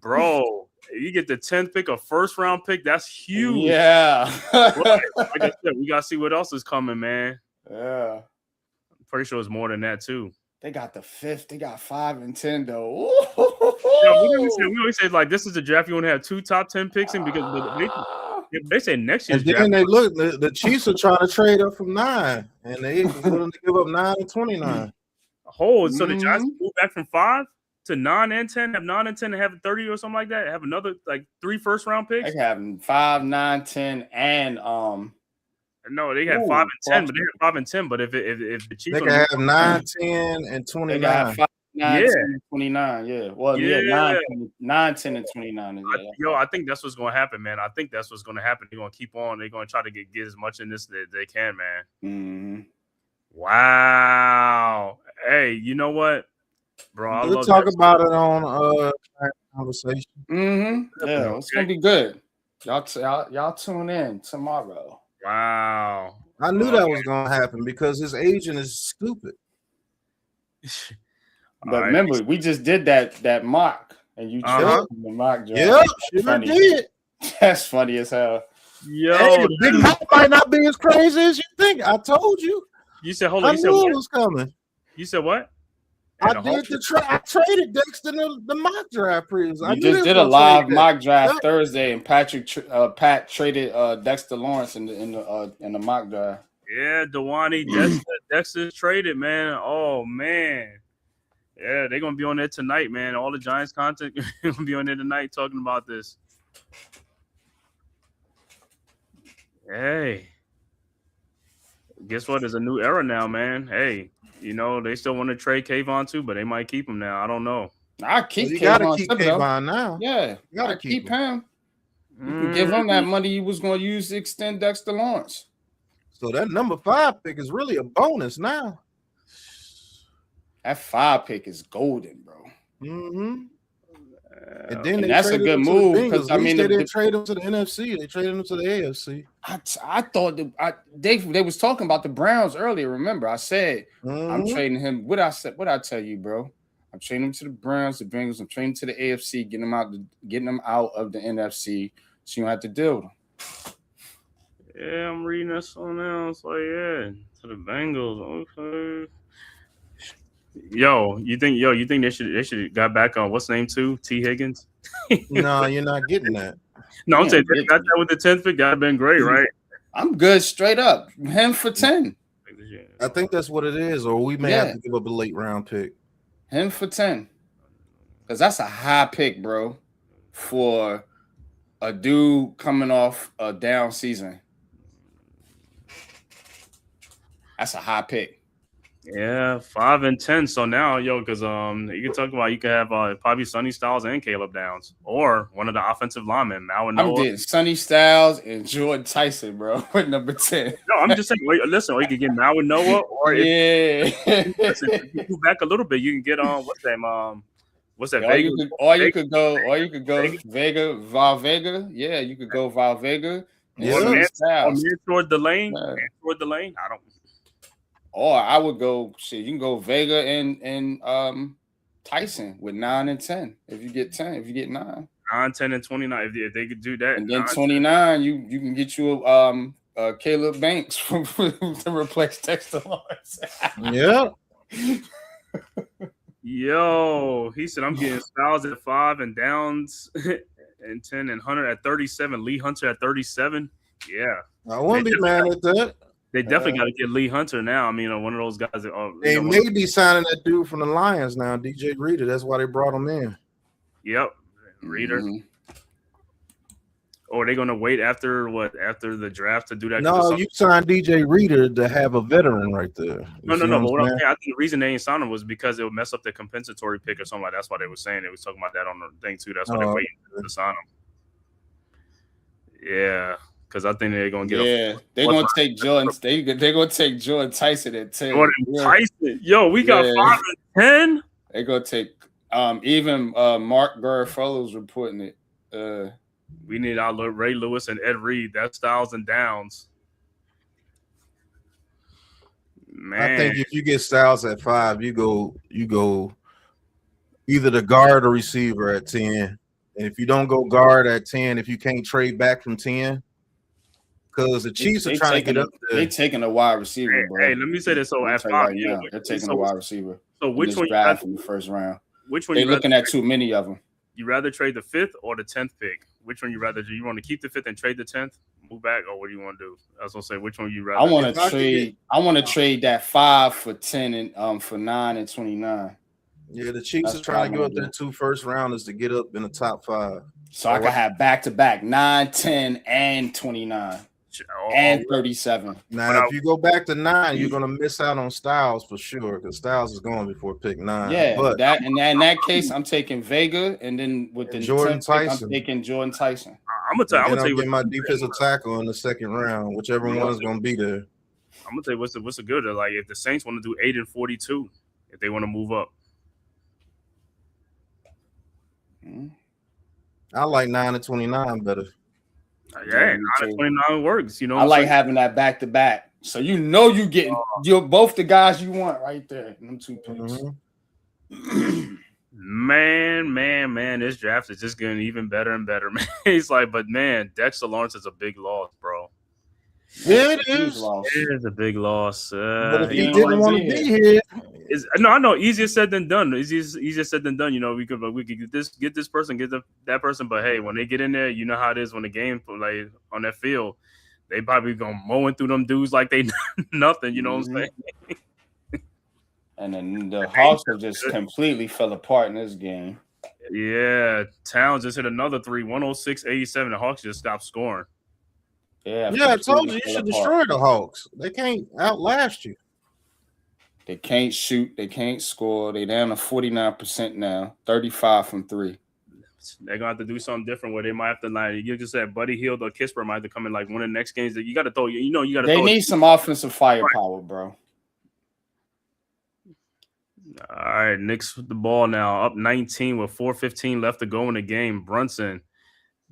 bro. You get the 10th pick, a first round pick. That's huge. Yeah. Like I said, we gotta see what else is coming, man. Yeah. I'm pretty sure it's more than that too. They got the 5th. They got 5 and 10 though. Yeah, we always say like this is a draft. You want to have 2 top 10 picks in because they say next year's draft. And then draft. the Chiefs are trying to trade up from 9, and they willing to give up 9 and 29. So the Giants move back from 5 to 9 and 10, have 9 and 10 and have 30 or something like that. Have another like 3 first round picks. They have 5, 9, 10, and no, they had 5 and 10, but they had 5 and 10. But if the Chiefs they can have 9, 10, and 29. They got 5, 9, 10, and 29. Yeah. Well, 9, 10, and 29. Yeah. I think that's what's going to happen, man. I think that's what's going to happen. They're going to keep on. They're going to try to get as much in this that they can, man. Mm-hmm. Wow. Hey, you know what, bro? We'll talk about it on conversation. Mm-hmm. Yeah, it's gonna be good. Y'all tune in tomorrow. Wow. I knew that was gonna happen because his agent is stupid. But remember, we just did that mock, and you chose the mock draft. Yep, sure did. That's funny as hell. Yo, hey, Big Mike might not be as crazy as you think. I told you. You said, hold on. I knew it was coming. You said what? I did I traded Dexter the mock draft previously. You just did a live mock draft Thursday, and Pat traded Dexter Lawrence in the mock draft. Yeah, Dewani Dexter's traded, man. Oh man, yeah, they're gonna be on there tonight, man. All the Giants content gonna be on there tonight talking about this. Hey, guess what? There's a new era now, man. Hey. They still want to trade Kayvon too, but they might keep him now. I don't know. I keep you gotta keep Kayvon now. Yeah, you gotta keep him. You can give him that money he was going to use to extend Dexter Lawrence. So that number 5 pick is really a bonus now. That 5 pick is golden, bro. Mm-hmm. And then that's a good move because they didn't trade him to the NFC. They traded him to the AFC. I thought they was talking about the Browns earlier. Remember, I said I'm trading him. What I tell you, bro? I'm trading him to the Browns, the Bengals. I'm trading to the AFC, getting them out of the NFC, so you don't have to deal with them. Yeah, I'm reading that song now. It's like, yeah, to the Bengals. Okay. Yo, you think they should got back on what's name too? T. Higgins? No, you're not getting that. No, I'm saying they got that with the 10th pick. That'd been great, right? I'm good straight up. Him for 10. I think that's what it is, or we may have to give up a late round pick. Him for 10. Because that's a high pick, bro, for a dude coming off a down season. That's a high pick. Yeah, 5 and 10. So now, because you can talk about you can have probably Sonny Styles and Caleb Downs, or one of the offensive linemen, Mal Noah. I'm getting Sonny Styles and Jordan Tyson, bro, with number 10. No, I'm just saying. Listen, or you can get Mal Noah, or if you move back a little bit, you can get what's that? Vega? You could go Vega, Val Vega. Yeah, you could go Val Vega. Man toward the lane. I don't. Or I would go you can go Vega and Tyson with 9 and 10. If you get 10, if you get 9. 9, 10, and 29. If they could do that. And then 29, you can get you a Caleb Banks to replace Dexter Lawrence. Yeah. Yo, he said I'm getting Styles at 5 and Downs and 10 and Hunter at 37. Lee Hunter at 37. Yeah. I won't be mad at that. They definitely got to get Lee Hunter now. I mean, one of those guys. They may be signing that dude from the Lions now, DJ Reader. That's why they brought him in. Yep, Reader. Or are they going to wait after the draft to do that? No, you signed DJ Reader to have a veteran right there. No. But what I'm saying, I think the reason they ain't signed him was because it would mess up the compensatory pick or something like that. That's why they were saying. They was talking about that on the thing too. That's why they're waiting to sign him. Yeah, because I think they're going to get. Yeah, they're going to take Jordan. They're going to take Jordan Tyson at 10. Jordan Tyson, yo, we got 5 and 10. They're going to take. Even Mark Garofalo's reporting it. We need our Ray Lewis and Ed Reed. That's Styles and Downs. Man. I think if you get Styles at 5, you go either the guard or receiver at 10. And if you don't go guard at 10, if you can't trade back from 10, because the Chiefs are trying to get up there. They're taking a wide receiver, bro. Hey, let me say this. So at 5, right now, they're taking a wide receiver. So which one you draft in the first round? Which one they're looking at too many of them. You rather trade the 5th or the 10th pick? Which one you rather do? You want to keep the 5th and trade the 10th, move back, or what do you want to do? I was gonna say which one you rather. I want to trade that 5 for 10 and for 9 and 29. Yeah, the Chiefs are trying to give up their 2 first rounders to get up in the top 5. So I can have back to back 9, 10, and 29. And 37. Now, if you go back to 9, you're gonna miss out on Styles for sure, because Styles is going before pick 9. Yeah, but in that case, I'm taking Vega, and then with the Jordan Tyson, I'm taking Jordan Tyson. I'm gonna tell you get my defensive tackle in the 2nd round, whichever one is gonna be there. I'm gonna tell you what's the good. Like if the Saints want to do 8 and 42, if they want to move up. I like 9 and 29 better. Yeah, 9 and 29 works. You know, I like having that back to back. So you getting you're both the guys you want right there. Them 2 picks. Man, this draft is just getting even better and better, man. It's like, but man, Dexter Lawrence is a big loss, bro. Yeah, it is. It is a big loss. But if he didn't want to be here, I know. Easier said than done. Easier said than done. You know, we could get this person, that person. But hey, when they get in there, you know how it is when the game like on that field, they probably gonna mowing through them dudes like they nothing. You know what I'm saying? And then the Hawks have just completely fell apart in this game. Yeah, Towns just hit another 3, 106-87. The Hawks just stopped scoring. Yeah, I told you should destroy the Hawks. They can't outlast you. They can't shoot. They can't score. They're down to 49% now, 35 from 3. They're gonna have to do something different where they might have to like you just said, Buddy Hield or Kisper might have to come in like one of the next games that you got to throw. They need some offensive firepower, bro. All right, Knicks with the ball now, up 19 with 4:15 left to go in the game. Brunson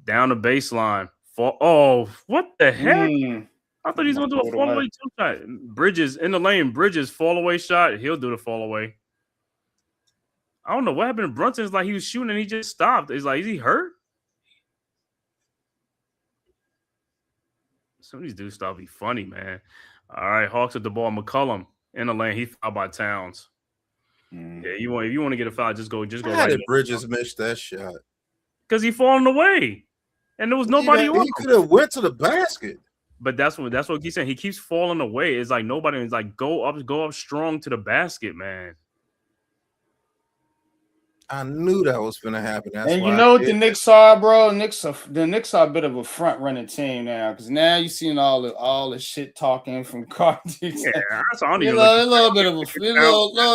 down the baseline. What the heck? I thought he was going to do a fall-away two-shot. Bridges in the lane. Bridges, fall-away shot. He'll do the fall-away. I don't know what happened to Brunson. It's like he was shooting and he just stopped. It's like, is he hurt? Some of these dudes start to be funny, man. All right, Hawks with the ball. McCollum in the lane. He fouled by Towns. Yeah, if you want to get a foul, just go How right. Did Bridges miss that shot? Because he falling away. And there was nobody on him. He could have went to the basket. But that's what he's saying. He keeps falling away. It's like nobody is like go up strong to the basket, man. I knew that was going to happen. That's and you know what the Knicks are, bro? The Knicks are a bit of a front running team now because now you're seeing all the shit talking from Cardi. Yeah, that's all. A little bit of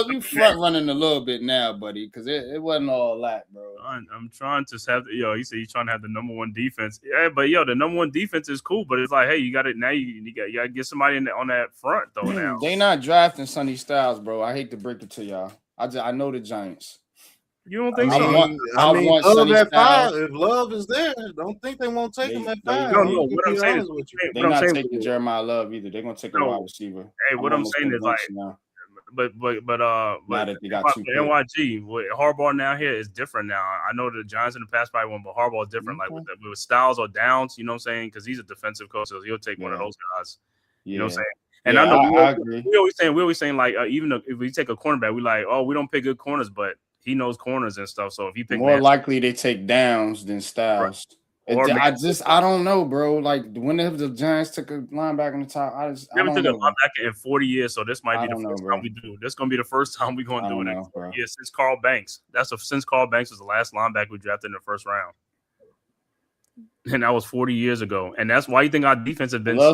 you front running a little bit now, buddy, because it wasn't all that, bro. I'm trying to have he said he's trying to have the number 1 defense. Yeah, but the number 1 defense is cool, but it's like, hey, you got it now. You got to get somebody on that front though. Now they not drafting Sonny Styles, bro. I hate to break it to y'all. I know the Giants. You don't think so? I mean, Love at 5. If Love is there, don't think they won't take him at 5. No, what I'm saying is, they're not taking Jeremiah Love either. They're gonna take a wide receiver. Hey, what I'm saying is like, but now that they got 2 NYG with Harbaugh now here is different now. I know the Giants in the past probably won, but Harbaugh is different. Like with Styles or Downs, you know what I'm saying? Because he's a defensive coach, so he'll take one of those guys. You know what I'm saying? And I know I agree. We always saying like even if we take a cornerback, we like we don't pick good corners, but he knows corners and stuff. So if you pick likely they take Downs than Styles. I don't know, bro. Like whenever the Giants took a linebacker in the top, I don't took know. a linebacker in 40 years, so this might be the first time we do. This is gonna be the first time we're gonna do it in 40 years since Carl Banks. Since Carl Banks was the last linebacker we drafted in the first round. And that was 40 years ago. And that's why you think our defense has been I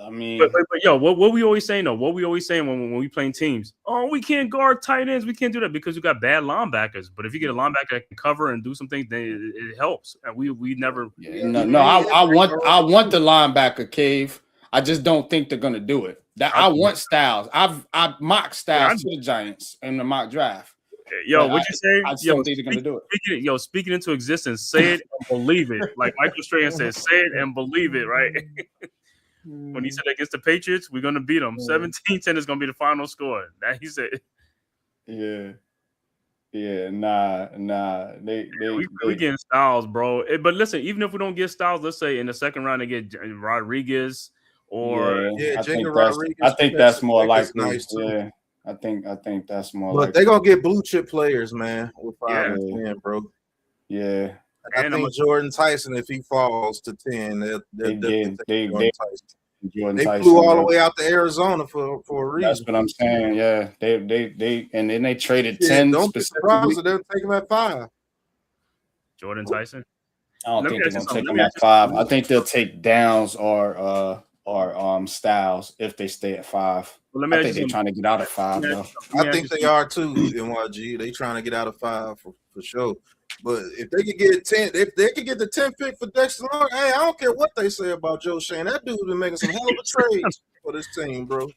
mean, but yo, what we always saying though? What we always saying when we playing teams? Oh, we can't guard tight ends. We can't do that because we got bad linebackers. But if you get a linebacker that can cover and do some things, then it helps. And we never. I want the linebacker cave. I just don't think they're gonna do it. I want Styles. I mocked Styles to the Giants in the mock draft. Yo, what'd you say? I don't think they're gonna do it. Speaking into existence, say it and believe it. Like Michael Strahan said, say it and believe it, right? When he said against the Patriots, we're gonna beat them. 17-10 is gonna be the final score. That he said. Nah. We getting Styles, bro. But listen, even if we don't get Styles, let's say in the second round they get Rodriguez or Rodriguez. I think that's more likely. Nice too. I think that's more. But they're gonna get blue chip players, man. With 5 and 10, bro. Yeah. I think Jordan Tyson, if he falls to 10, they flew all the way out to Arizona for a reason. That's what I'm saying. Yeah, they and then they traded 10. Don't be surprised if they'll take him at 5. Jordan Tyson. I don't think they're gonna take him at 5. I think they'll take Downs or Styles if they stay at 5. Well, I think they're trying to get out of 5 though. I think they are too, NYG. They trying to get out of 5 for sure. But if they could get 10, if they could get the 10th pick for Dexter Lawrence, hey, I don't care what they say about Joe Shane. That dude's been making some hell of a trades for this team, bro.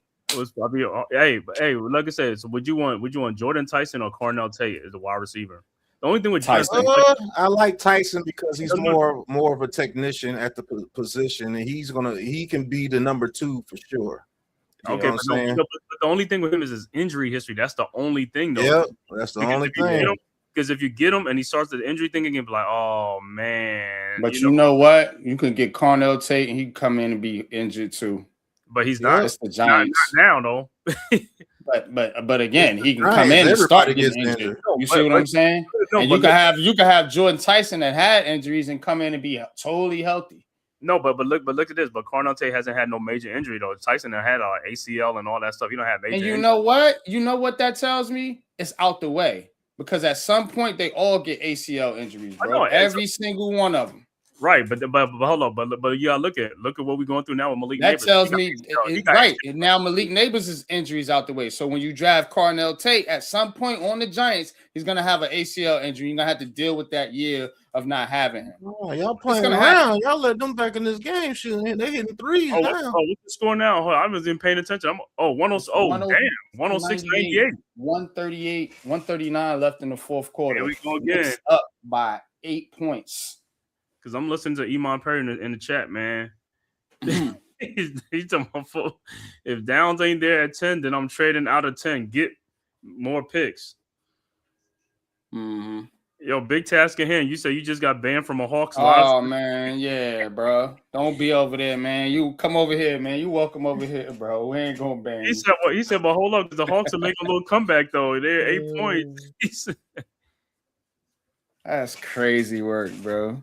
Hey, like I said, so would you want Jordan Tyson or Cornell Tate as a wide receiver? The only thing with Tyson, I like Tyson because he's more of a technician at the position, and he can be the number 2 for sure. Okay, but the only thing with him is his injury history. That's the only thing, though. Yeah, that's the only thing. Because if you get him and he starts the injury thing again, be like, oh man. But you know what? You could get Cornell Tate and he can come in and be injured too. But he's not. It's the Giants. Not now, though. but again, he can come in and start getting injured. You see what I'm saying? And you can have Jordan Tyson that had injuries and come in and be totally healthy. No, but look at this. But Cornell Tate hasn't had no major injury though. Tyson had ACL and all that stuff. You don't have major. And you know what? You know what that tells me? It's out the way. Because at some point they all get ACL injuries, bro. Know, every single one of them. Right, but hold on, but yeah, look at what we're going through now with Malik that Neighbors. Tells me right. And now Malik Neighbors' injuries out the way. So when you draft Cornell Tate, at some point on the Giants, he's gonna have an ACL injury. You're gonna have to deal with that year of not having him. Oh, y'all playing around. Y'all let them back in this game. Shoot, they hitting threes now. What's the score now? I wasn't paying attention. 106, 98. 138, 139 left in the fourth quarter. Here we go again. It's up by 8 points. Because I'm listening to Iman Perry in the chat, man. He's talking about if Downs ain't there at 10, then I'm trading out of 10. Get more picks. Mm-hmm. Yo, big task in hand. You say you just got banned from a Hawks live. Oh, man. Yeah, bro. Don't be over there, man. You come over here, man. You welcome over here, bro. We ain't going to ban you. He said, but hold up. The Hawks are making a little comeback, though. They're 8 points. That's crazy work, bro.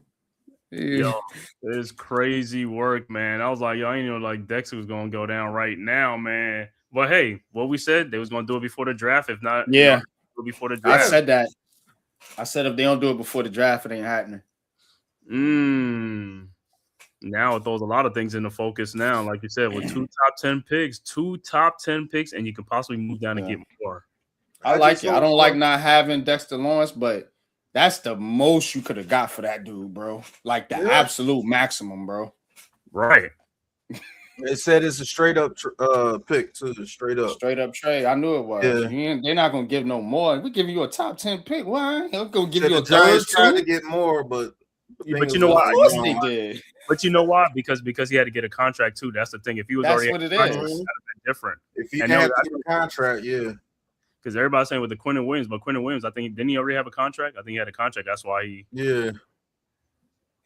Yo, it's crazy work, man. I was like, yo, I didn't know like Dexter was gonna go down right now, man. But hey, what we said, they was gonna do it before the draft. If not, yeah, before the draft. I said that. I said if they don't do it before the draft, it ain't happening. Now it throws a lot of things into focus now. Like you said, with 2 top 10 picks, and you can possibly move down and get more. I like it. I don't like not having Dexter Lawrence, but that's the most you could have got for that dude, bro. Like the absolute maximum, bro. Right. It said it's a straight up pick too. Straight up trade. I knew it was. Yeah. They're not gonna give no more. We giving you a top 10 pick. Why? They're gonna give you a third. Trying to get more, but you know why? Of course they did. But you know why? Because he had to get a contract too. That's the thing. If he was already what it is. That'd have been different. If he had to get a contract, yeah. Because everybody's saying with the Quentin Williams, but Quentin Williams, I think didn't he already have a contract? I think he had a contract. That's why he. Yeah.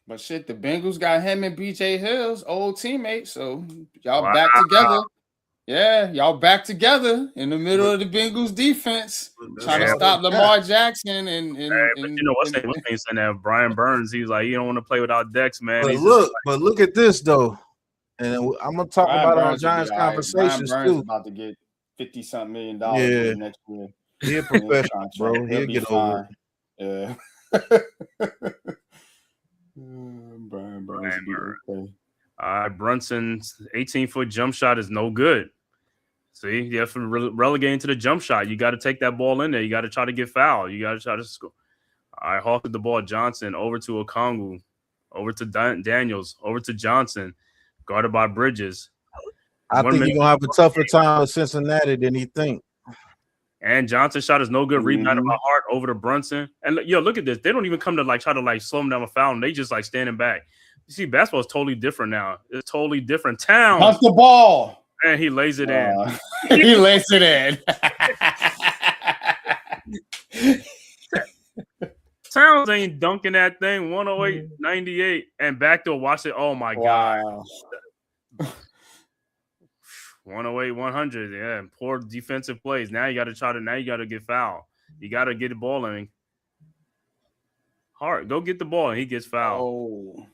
But shit, the Bengals got him and BJ Hill's old teammate, so y'all back together. Yeah, y'all back together in the middle of the Bengals defense, trying to stop Lamar Jackson and but you know what's saying that Brian Burns, he's like, you don't want to play without Dex, man. But look at this though, and I'm gonna talk about it on Giants conversations Brian Burns too. about to get $50-something million next year. He's a professional, bro. He'll get over it. Yeah. Brian Burns. Brunson's 18-foot jump shot is no good. See, you have to relegate into the jump shot. You got to take that ball in there. You got to try to get fouled. You got to try to score. All right, hawked the ball. Johnson over to Okongwu, over to Daniels, over to Johnson, guarded by Bridges. I think you're gonna have a tougher time with Cincinnati than he think. And Johnson shot is no good. Rebounded by Hart over to Brunson. And look at this. They don't even come to try to slow him down with foul. They just standing back. You see, basketball is totally different now. It's totally different. Towns. That's the ball. And he lays it in. He lays it in. Towns ain't dunking that thing. 108-98. And backdoor, watch it. Oh, my God. 108-100. Yeah, poor defensive plays. Now you got to get fouled. You got to get the ball in. Hart, go get the ball, and he gets fouled. Oh.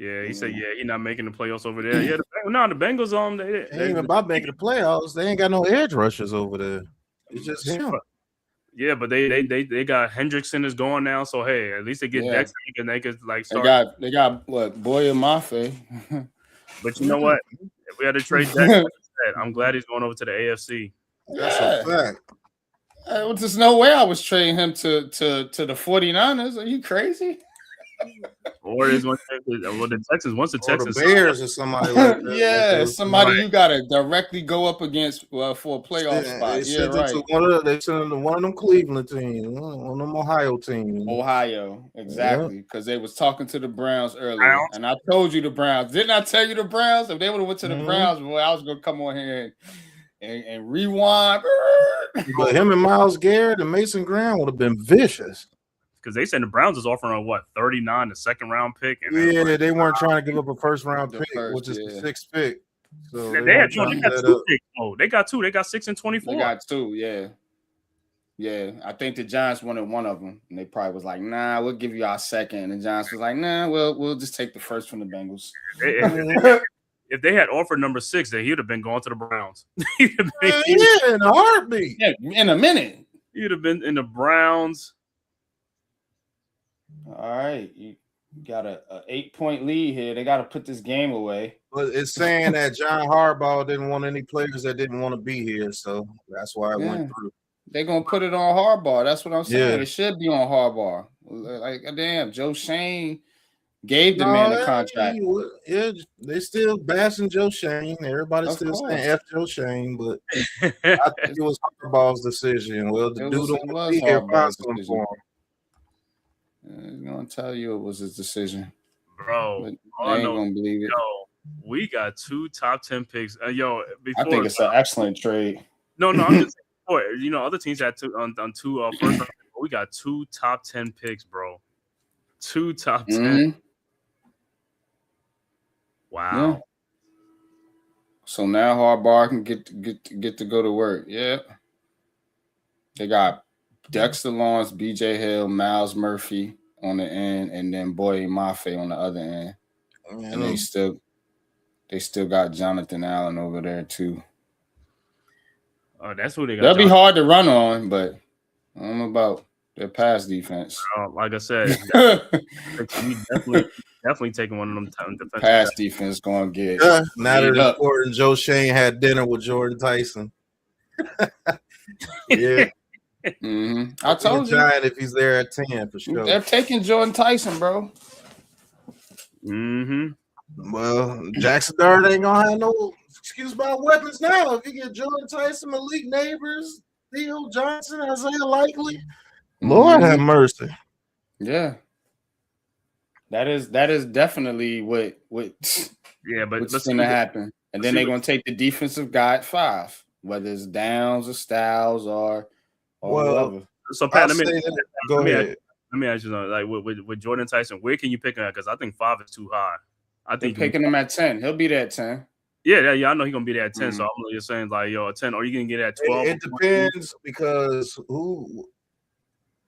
Yeah, he said, he's not making the playoffs over there. Yeah, the Bengals they ain't even about making the playoffs. They ain't got no edge rushers over there. It's just him. Yeah, but they got Hendrickson is going now, so hey, at least they get Dexter and they could start. They got what, Boye Mafe. But you know what? If we had to trade Dexter, I'm glad he's going over to the AFC. That's a fact. There's no way I was trading him to the 49ers. Are you crazy? Or is the Texans once the Texans or the Bears or somebody like that. Yeah, somebody you gotta directly go up against for a playoff spot. They sent him to one of them Cleveland teams, one of them Ohio teams. Ohio, exactly, because they was talking to the Browns earlier, and I told you the Browns. Didn't I tell you the Browns? If they would have went to the Browns, boy, I was gonna come on here and rewind. But him and Myles Garrett and Mason Graham would have been vicious. Because they said the Browns was offering a 39, the second round pick. And they weren't trying to give up a first round pick, which is the sixth pick. So they got two picks. Oh, they got two. They got 6 and 24. They got two, yeah. I think the Giants wanted one of them, and they probably was like, "Nah, we'll give you our second." And the Giants was like, "Nah, we'll just take the first from the Bengals." If they had offered number 6, then he'd have been going to the Browns. In a heartbeat. Yeah, in a minute. He'd have been in the Browns. All right, you got a 8-point lead here. They got to put this game away. But it's saying that John Harbaugh didn't want any players that didn't want to be here, so that's why it went through. They're gonna put it on Harbaugh. That's what I'm saying. Yeah. It should be on Harbaugh. Like, damn, Joe Shane gave the man a contract. Yeah, they still bashing Joe Shane. Everybody's still saying F Joe Shane, but I think it was Harbaugh's decision. Well, the dude don't want to be here. He's gonna tell you it was his decision, bro. I ain't gonna believe it. Yo, we got 2 top 10 picks. Before, I think it's an excellent trade. No, I'm just saying, other teams had two on 2 first round. We got 2 top 10 picks, bro. 2 top 10. Mm-hmm. Wow. Yeah. So now Harbaugh can get to go to work. Yeah. They got Dexter Lawrence, BJ Hill, Miles Murphy on the end, and then Boye Mafe on the other end. And they still got Jonathan Allen over there too. Oh, that's who they got. They'll be hard to run on, but I don't know about their pass defense. Like I said, we definitely taking one of them defensive pass defense going to get. Now they're reporting Joe Shane had dinner with Jordan Tyson. Yeah. Mm-hmm. I told you, Giant if he's there at 10 for sure. They're taking Jordan Tyson, bro. Mm-hmm. Well, Jackson Dart ain't gonna have no excuse about weapons now. If you get Jordan Tyson, Malik Neighbors, Theo Johnson, Isaiah Likely, Lord have mercy. Yeah, that is definitely what what's going to happen. And then they're going to take the defensive guy at 5, whether it's Downs or Styles or whatever. So Pat, go ahead. Let me ask you something. Like with Jordan Tyson, where can you pick him at? Because I think 5 is too high. I think they're picking him at 10. He'll be there at 10. Yeah. I know he's gonna be there at 10. So I'm just saying, like, yo, at 10, or you can get at 12. It depends because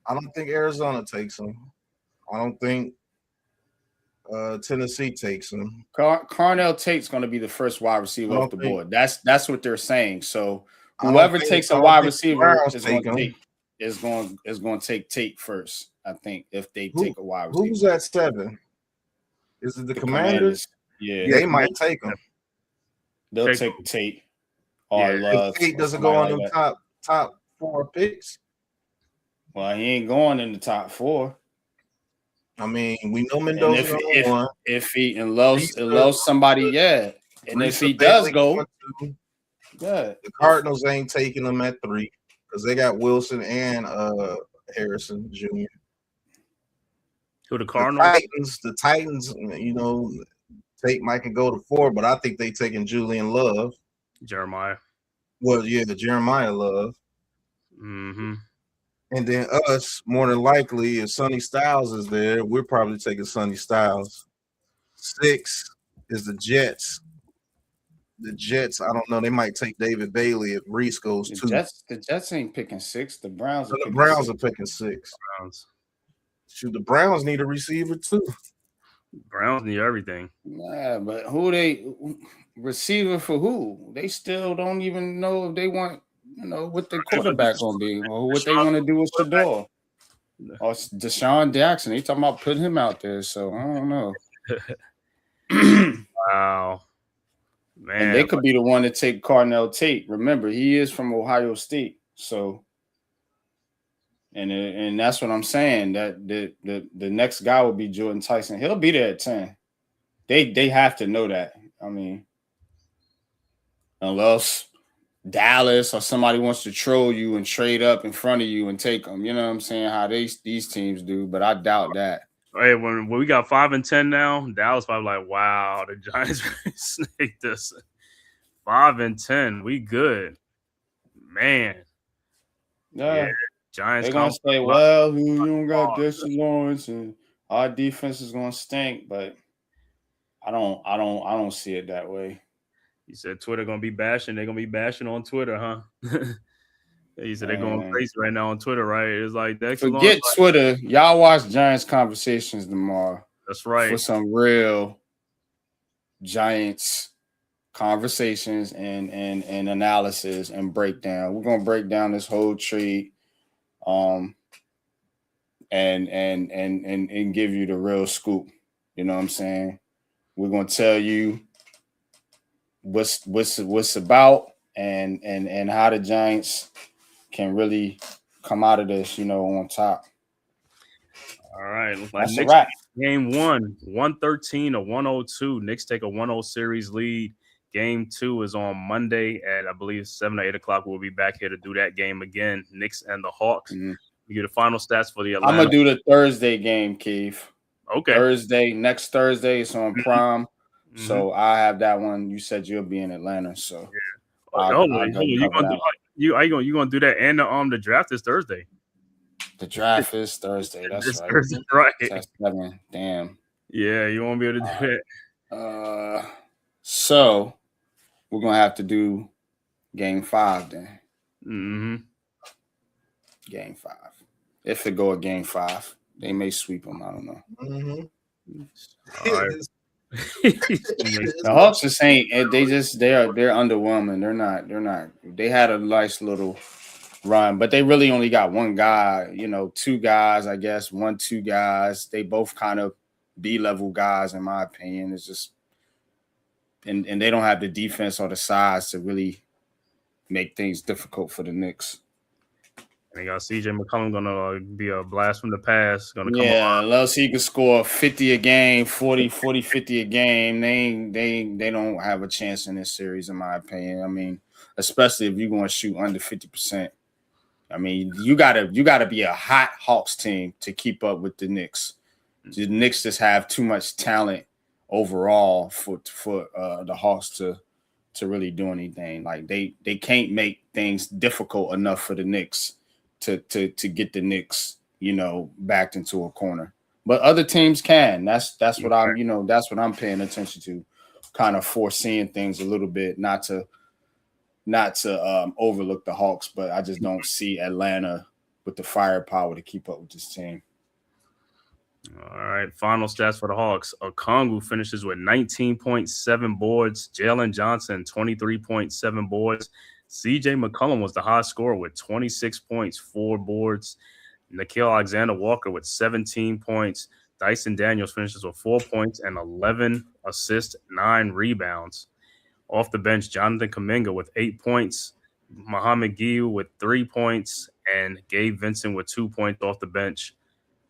I don't think Arizona takes him. I don't think Tennessee takes him. Carnell Tate's going to be the first wide receiver off the board. That's what they're saying. So whoever takes a wide receiver is going to take Tate first. I think if they take a wide receiver. Who's at 7? Is it the Commanders? Yeah, they might take him. They'll take Tate. If Tate doesn't go on the top 4 picks. Well, he ain't going in the top 4. I mean, we know Mendoza. If he loves somebody, yeah. And if he does go, yeah. The Cardinals ain't taking him at 3 because they got Wilson and Harrison Jr. Who the Cardinals? The Titans, you know, Tate might can go to 4, but I think they taking Julian Love. Jeremiah. Well, yeah, the Jeremiah Love. Mm-hmm. And then us, more than likely, if Sonny Styles is there, we're probably taking Sonny Styles. 6 is the Jets. The Jets, I don't know. They might take David Bailey if Reese goes 2. The Jets ain't picking 6. The Browns are picking 6. Shoot, the Browns need a receiver too. Browns need everything. Nah, but receiver for who? They still don't even know if they want. You know what the quarterback gonna be, or what they want to do with Shador, or Deshaun Jackson. They talking about putting him out there, so I don't know. Wow, man! And they could be the one to take Carnell Tate. Remember, he is from Ohio State, so and that's what I'm saying. That the next guy will be Jordan Tyson. He'll be there at 10. They have to know that. I mean, unless Dallas or somebody wants to troll you and trade up in front of you and take them. You know what I'm saying? How these teams do, but I doubt that. Hey, when we got 5 and 10 now, Dallas probably like, wow, the Giants snaked us. 5 and 10, we good, man. Yeah. Giants. They're gonna say, well, you don't got Dexter Lawrence, and our defense is gonna stink, but I don't see it that way. He said Twitter gonna be bashing. They're gonna be bashing on Twitter, huh? He said they're going crazy right now on Twitter, right? It's like forget Twitter. Y'all watch Giants conversations tomorrow. That's right. For some real Giants conversations and analysis and breakdown. We're gonna break down this whole trade, and give you the real scoop. You know what I'm saying? We're gonna tell you what's about and how the Giants can really come out of this, you know, on top. All right. That's a wrap. Game 1, 113 to 102. Knicks take a 1-0 series lead. Game 2 is on Monday at, I believe, 7 or 8 o'clock. We'll be back here to do that game again. Knicks and the Hawks. Mm-hmm. We get the final stats for the Atlanta. I'm going to do the Thursday game, Keith. Okay. Next Thursday, it's on Prime. Mm-hmm. So I have that one. You said you'll be in Atlanta, so you gonna do that, and the draft is Thursday. The draft is Thursday. That's right. Thursday, right. That's 7. Damn. Yeah, you won't be able to do that. So we're gonna have to do Game 5 then. Mm-hmm. Game 5. If it go a Game 5, they may sweep them. I don't know. Mm-hmm. All right. The Hawks just ain't. They're underwhelming. They're not. They had a nice little run, but they really only got one guy. You know, 2 guys, I guess. 2 guys. They both kind of B-level guys, in my opinion. It's just, and they don't have the defense or the size to really make things difficult for the Knicks. And they got CJ McCollum gonna be a blast from the past. Unless he can score 50 a game, 40, 50 a game, they don't have a chance in this series, in my opinion. I mean, especially if you're going to shoot under 50%. I mean, you gotta be a hot Hawks team to keep up with the Knicks. The Knicks just have too much talent overall for the Hawks to really do anything. Like they can't make things difficult enough for the Knicks to get the Knicks, you know, backed into a corner. but other teams can. That's what I'm, that's what I'm paying attention to, kind of foreseeing things a little bit, not to overlook the Hawks, but I just don't see Atlanta with the firepower to keep up with this team. All right, final stats for the Hawks. Okongwu finishes with 19.7 boards. Jalen Johnson, 23.7 boards. CJ McCollum was the high scorer with 26 points, 4 boards. Nickeil Alexander-Walker with 17 points. Dyson Daniels finishes with 4 points and 11 assists, 9 rebounds. Off the bench, Jonathan Kuminga with 8 points. Mohamed Guiu with 3 points. And Gabe Vincent with 2 points off the bench.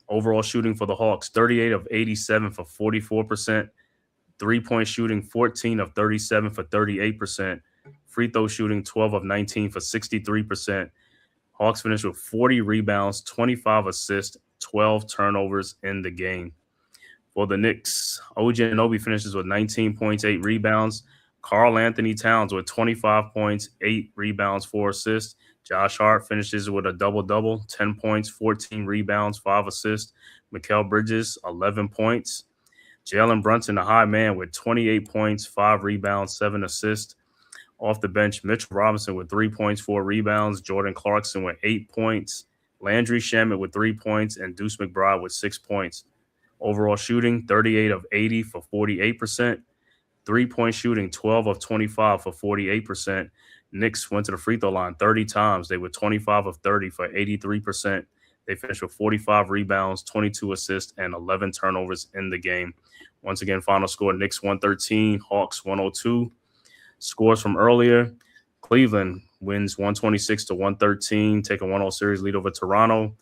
Overall shooting for the Hawks, 38 of 87 for 44%. 3-point shooting, 14 of 37 for 38%. Free throw shooting, 12 of 19 for 63%. Hawks finished with 40 rebounds, 25 assists, 12 turnovers in the game. For the Knicks, OG Anunoby finishes with 19 points, 8 rebounds. Karl Anthony Towns with 25 points, 8 rebounds, 4 assists. Josh Hart finishes with a double-double, 10 points, 14 rebounds, 5 assists. Mikal Bridges, 11 points. Jalen Brunson, the high man, with 28 points, 5 rebounds, 7 assists. Off the bench, Mitchell Robinson with 3 points, 4 rebounds. Jordan Clarkson with 8 points. Landry Shamet with 3 points. And Deuce McBride with 6 points. Overall shooting, 38 of 80 for 48%. 3-point shooting, 12 of 25 for 48%. Knicks went to the free throw line 30 times. They were 25 of 30 for 83%. They finished with 45 rebounds, 22 assists, and 11 turnovers in the game. Once again, final score, Knicks 113, Hawks 102. Scores from earlier, Cleveland wins 126-113, take a 1-0 series lead over Toronto.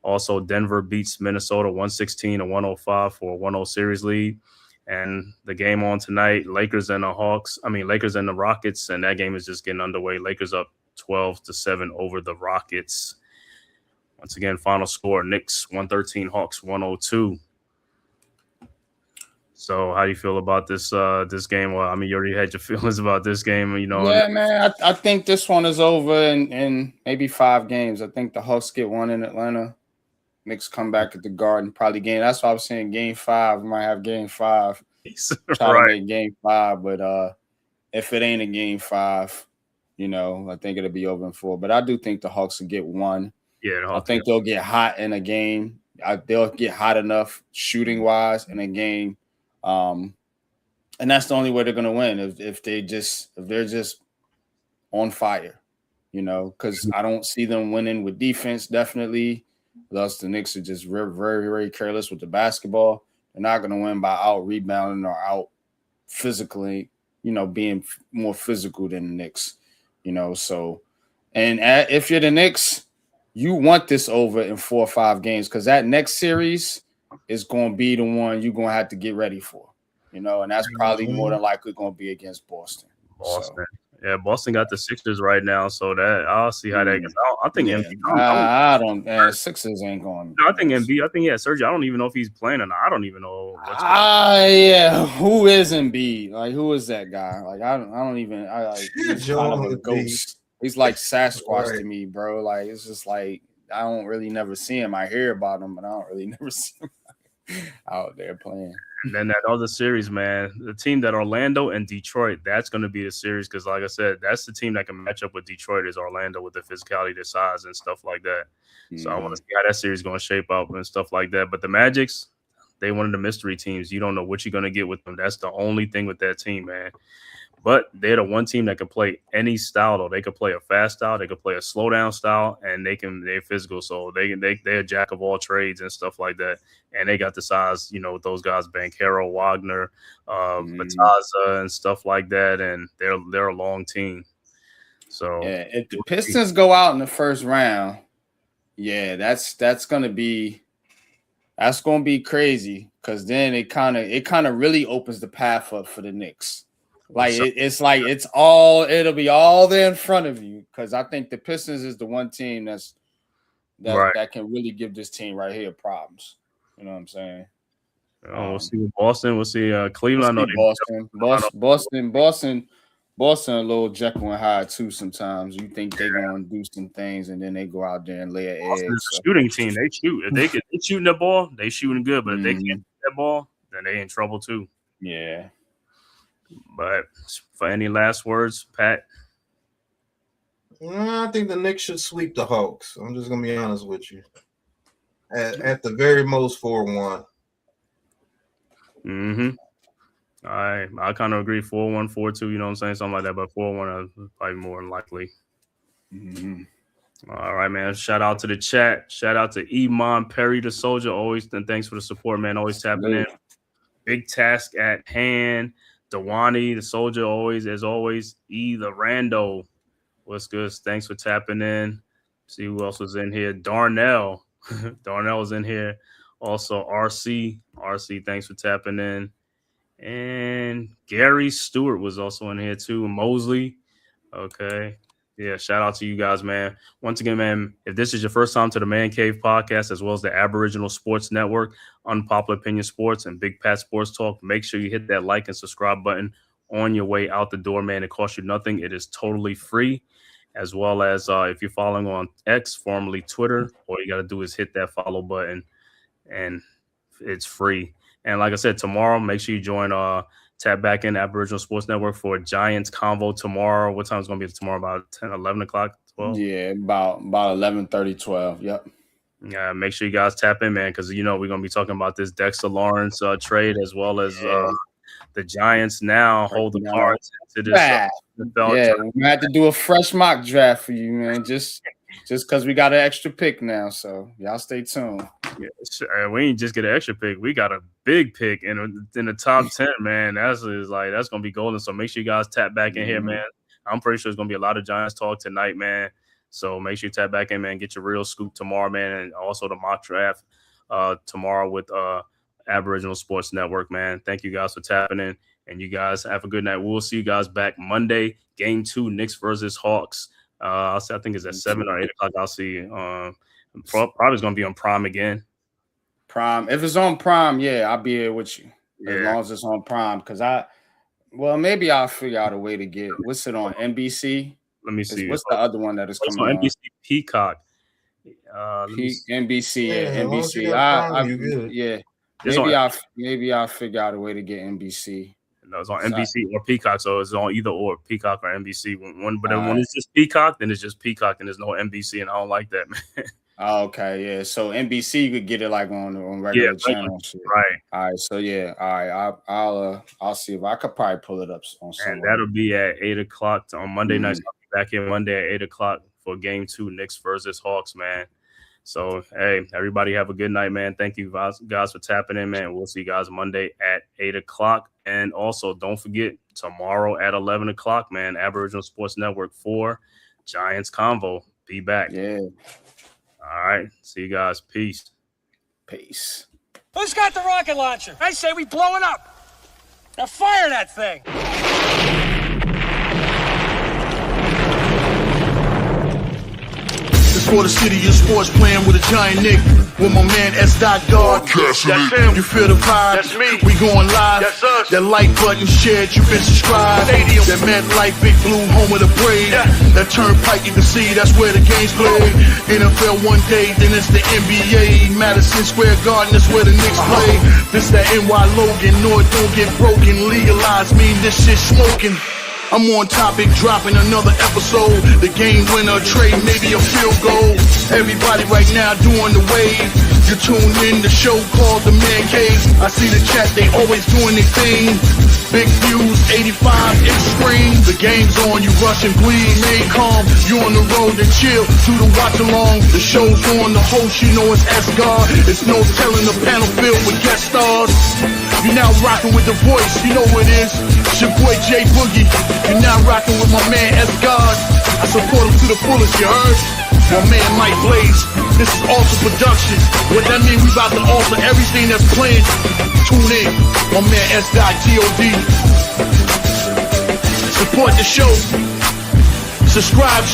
Also, Denver beats Minnesota 116-105 for a 1-0 series lead. And the game on tonight, Lakers and the Rockets, and that game is just getting underway. Lakers up 12-7 over the Rockets. Once again, final score, Knicks 113, Hawks 102. So how do you feel about this game? Well, I mean, you already had your feelings about this game, Yeah, man, I think this one is over in maybe 5 games. I think the Hawks get one in Atlanta. Knicks come back at the Garden, probably game. That's why I was saying game 5. We might have game 5. Try to make game 5, but if it ain't a game 5, I think it'll be over in 4. But I do think the Hawks will get one. Yeah, I think they'll get hot in a game. They'll get hot enough shooting wise in a game, and that's the only way they're gonna win if they're just on fire, because I don't see them winning with defense. Definitely. Thus, the Knicks are just very, very, very careless with the basketball. They're not going to win by out rebounding or out physically, being more physical than the Knicks, So, and if you're the Knicks, you want this over in 4 or 5 games because that next series is going to be the one you're going to have to get ready for, and that's probably more than likely going to be against Boston. Yeah, Boston got the Sixers right now, so that I'll see how that goes. I think Embiid. Sixers ain't going. I think Embiid. I think Sergio. I don't even know if he's playing or not. I don't even know. Yeah. Who is Embiid? Like, who is that guy? Like, I don't even. He's kind of a ghost. He's like Sasquatch to me, bro. Like, it's just like I don't really never see him. I hear about him, but I don't really never see him out there playing. And then that other series, man, the team that Orlando and Detroit, that's going to be the series because, like I said, that's the team that can match up with Detroit is Orlando with the physicality, the size, and stuff like that. Mm-hmm. So I want to see how that series is going to shape up and stuff like that. But the Magics, they one of the mystery teams. You don't know what you're going to get with them. That's the only thing with that team, man. But they're the one team that can play any style, though. They could play a fast style, they could play a slow down style, and they're physical. So they're a jack of all trades and stuff like that. And they got the size, with those guys, Banchero, Wagner, Bataza, and stuff like that. And they're a long team. So if the Pistons go out in the first round, that's gonna be crazy because then it kind of really opens the path up for the Knicks. Like it'll be all there in front of you because I think the Pistons is the one team that can really give this team right here problems. You know what I'm saying? We'll see with Boston. We'll see Cleveland. Boston. Boston a little Jekyll and Hyde too. Sometimes you think they're gonna do some things, and then they go out there and lay an egg. Boston's a shooting team. They shoot. If they shooting the ball, they shooting good. But if they can't shoot that ball, then they in trouble too. Yeah. But for any last words, Pat? I think the Knicks should sweep the Hawks. I'm just gonna be honest with you. At the very most 4-1. I kind of agree. 4-1, 4-2. You know what I'm saying? Something like that. But 4-1 is probably more than likely. All right, man. Shout out to the chat. Shout out to Iman Perry, the soldier. Always, and thanks for the support, man. Always tapping in. Big task at hand. Dewani, the soldier, always, as always. E. the Rando. What's good? Thanks for tapping in. See who else was in here. Darnell. Darnell was in here. Also, RC. RC, thanks for tapping in. And Gary Stewart was also in here too. Mosley. Okay. Yeah, shout out to you guys, man. Once again, man, if this is your first time to the Man Cave podcast, as well as the Aboriginal Sports Network, Unpopular Opinion Sports, and Big Pat Sports Talk, make sure you hit that like and subscribe button on your way out the door, man. It costs you nothing. It is totally free. As well as if you're following on X, formerly Twitter, all you got to do is hit that follow button, and it's free. And like I said, tomorrow, make sure you join Tap Back in Aboriginal Sports Network for a Giants convo tomorrow. What time is it going to be tomorrow? About 10, 11 o'clock, 12? Yeah, about 11:30, 12. Yep. Yeah, make sure you guys tap in, man, because, you know, we're going to be talking about this Dexter Lawrence trade, as well as the Giants now hold the cards into this. Yeah, we had to do a fresh mock draft for you, man, just because we got an extra pick now. So y'all stay tuned. Yeah, we ain't just get an extra pick. We got a big pick in the top 10, man. That's gonna be golden. So make sure you guys tap back in here, man. I'm pretty sure there's gonna be a lot of Giants talk tonight, man. So make sure you tap back in, man. Get your real scoop tomorrow, man, and also the mock draft tomorrow with Aboriginal Sports Network, man. Thank you guys for tapping in, and you guys have a good night. We'll see you guys back Monday, Game 2, Knicks versus Hawks. I think it's at 7 or 8 o'clock. I'll see. Probably it's gonna be on Prime again. Prime. If it's on Prime, yeah, I'll be here with you. As long as it's on Prime, because maybe I'll figure out a way to get. What's it on NBC? Let me see. What's the other one that is coming on? NBC Peacock. NBC, NBC. Maybe I'll figure out a way to get NBC. No, it's on NBC or Peacock, so it's on either or Peacock or NBC. But then when it's just Peacock, then it's just Peacock, and there's no NBC, and I don't like that, man. Okay, yeah. So NBC, you could get it like on regular channels, right? All right, so yeah, all right. I'll see if I could probably pull it up on somewhere. And that'll be at 8 o'clock on Monday night. I'll be back here Monday at 8 o'clock for Game 2, Knicks versus Hawks, man. So, hey, everybody have a good night, man. Thank you guys for tapping in, man. We'll see you guys Monday at 8 o'clock. And also, don't forget, tomorrow at 11 o'clock, man, Aboriginal Sports Network 4, Giants Convo. Be back. Yeah. All right. See you guys. Peace. Peace. Who's got the rocket launcher? I say we blow it up. Now fire that thing. For the city of sports, playing with a giant Nick. With my man S. God. That's him. You feel the vibe? That's me. We going live. That's us. That like button shared, you been subscribed. Stadium. That MetLife, Big Blue, home of the Braves. Yeah. That turnpike, you can see that's where the game's played. NFL one day, then it's the NBA. Madison Square Garden, that's where the Knicks play. This that NY Logan, no it don't get broken. Legalize, mean this shit smoking. I'm on topic, dropping another episode. The game winner, trade, maybe a field goal. Everybody right now doing the wave. You tune in the show called The-Man-Cave. I see the chat, they always doing their thing. Big views, 85 inch screen. The game's on, you rush and bleed, made calm. You on the road and chill, do the watch along. The show's on, the host, you know it's S-God. It's no telling the panel filled with guest stars. You now rocking with the voice, you know who it is. It's your boy J Boogie. You now rocking with my man S-God. I support him to the fullest, you heard? My man Mike Blaze. This is Alter Production. What that mean? We about to alter everything that's playing. Tune in. My man S.God. Support the show. Subscribe.